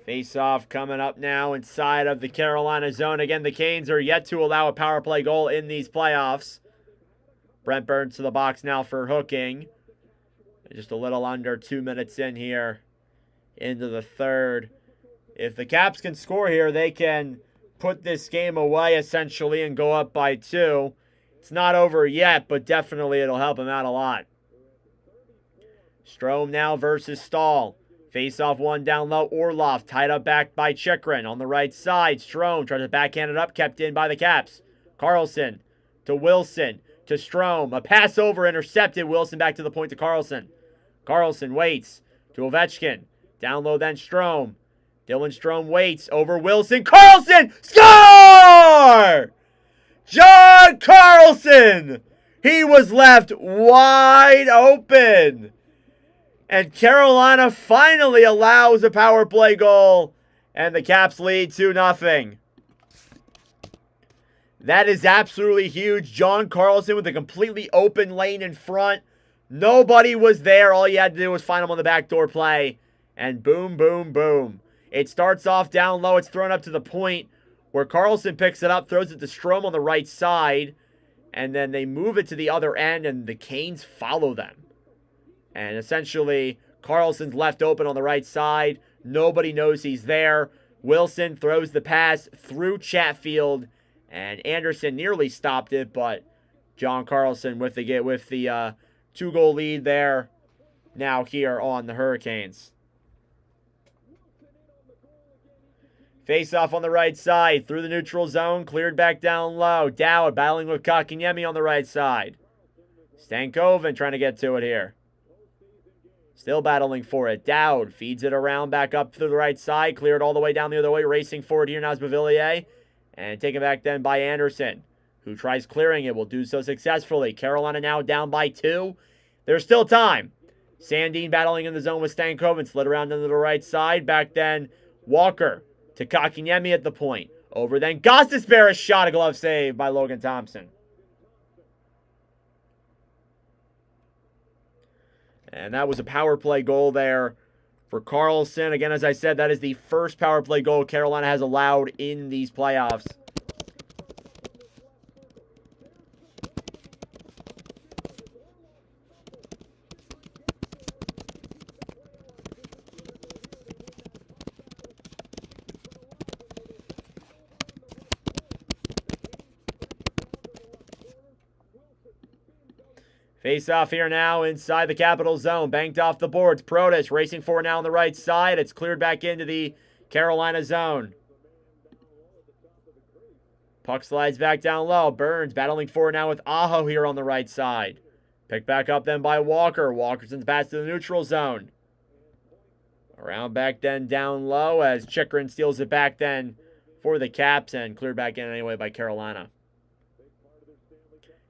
Face-off coming up now inside of the Carolina zone. Again, the Canes are yet to allow a power play goal in these playoffs. Brent Burns to the box now for hooking. Just a little under 2 minutes in here into the third. If the Caps can score here, they can put this game away essentially and go up by 2. It's not over yet, but definitely it'll help them out a lot. Strome now versus Stahl. Face-off one down low. Orlov tied up back by Chychrun on the right side. Strome tries to backhand it up, kept in by the Caps. Carlson to Wilson to Strome. A pass over, intercepted. Wilson back to the point to Carlson. Carlson waits to Ovechkin. Down low then Strome. Dylan Strome waits over Wilson. Carlson! Score! John Carlson! He was left wide open. And Carolina finally allows a power play goal. And the Caps lead 2-0. That is absolutely huge. John Carlson with a completely open lane in front. Nobody was there. All you had to do was find him on the backdoor play. And boom, boom, boom. It starts off down low. It's thrown up to the point where Carlson picks it up, throws it to Strome on the right side. And then they move it to the other end, and the Canes follow them. And essentially, Carlson's left open on the right side. Nobody knows he's there. Wilson throws the pass through Chatfield. And Anderson nearly stopped it, but John Carlson with the 2-goal lead there now here on the Hurricanes. Face-off on the right side, through the neutral zone, cleared back down low. Dowd battling with Kotkaniemi on the right side. Stankoven trying to get to it here. Still battling for it. Dowd feeds it around back up to the right side, cleared all the way down the other way, racing forward here now is Beauvillier. And taken back then by Anderson, who tries clearing it, will do so successfully. Carolina now down by 2. There's still time. Sandin battling in the zone with Stankoven, slid around into the right side. Back then, Walker to Kotkaniemi at the point. Over then, Gostisbehere shot, a glove save by Logan Thompson. And that was a power play goal there for Carlson. Again, as I said, that is the first power play goal Carolina has allowed in these playoffs. Face off here now inside the Capital zone. Banked off the boards. Protas racing forward now on the right side. It's cleared back into the Carolina zone. Puck slides back down low. Burns battling forward now with Aho here on the right side. Picked back up then by Walker. Walkerson's pass to the neutral zone. Around back then down low as Chychrun steals it back then for the Caps and cleared back in anyway by Carolina.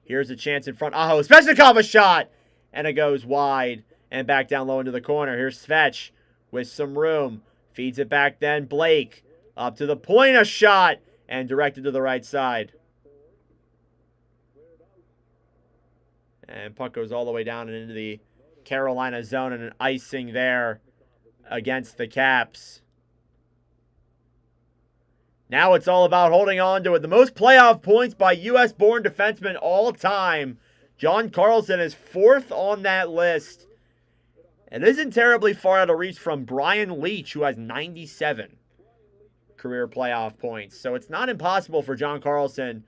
Here's a chance in front. Aho, Svechnikov a shot! And it goes wide and back down low into the corner. Here's Svech with some room. Feeds it back then. Blake up to the point, a shot, and directed to the right side. And puck goes all the way down and into the Carolina zone and an icing there against the Caps. Now it's all about holding on to it. The most playoff points by U.S.-born defensemen all time. John Carlson is 4th on that list. It isn't terribly far out of reach from Brian Leetch, who has 97 career playoff points. So it's not impossible for John Carlson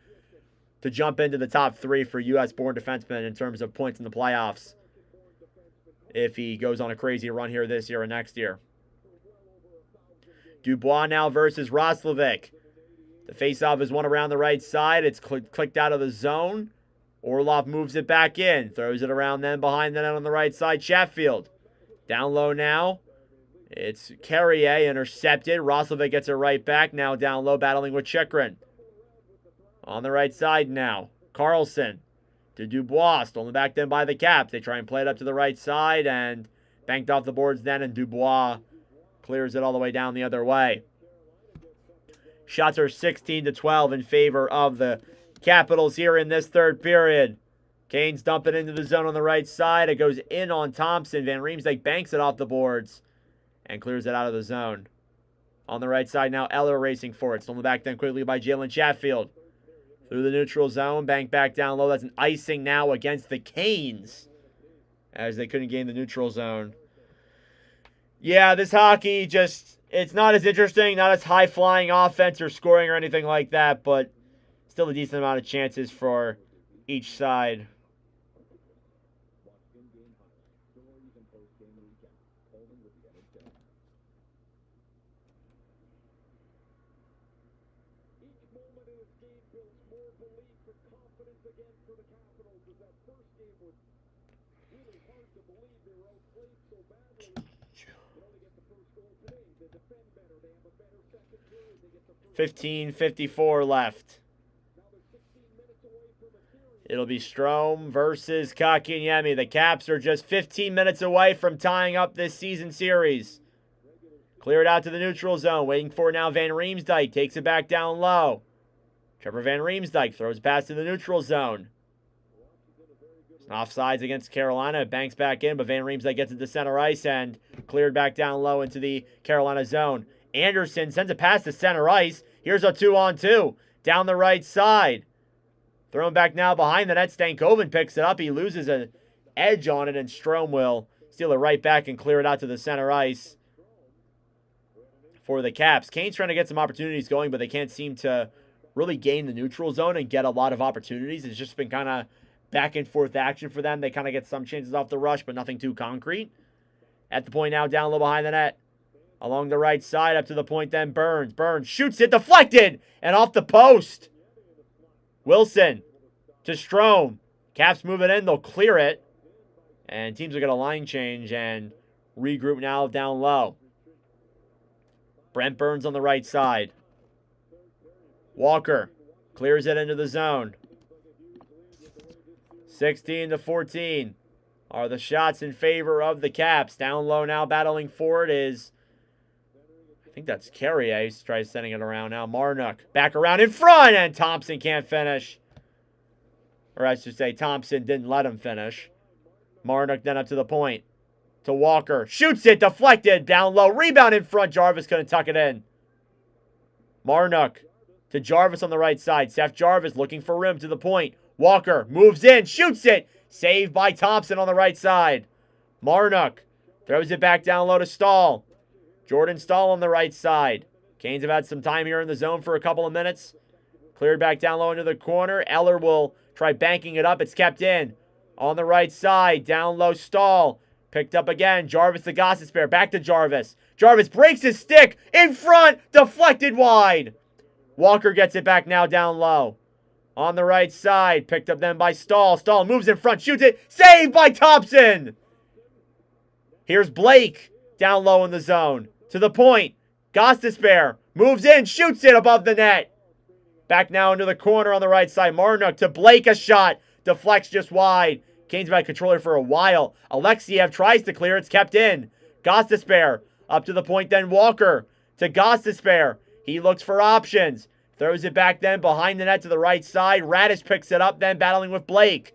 to jump into the top 3 for U.S.-born defensemen in terms of points in the playoffs if he goes on a crazy run here this year or next year. Dubois now versus Roslovic. The faceoff is one around the right side. It's clicked out of the zone. Orlov moves it back in. Throws it around then behind the net on the right side. Chatfield. Down low now. It's Carrier intercepted. Roslovic gets it right back. Now down low battling with Chychrun. On the right side now. Carlson to Dubois. Stolen back then by the Caps. They try and play it up to the right side and Banked off the boards then, and Dubois clears it all the way down the other way. Shots are 16-12 in favor of the Capitals here in this third period. Canes dump it into the zone on the right side. It goes in on Thompson. Van Riemsdyk banks it off the boards and clears it out of the zone. On the right side now, Eller racing for it. Stolen back then quickly by Jalen Chatfield. Through the neutral zone, bank back down low. That's an icing now against the Canes, as they couldn't gain the neutral zone. Yeah, this hockey just, it's not as interesting, not as high-flying offense or scoring or anything like that, but still a decent amount of chances for each side. $15:54 left. It'll be Strome versus Kakiniemi. The Caps are just 15 minutes away from tying up this season series. Clear it out to the neutral zone. Waiting for it now Van Riemsdyk. Takes it back down low. Trevor Van Riemsdyk throws pass to the neutral zone. Offsides against Carolina. It banks back in, but Van Riemsdyk gets it to center ice and cleared back down low into the Carolina zone. Anderson sends a pass to center ice. Here's a 2-on-2 down the right side. Thrown back now behind the net. Stankoven picks it up. He loses an edge on it, and Strome will steal it right back and clear it out to the center ice for the Caps. Canes trying to get some opportunities going, but they can't seem to really gain the neutral zone and get a lot of opportunities. It's just been kind of back and forth action for them. They kind of get some chances off the rush, but nothing too concrete. At the point now, down low behind the net. Along the right side, up to the point then Burns. Burns shoots it, deflected, and off the post. Wilson to Strome. Caps move it in, they'll clear it. And teams will get a line change and regroup now down low. Brent Burns on the right side. Walker clears it into the zone. 16-14 are the shots in favor of the Caps. Down low now, battling for it is, I think that's Carrier. He tries sending it around now. Marnock back around in front, and Thompson can't finish. Or I should say Thompson didn't let him finish. Marnock then up to the point. To Walker. Shoots it, deflected, down low. Rebound in front. Jarvis couldn't tuck it in. Marnock to Jarvis on the right side. Seth Jarvis looking for rim to the point. Walker moves in, shoots it. Saved by Thompson on the right side. Marnock throws it back down low to Stahl. Jordan Stahl on the right side. Canes have had some time here in the zone for a couple of minutes. Cleared back down low into the corner. Eller will try banking it up. It's kept in. On the right side, down low Stahl. Picked up again. Jarvis to Gostisbehere. Back to Jarvis. Jarvis breaks his stick. In front. Deflected wide. Walker gets it back now down low. On the right side. Picked up then by Stahl. Stahl moves in front. Shoots it. Saved by Thompson. Here's Blake. Down low in the zone. To the point. Gostisbehere moves in. Shoots it above the net. Back now into the corner on the right side. Marnock to Blake. A shot. Deflects just wide. Canes have had controller for a while. Alexiev tries to clear. It's kept in. Gostisbehere up to the point then. Walker to Gostisbehere. He looks for options. Throws it back then behind the net to the right side. Radish picks it up then battling with Blake.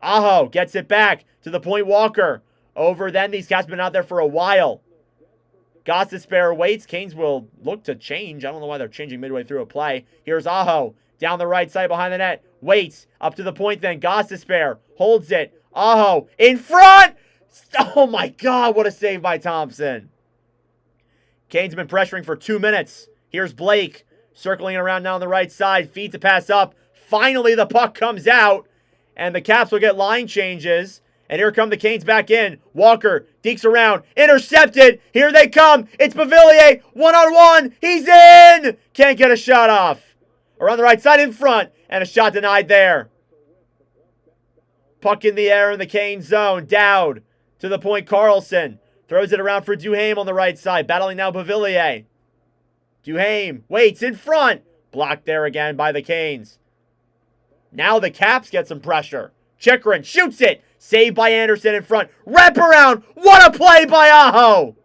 Aho gets it back to the point. Walker. Over then. These guys have been out there for a while. Gostisbehere waits. Canes will look to change. I don't know why they're changing midway through a play. Here's Aho. Down the right side behind the net. Waits. Up to the point then. Gostisbehere holds it. Aho. In front. Oh my God. What a save by Thompson. Canes have been pressuring for 2 minutes. Here's Blake. Circling around now on the right side. Feeds a pass up. Finally the puck comes out. And the Caps will get line changes. And here come the Canes back in. Walker dekes around. Intercepted. Here they come. It's Beauvillier. One-on-one. He's in. Can't get a shot off. Around the right side in front. And a shot denied there. Puck in the air in the Canes zone. Dowd to the point. Carlson throws it around for Duhaime on the right side. Battling now Beauvillier. Duhaime waits in front. Blocked there again by the Canes. Now the Caps get some pressure. Chychrun shoots it. Saved by Anderson in front. Wraparound. What a play by Aho.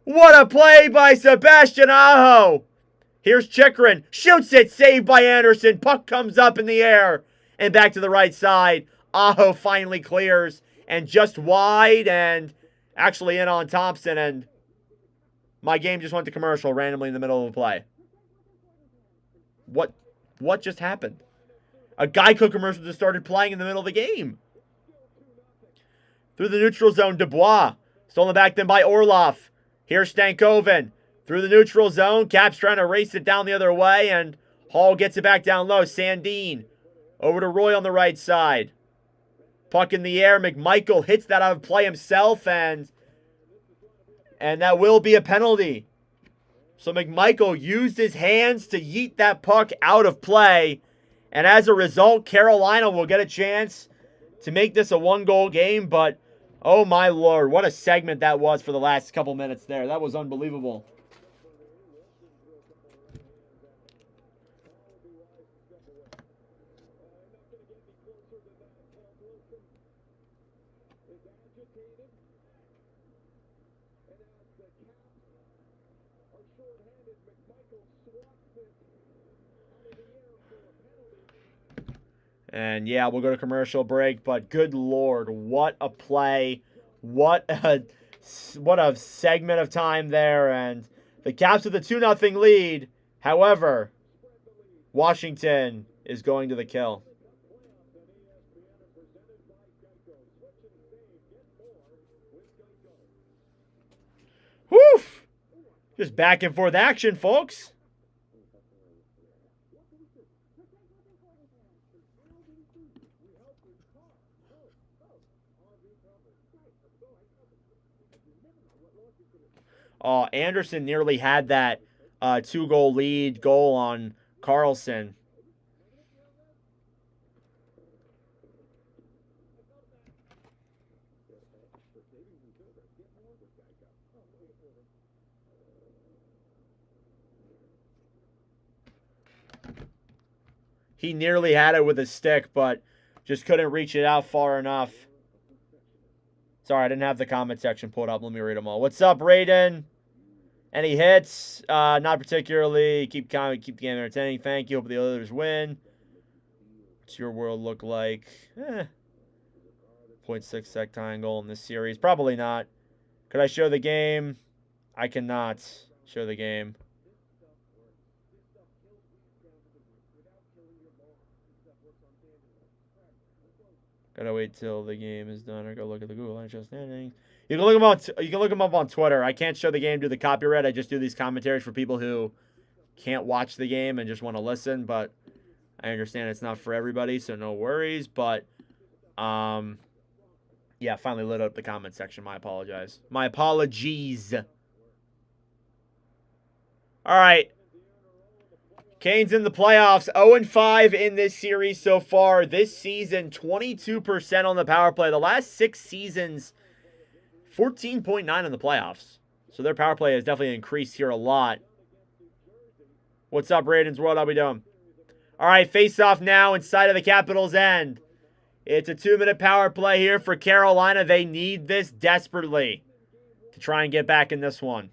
What a play by Sebastian Aho. Here's Chikrin. Shoots it. Saved by Anderson. Puck comes up in the air. And back to the right side. Aho finally clears. And just wide. And actually in on Thompson. And my game just went to commercial randomly in the middle of a play. What just happened? A Geico commercial just started playing in the middle of the game. Through the neutral zone, Dubois. Stolen back then by Orlov. Here's Stankoven. Through the neutral zone. Caps trying to race it down the other way. And Hall gets it back down low. Sandin. Over to Roy on the right side. Puck in the air. McMichael hits that out of play himself. And that will be a penalty. So McMichael used his hands to yeet that puck out of play. And as a result, Carolina will get a chance to make this a one-goal game. But, oh my lord, what a segment that was for the last couple minutes there. That was unbelievable. And yeah, we'll go to commercial break, but good lord, what a play. What a segment of time there. And the Caps with a 2-0 lead. However, Washington is going to the kill. Whew! Just back and forth action, folks. Anderson nearly had that 2-goal lead goal on Carlson. He nearly had it with a stick, but just couldn't reach it out far enough. Sorry, I didn't have the comment section pulled up. Let me read them all. What's up, Raiden? Any hits? Not particularly. Keep the game entertaining. Thank you. Hope the others win. What's your world look like? 0.6 sec triangle in this series. Probably not. Could I show the game? I cannot show the game. Gotta wait till the game is done or go look at the Google NHL standings. You can look them up on Twitter. I can't show the game due to the copyright. I just do these commentaries for people who can't watch the game and just want to listen. But I understand it's not for everybody, so no worries. But yeah, finally lit up the comment section. My apologies. My apologies. All right. Canes in the playoffs, 0-5 in this series so far. This season, 22% on the power play. The last 6 seasons, 14.9 in the playoffs. So their power play has definitely increased here a lot. What's up, Raiden's World? How we doing? All right, face-off now inside of the Capitals' end. It's a 2-minute power play here for Carolina. They need this desperately to try and get back in this one.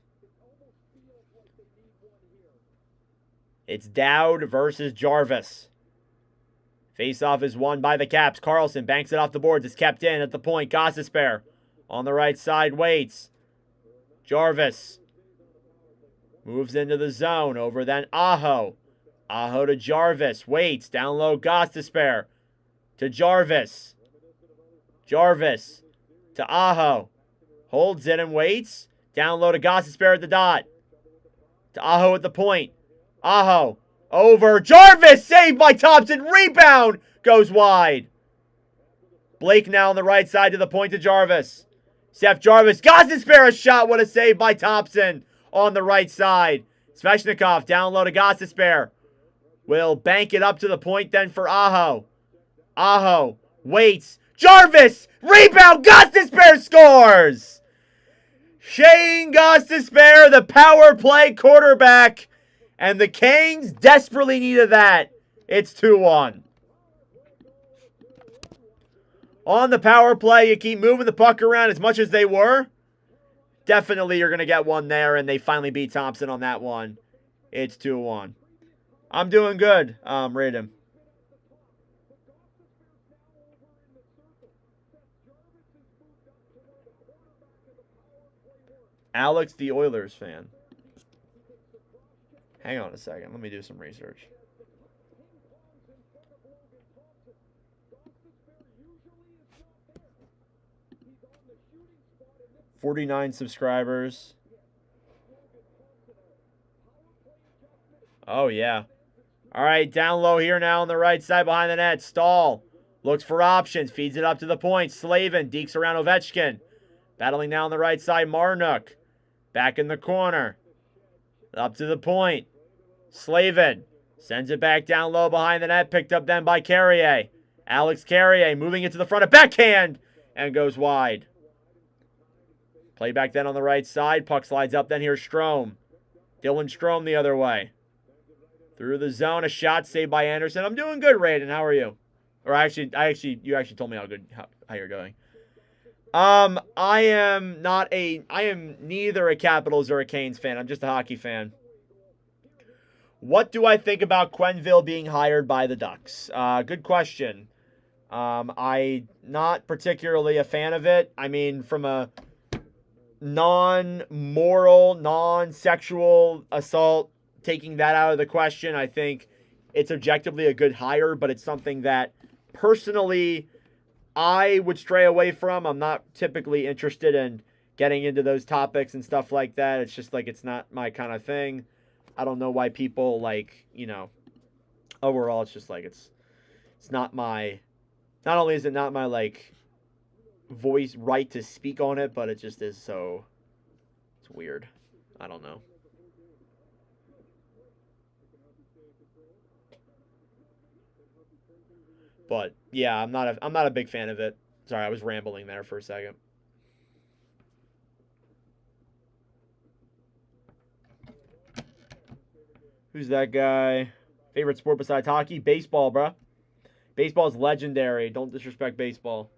It's Dowd versus Jarvis. Face-off is won by the Caps. Carlson banks it off the boards. It's kept in at the point. Gostisbehere on the right side waits. Jarvis moves into the zone. Over then Aho. Aho to Jarvis. Waits. Down low Gostisbehere to Jarvis. Jarvis to Aho. Holds it and waits. Down low to Gostisbehere at the dot. To Aho at the point. Aho, over, Jarvis, saved by Thompson, rebound, goes wide. Blake now on the right side to the point to Jarvis. Seth Jarvis, Gostisbehere a shot, what a save by Thompson on the right side. Svechnikov down low to Gostisbehere. Will bank it up to the point then for Aho. Aho, waits, Jarvis, rebound, Gostisbehere scores! Shane Gostisbehere, the power play quarterback. And the Canes desperately needed that. It's 2-1. On the power play, you keep moving the puck around as much as they were. Definitely you're going to get one there, and they finally beat Thompson on that one. It's 2-1. I'm doing good, rate him. Alex, the Oilers fan. Hang on a second. Let me do some research. $49 subscribers. Oh, yeah. All right, down low here now on the right side behind the net. Stahl looks for options. Feeds it up to the point. Slavin dekes around Ovechkin. Battling now on the right side. Marnook. Back in the corner. Up to the point. Slavin sends it back down low behind the net. Picked up then by Carrier. Alex Carrier moving it to the front. A backhand. And goes wide. Play back then on the right side. Puck slides up then. Here's Strome. Dylan Strome the other way. Through the zone. A shot saved by Anderson. I'm doing good, Raiden. How are you? Or you actually told me how you're going. I am neither a Capitals or a Canes fan. I'm just a hockey fan. What do I think about Quenneville being hired by the Ducks? Good question. I'm not particularly a fan of it. I mean, from a non-moral, non-sexual assault, taking that out of the question, I think it's objectively a good hire, but it's something that personally I would stray away from. I'm not typically interested in getting into those topics and stuff like that. It's just like, it's not my kind of thing. I don't know why people overall it's just like it's not my, not only is it not my voice right to speak on it, but it just is so, it's weird. I don't know. But yeah, I'm not a big fan of it. Sorry, I was rambling there for a second. Who's that guy? Favorite sport besides hockey? Baseball, bruh. Baseball's legendary. Don't disrespect baseball.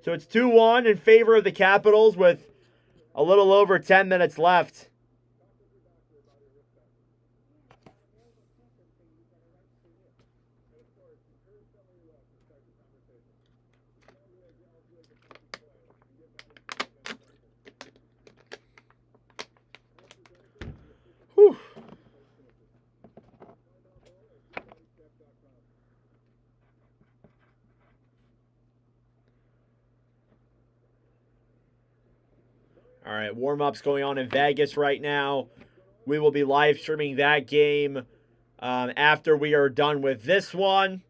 So it's 2-1 in favor of the Capitals with a little over 10 minutes left. Whew. All right, warm-ups going on in Vegas right now. We will be live streaming that game after we are done with this one.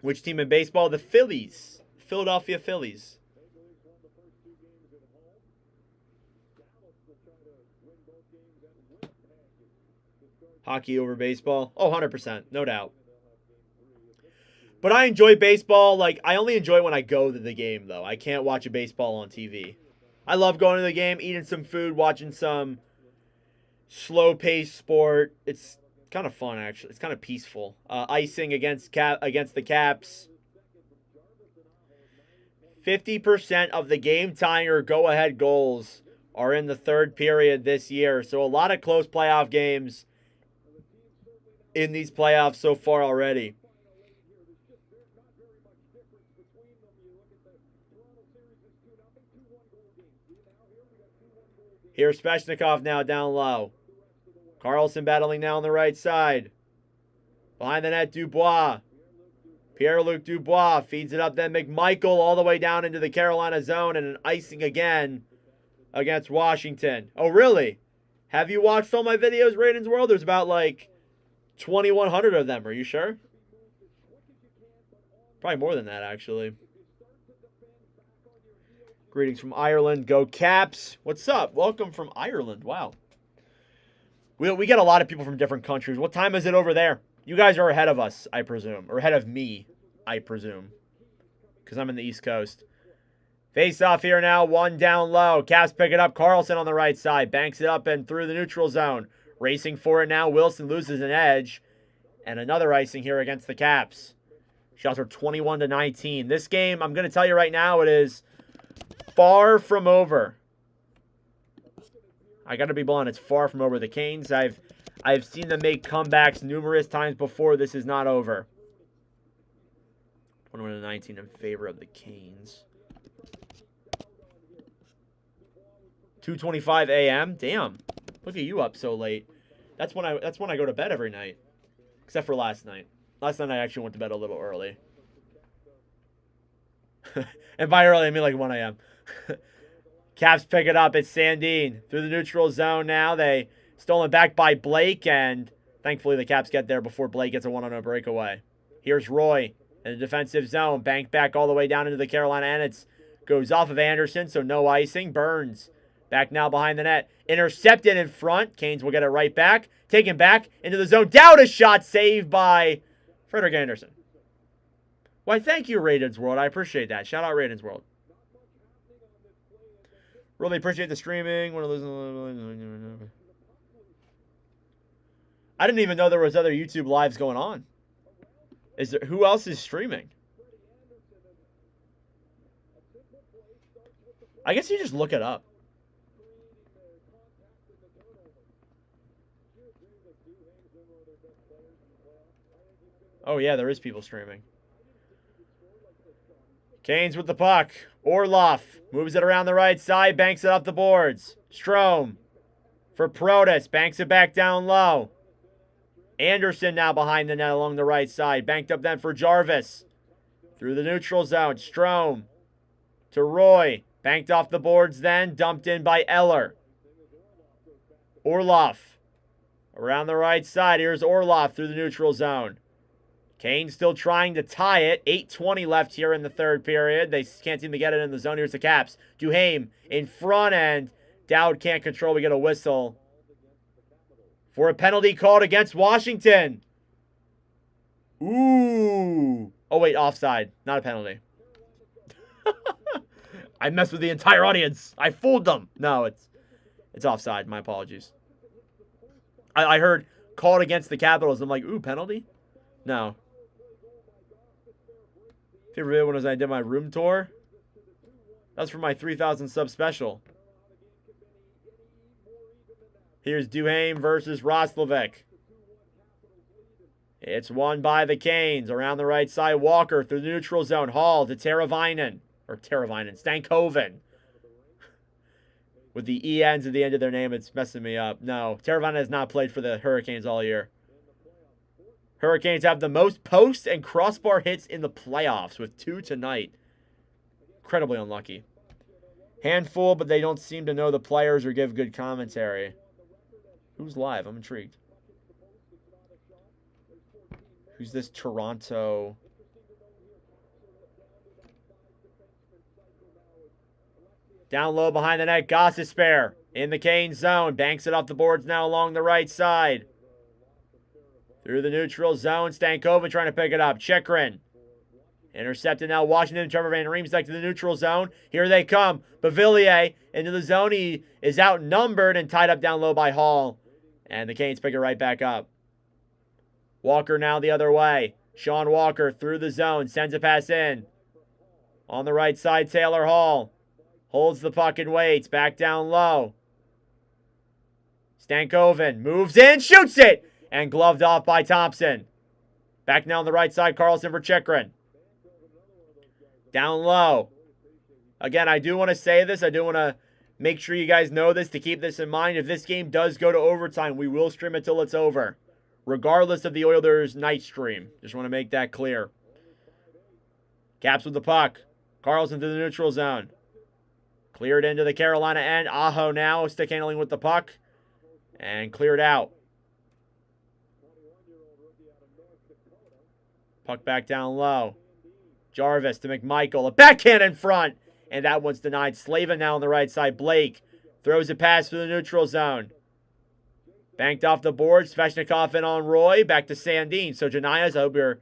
Which team in baseball? The Phillies. Philadelphia Phillies. Hockey over baseball? Oh, 100%. No doubt. But I enjoy baseball. I only enjoy it when I go to the game, though. I can't watch a baseball on TV. I love going to the game, eating some food, watching some slow-paced sport. It's kind of fun, actually. It's kind of peaceful. Icing against the Caps. 50% of the game-tying or go-ahead goals are in the third period this year. So a lot of close playoff games in these playoffs so far already. Here's Svechnikov now down low. Carlson battling now on the right side. Behind the net, Dubois. Pierre-Luc Dubois feeds it up. Then McMichael all the way down into the Carolina zone and an icing again against Washington. Oh, really? Have you watched all my videos, Raiden's World? There's about 2,100 of them. Are you sure? Probably more than that, actually. Greetings from Ireland. Go Caps. What's up? Welcome from Ireland. Wow. We get a lot of people from different countries. What time is it over there? You guys are ahead of us, I presume. Or ahead of me, I presume. Because I'm in the East Coast. Face off here now. One down low. Caps pick it up. Carlson on the right side. Banks it up and through the neutral zone. Racing for it now. Wilson loses an edge. And another icing here against the Caps. Shots are 21-19. This game, I'm going to tell you right now, it is far from over. I got to be blunt. It's far from over. The Canes, I've seen them make comebacks numerous times before. This is not over. 21-19 in favor of the Canes. 2:25 a.m. Damn. Look at you up so late. That's when I go to bed every night. Except for last night. Last night I actually went to bed a little early. And by early I mean like 1 a.m. Caps pick it up. It's Sandin through the neutral zone now. They stolen back by Blake, and thankfully the Caps get there before Blake gets a 1-on-0 breakaway. Here's Roy in the defensive zone. Bank back all the way down into the Carolina, and it goes off of Anderson, so no icing. Burns back now behind the net. Intercepted in front. Canes will get it right back. Taken back into the zone. Down a shot saved by Frederick Anderson. Why, thank you, Raidens World. I appreciate that. Shout out Raidens World. Really appreciate the streaming. I didn't even know there was other YouTube lives going on. Who else is streaming? I guess you just look it up. Oh yeah, there is people streaming. Canes with the puck. Orloff moves it around the right side, banks it off the boards. Strome for Protas, banks it back down low. Anderson now behind the net along the right side. Banked up then for Jarvis. Through the neutral zone. Strome to Roy. Banked off the boards then. Dumped in by Eller. Orloff around the right side. Here's Orloff through the neutral zone. Kane still trying to tie it. 8:20 left here in the third period. They can't seem to get it in the zone. Here's the Caps. Duhaime in front, and Dowd can't control. We get a whistle for a penalty called against Washington. Ooh. Oh, wait, offside. Not a penalty. I messed with the entire audience. I fooled them. No, it's offside. My apologies. I heard called against the Capitals. I'm like, ooh, penalty? No. Favorite video when I did my room tour? That was for my 3,000 sub special. Here's Duhaime versus Roslovic. It's won by the Canes. Around the right side, Walker through the neutral zone. Hall to Stankoven. With the ENs at the end of their name, it's messing me up. No, Teravainen has not played for the Hurricanes all year. Hurricanes have the most post and crossbar hits in the playoffs with 2 tonight. Incredibly unlucky. Handful, but they don't seem to know the players or give good commentary. Who's live? I'm intrigued. Who's this Toronto? Down low behind the net, Gostisbehere in the Cane zone. Banks it off the boards now along the right side. Through the neutral zone, Stankoven trying to pick it up. Chychrun. Intercepted now, Washington. Trevor Van Riemsdyk to the neutral zone. Here they come. Beauvillier into the zone. He is outnumbered and tied up down low by Hall. And the Canes pick it right back up. Walker now the other way. Sean Walker through the zone. Sends a pass in. On the right side, Taylor Hall. Holds the puck and waits. Back down low. Stankoven moves in. Shoots it. And gloved off by Thompson. Back now on the right side, Carlson for Chychrun. Down low. Again, I do want to say this. I do want to make sure you guys know this, to keep this in mind. If this game does go to overtime, we will stream it till it's over, regardless of the Oilers' night stream. Just want to make that clear. Caps with the puck. Carlson through the neutral zone. Cleared into the Carolina end. Aho now stick handling with the puck. And cleared out. Puck back down low. Jarvis to McMichael. A backhand in front. And that one's denied. Slavin now on the right side. Blake throws a pass through the neutral zone. Banked off the board. Svechnikov in on Roy. Back to Sandin. So Janias, I hope you're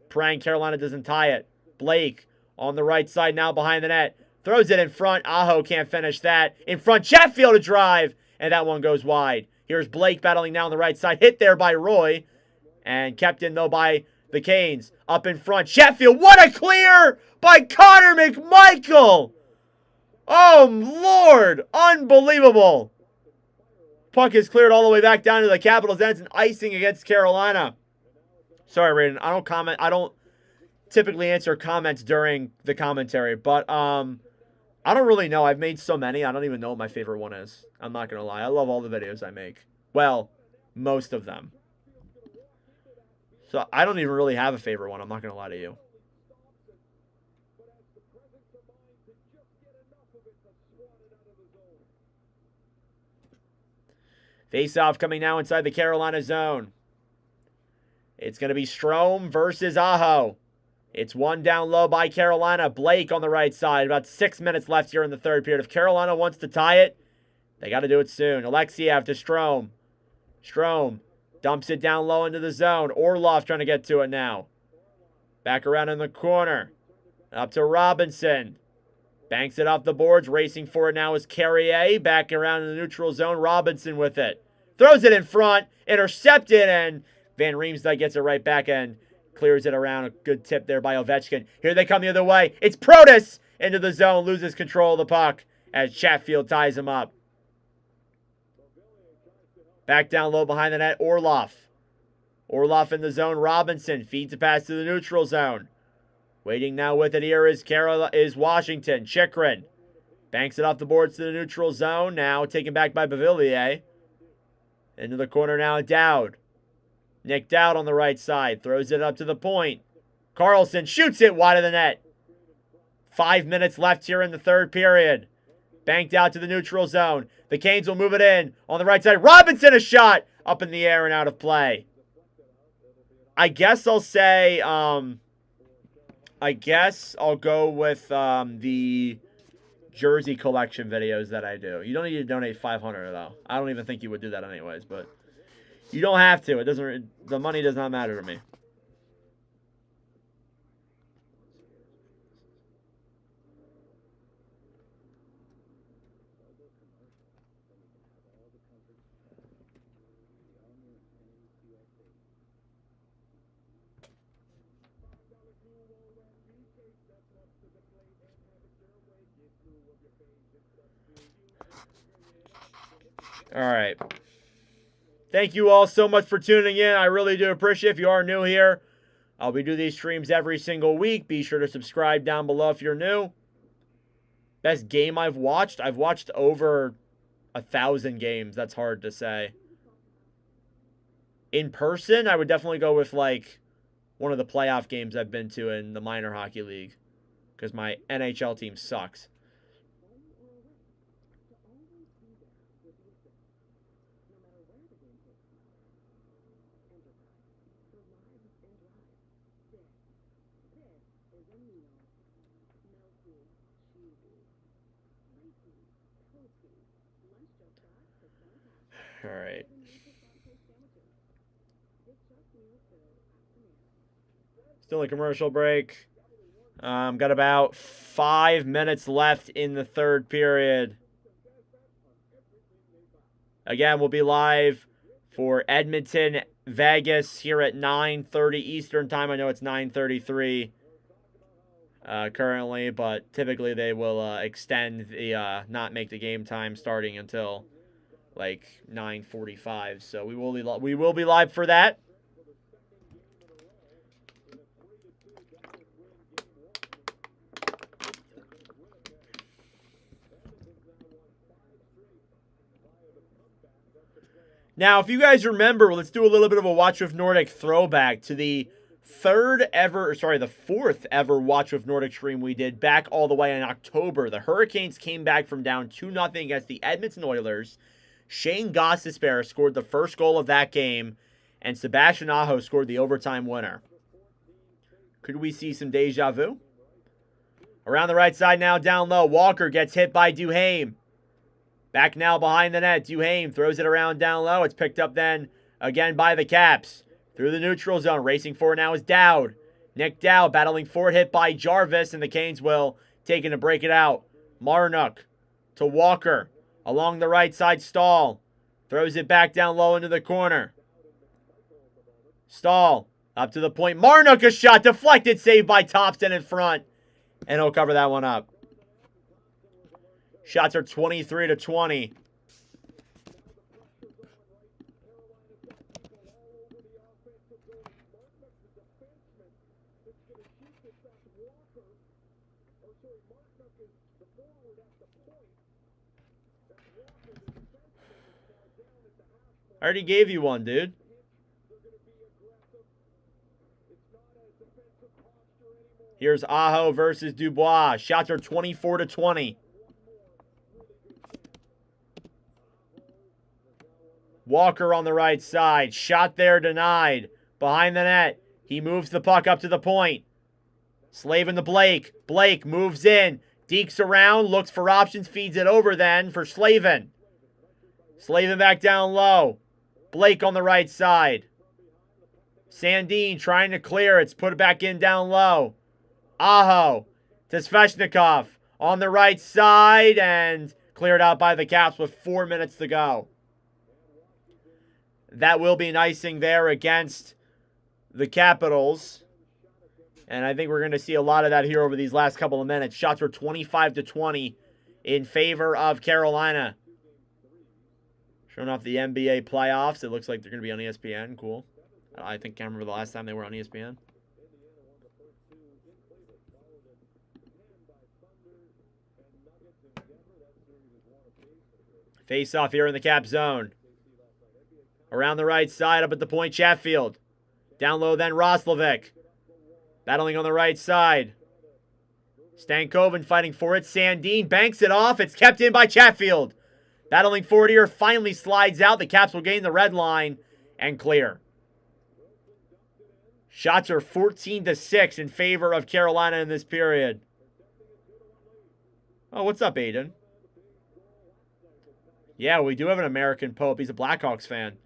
praying Carolina doesn't tie it. Blake on the right side now behind the net. Throws it in front. Aho can't finish that. In front, Chatfield a drive. And that one goes wide. Here's Blake battling now on the right side. Hit there by Roy. And kept in, though, by The Canes up in front. Sheffield, what a clear by Connor McMichael! Oh, Lord! Unbelievable! Puck is cleared all the way back down to the Capitals' ends and icing against Carolina. Sorry, Raiden. I don't comment. I don't typically answer comments during the commentary, but I don't really know. I've made so many. I don't even know what my favorite one is. I'm not going to lie. I love all the videos I make. Well, most of them. So I don't even really have a favorite one. I'm not going to lie to you. Face-off coming now inside the Carolina zone. It's going to be Strome versus Aho. It's one down low by Carolina. Blake on the right side. About 6 minutes left here in the third period. If Carolina wants to tie it, they got to do it soon. Alexiev to Strome. Strome dumps it down low into the zone. Orlov trying to get to it now. Back around in the corner. Up to Robinson. Banks it off the boards. Racing for it now is Carrier. Back around in the neutral zone. Robinson with it. Throws it in front. Intercepted. And Van Riemsdyk gets it right back and clears it around. A good tip there by Ovechkin. Here they come the other way. It's Protas into the zone. Loses control of the puck as Chatfield ties him up. Back down low behind the net. Orlov. Orlov in the zone. Robinson feeds a pass to the neutral zone. Waiting now with it here is Washington. Chikrin banks it off the boards to the neutral zone. Now taken back by Bavillier. Into the corner now, Dowd. Nick Dowd on the right side. Throws it up to the point. Carlson shoots it wide of the net. 5 minutes left here in the third period. Banked out to the neutral zone. The Canes will move it in. On the right side, Robinson, a shot. Up in the air and out of play. I guess I'll say, I guess I'll go with the jersey collection videos that I do. You don't need to donate $500 though. I don't even think you would do that anyways, but you don't have to. It doesn't. The money does not matter to me. All right. Thank you all so much for tuning in. I really do appreciate it. If you are new here, I'll be doing these streams every single week. Be sure to subscribe down below if you're new. Best game I've watched over 1,000 games. That's hard to say. In person, I would definitely go with like one of the playoff games I've been to in the minor hockey league because my NHL team sucks. All right. Still a commercial break. Got about 5 minutes left in the third period. Again, we'll be live for Edmonton, Vegas here at 9:30 Eastern time. I know it's 9:33 currently, but typically they will extend the not make the game time starting until like 9:45. So we will be live for that. Now, if you guys remember, let's do a little bit of a Watch with Nordic throwback to the fourth ever Watch with Nordic stream we did back all the way in October. The Hurricanes came back from down 2-0 against the Edmonton Oilers. Shane Gostisbehere scored the first goal of that game, and Sebastian Aho scored the overtime winner. Could we see some deja vu? Around the right side now, down low. Walker gets hit by Duhaime. Back now behind the net. Duhaime throws it around down low. It's picked up then again by the Caps. Through the neutral zone. Racing for it now is Dowd. Nick Dowd battling for it, hit by Jarvis, and the Canes will taking to break it out. Marnook to Walker. Along the right side, Stahl. Throws it back down low into the corner. Stahl Up to the point. Marnook, a shot deflected, saved by Thompson in front. And he'll cover that one up. Shots are 23-20. I already gave you one, dude. Here's Aho versus Dubois. Shots are 24-20. Walker on the right side. Shot there denied. Behind the net. He moves the puck up to the point. Slavin to Blake. Blake moves in. Dekes around. Looks for options. Feeds it over then for Slavin. Slavin back down low. Blake on the right side. Sandin trying to clear. It's put it back in down low. Aho to Svechnikov on the right side and cleared out by the Caps with 4 minutes to go. That will be an icing there against the Capitals. And I think we're going to see a lot of that here over these last couple of minutes. Shots were 25-20 in favor of Carolina. Showing off the NBA playoffs. It looks like they're going to be on ESPN. Cool. I can't remember the last time they were on ESPN. Face off here in the Cap zone. Around the right side, up at the point, Chatfield. Down low then, Roslovic. Battling on the right side. Stankoven fighting for it. Sandin banks it off. It's kept in by Chatfield. Battling forward here, finally slides out. The Caps will gain the red line and clear. Shots are 14-6 in favor of Carolina in this period. Oh, what's up, Aiden? Yeah, we do have an American Pope. He's a Blackhawks fan.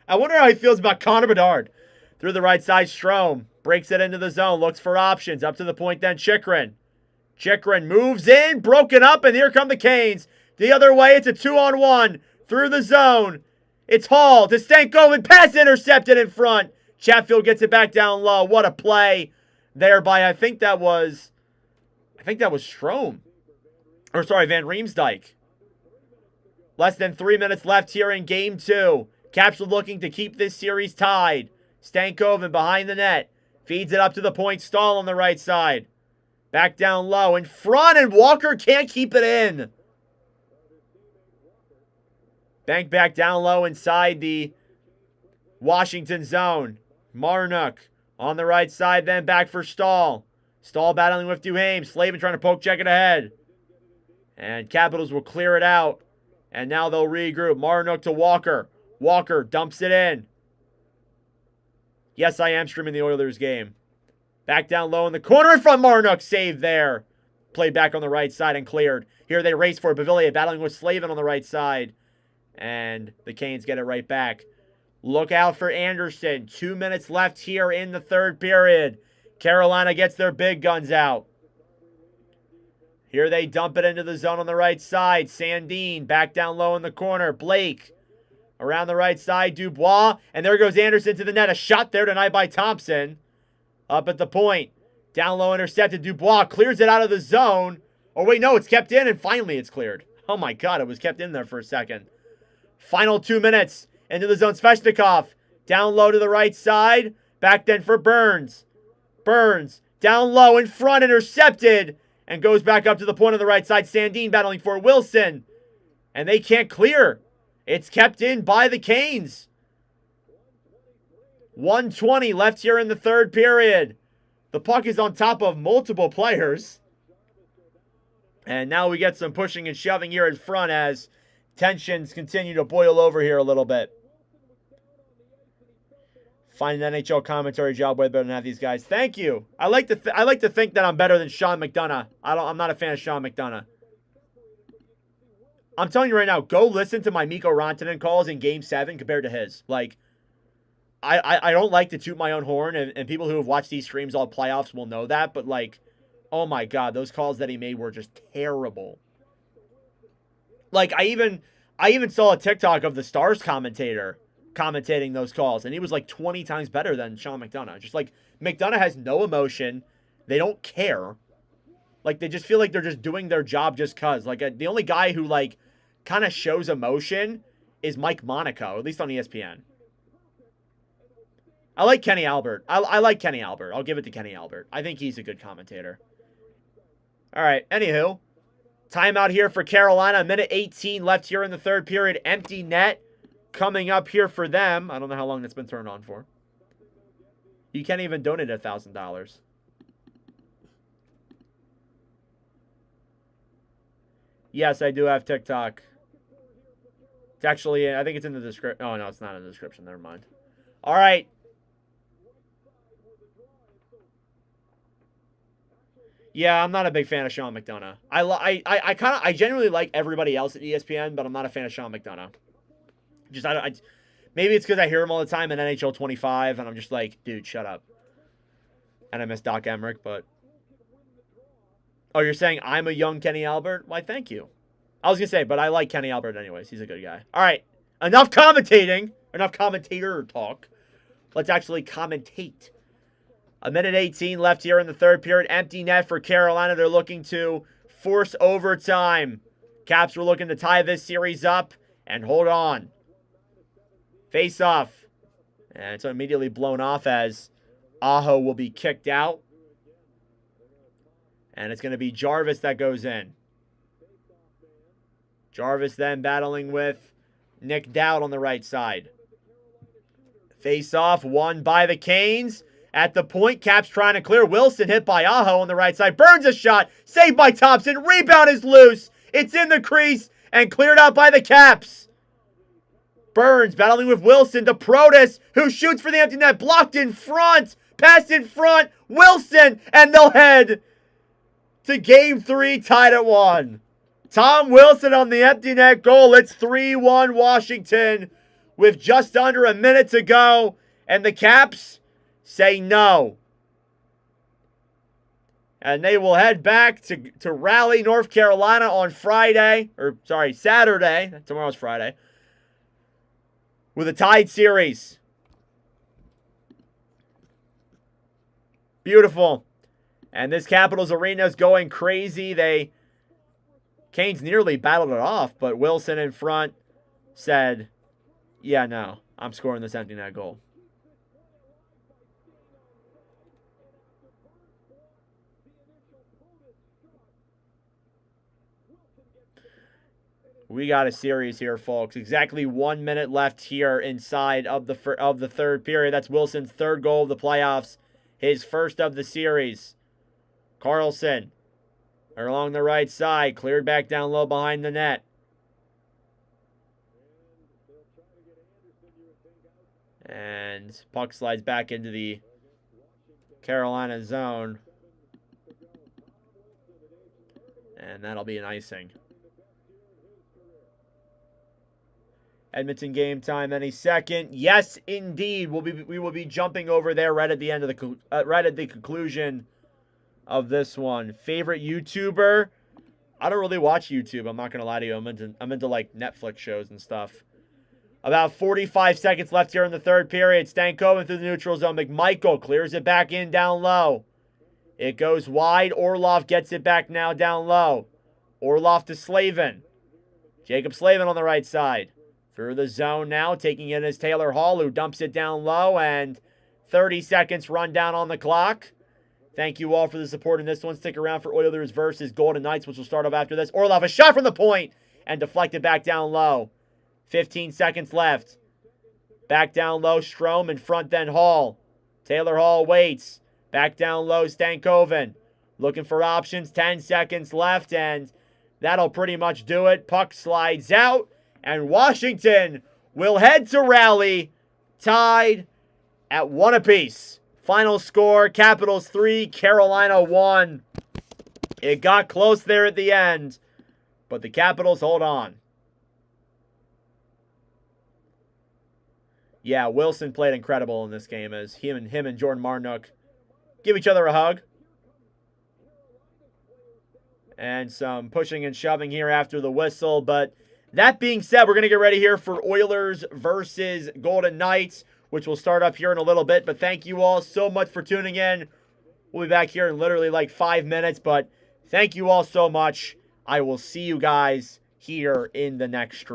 I wonder how he feels about Connor Bedard. Through the right side, Strome breaks it into the zone, looks for options. Up to the point then, Chychrun. Chychrun moves in, broken up, and here come the Canes. The other way, it's a 2-on-1 through the zone. It's Hall to Stankoven, pass intercepted in front. Chatfield gets it back down low. What a play there by, I think that was Strome. Or sorry, Van Riemsdyk. Less than 3 minutes left here in Game 2. Caps are looking to keep this series tied. Stankoven behind the net. Feeds it up to the point. Stahl on the right side. Back down low. In front, and Walker can't keep it in. Bank back down low inside the Washington zone. Marnook on the right side, then back for Stahl. Stahl battling with Duhaime. Slavin trying to poke check it ahead. And Capitals will clear it out. And now they'll regroup. Marnook to Walker. Walker dumps it in. Yes, I am streaming the Oilers game. Back down low in the corner in front. Marnook saved there. Played back on the right side and cleared. Here they race for it. Bavillier battling with Slavin on the right side. And the Canes get it right back. Look out for Anderson. 2 minutes left here in the third period. Carolina gets their big guns out. Here they dump it into the zone on the right side. Sandin back down low in the corner. Blake around the right side. Dubois. And there goes Anderson to the net. A shot there tonight by Thompson. Up at the point. Down low intercepted. Dubois clears it out of the zone. Oh, wait, no, it's kept in, and finally it's cleared. Oh, my God, it was kept in there for a second. Final 2 minutes. Into the zone, Svechnikov. Down low to the right side. Back then for Burns. Burns. Down low in front, intercepted. And goes back up to the point on the right side. Sandin battling for Wilson. And they can't clear. It's kept in by the Canes. 1:20 left here in the third period. The puck is on top of multiple players. And now we get some pushing and shoving here in front as tensions continue to boil over here a little bit. Find an NHL commentary job way better than have these guys. Thank you. I like to think that I'm better than Sean McDonough. I'm not a fan of Sean McDonough. I'm telling you right now, go listen to my Mikko Rantanen calls in Game 7 compared to his. Like, I don't like to toot my own horn, and people who have watched these streams all playoffs will know that, but like, oh my God, those calls that he made were just terrible. Like, I even saw a TikTok of the Stars commentator commentating those calls, and he was like 20 times better than Sean McDonough. Just like McDonough has no emotion. They don't care. Like, they just feel like they're just doing their job just because. Like, the only guy who, like, kind of shows emotion is Mike Monaco, at least on ESPN. I like Kenny Albert. I like Kenny Albert. I'll give it to Kenny Albert. I think he's a good commentator. All right, anywho. Timeout here for Carolina. A minute 18 left here in the third period. Empty net coming up here for them. I don't know how long that's been turned on for. You can't even donate $1,000. Yes, I do have TikTok. It's actually, I think it's in the description. Oh, no, it's not in the description. Never mind. All right. Yeah, I'm not a big fan of Sean McDonough. I genuinely like everybody else at ESPN, but I'm not a fan of Sean McDonough. Just maybe it's because I hear him all the time in NHL 25, and I'm just like, dude, shut up. And I miss Doc Emmerich, but. Oh, you're saying I'm a young Kenny Albert? Why, thank you. I was going to say, but I like Kenny Albert anyways. He's a good guy. All right. Enough commentating. Enough commentator talk. Let's actually commentate. A minute 18 left here in the third period. Empty net for Carolina. They're looking to force overtime. Caps were looking to tie this series up and hold on. Face off. And it's immediately blown off as Aho will be kicked out. And it's going to be Jarvis that goes in. Jarvis then battling with Nick Dowd on the right side. Face off, won by the Canes. At the point, Caps trying to clear. Wilson hit by Aho on the right side. Burns a shot. Saved by Thompson. Rebound is loose. It's in the crease and cleared out by the Caps. Burns battling with Wilson to Protas, who shoots for the empty net. Blocked in front. Pass in front. Wilson, and they'll head to Game 3, tied at 1. Tom Wilson on the empty net goal. It's 3-1 Washington with just under a minute to go. And the Caps say no. And they will head back to Raleigh, North Carolina on Friday. Or, sorry, Saturday. Tomorrow's Friday. With a tied series. Beautiful. And this Capitals arena is going crazy. Canes nearly battled it off, but Wilson in front said, yeah, no, I'm scoring this empty net goal. We got a series here, folks. Exactly 1 minute left here inside of the third period. That's Wilson's third goal of the playoffs, his first of the series. Carlson along the right side, cleared back down low behind the net. And puck slides back into the Carolina zone. And that'll be an icing. Edmonton game time any second. Yes, indeed. We will be jumping over there right at the end of right at the conclusion of this one. Favorite YouTuber? I don't really watch YouTube. I'm not gonna lie to you. I'm into like Netflix shows and stuff. About 45 seconds left here in the third period. Stankoven through the neutral zone. McMichael clears it back in down low. It goes wide. Orlov gets it back now down low. Orlov to Slavin. Jacob Slavin on the right side. Through the zone now. Taking it is Taylor Hall, who dumps it down low. And 30 seconds run down on the clock. Thank you all for the support in this one. Stick around for Oilers versus Golden Knights, which will start off after this. Orlov, a shot from the point and deflected back down low. 15 seconds left. Back down low, Strome in front, then Hall. Taylor Hall waits. Back down low, Stankoven. Looking for options. 10 seconds left, and that'll pretty much do it. Puck slides out, and Washington will head to Raleigh, tied at 1 apiece. Final score, Capitals 3, Carolina 1. It got close there at the end, but the Capitals hold on. Yeah, Wilson played incredible in this game as him and Jordan Marnook give each other a hug. And some pushing and shoving here after the whistle, but that being said, we're going to get ready here for Oilers versus Golden Knights, which will start up here in a little bit. But thank you all so much for tuning in. We'll be back here in literally like 5 minutes. But thank you all so much. I will see you guys here in the next stream.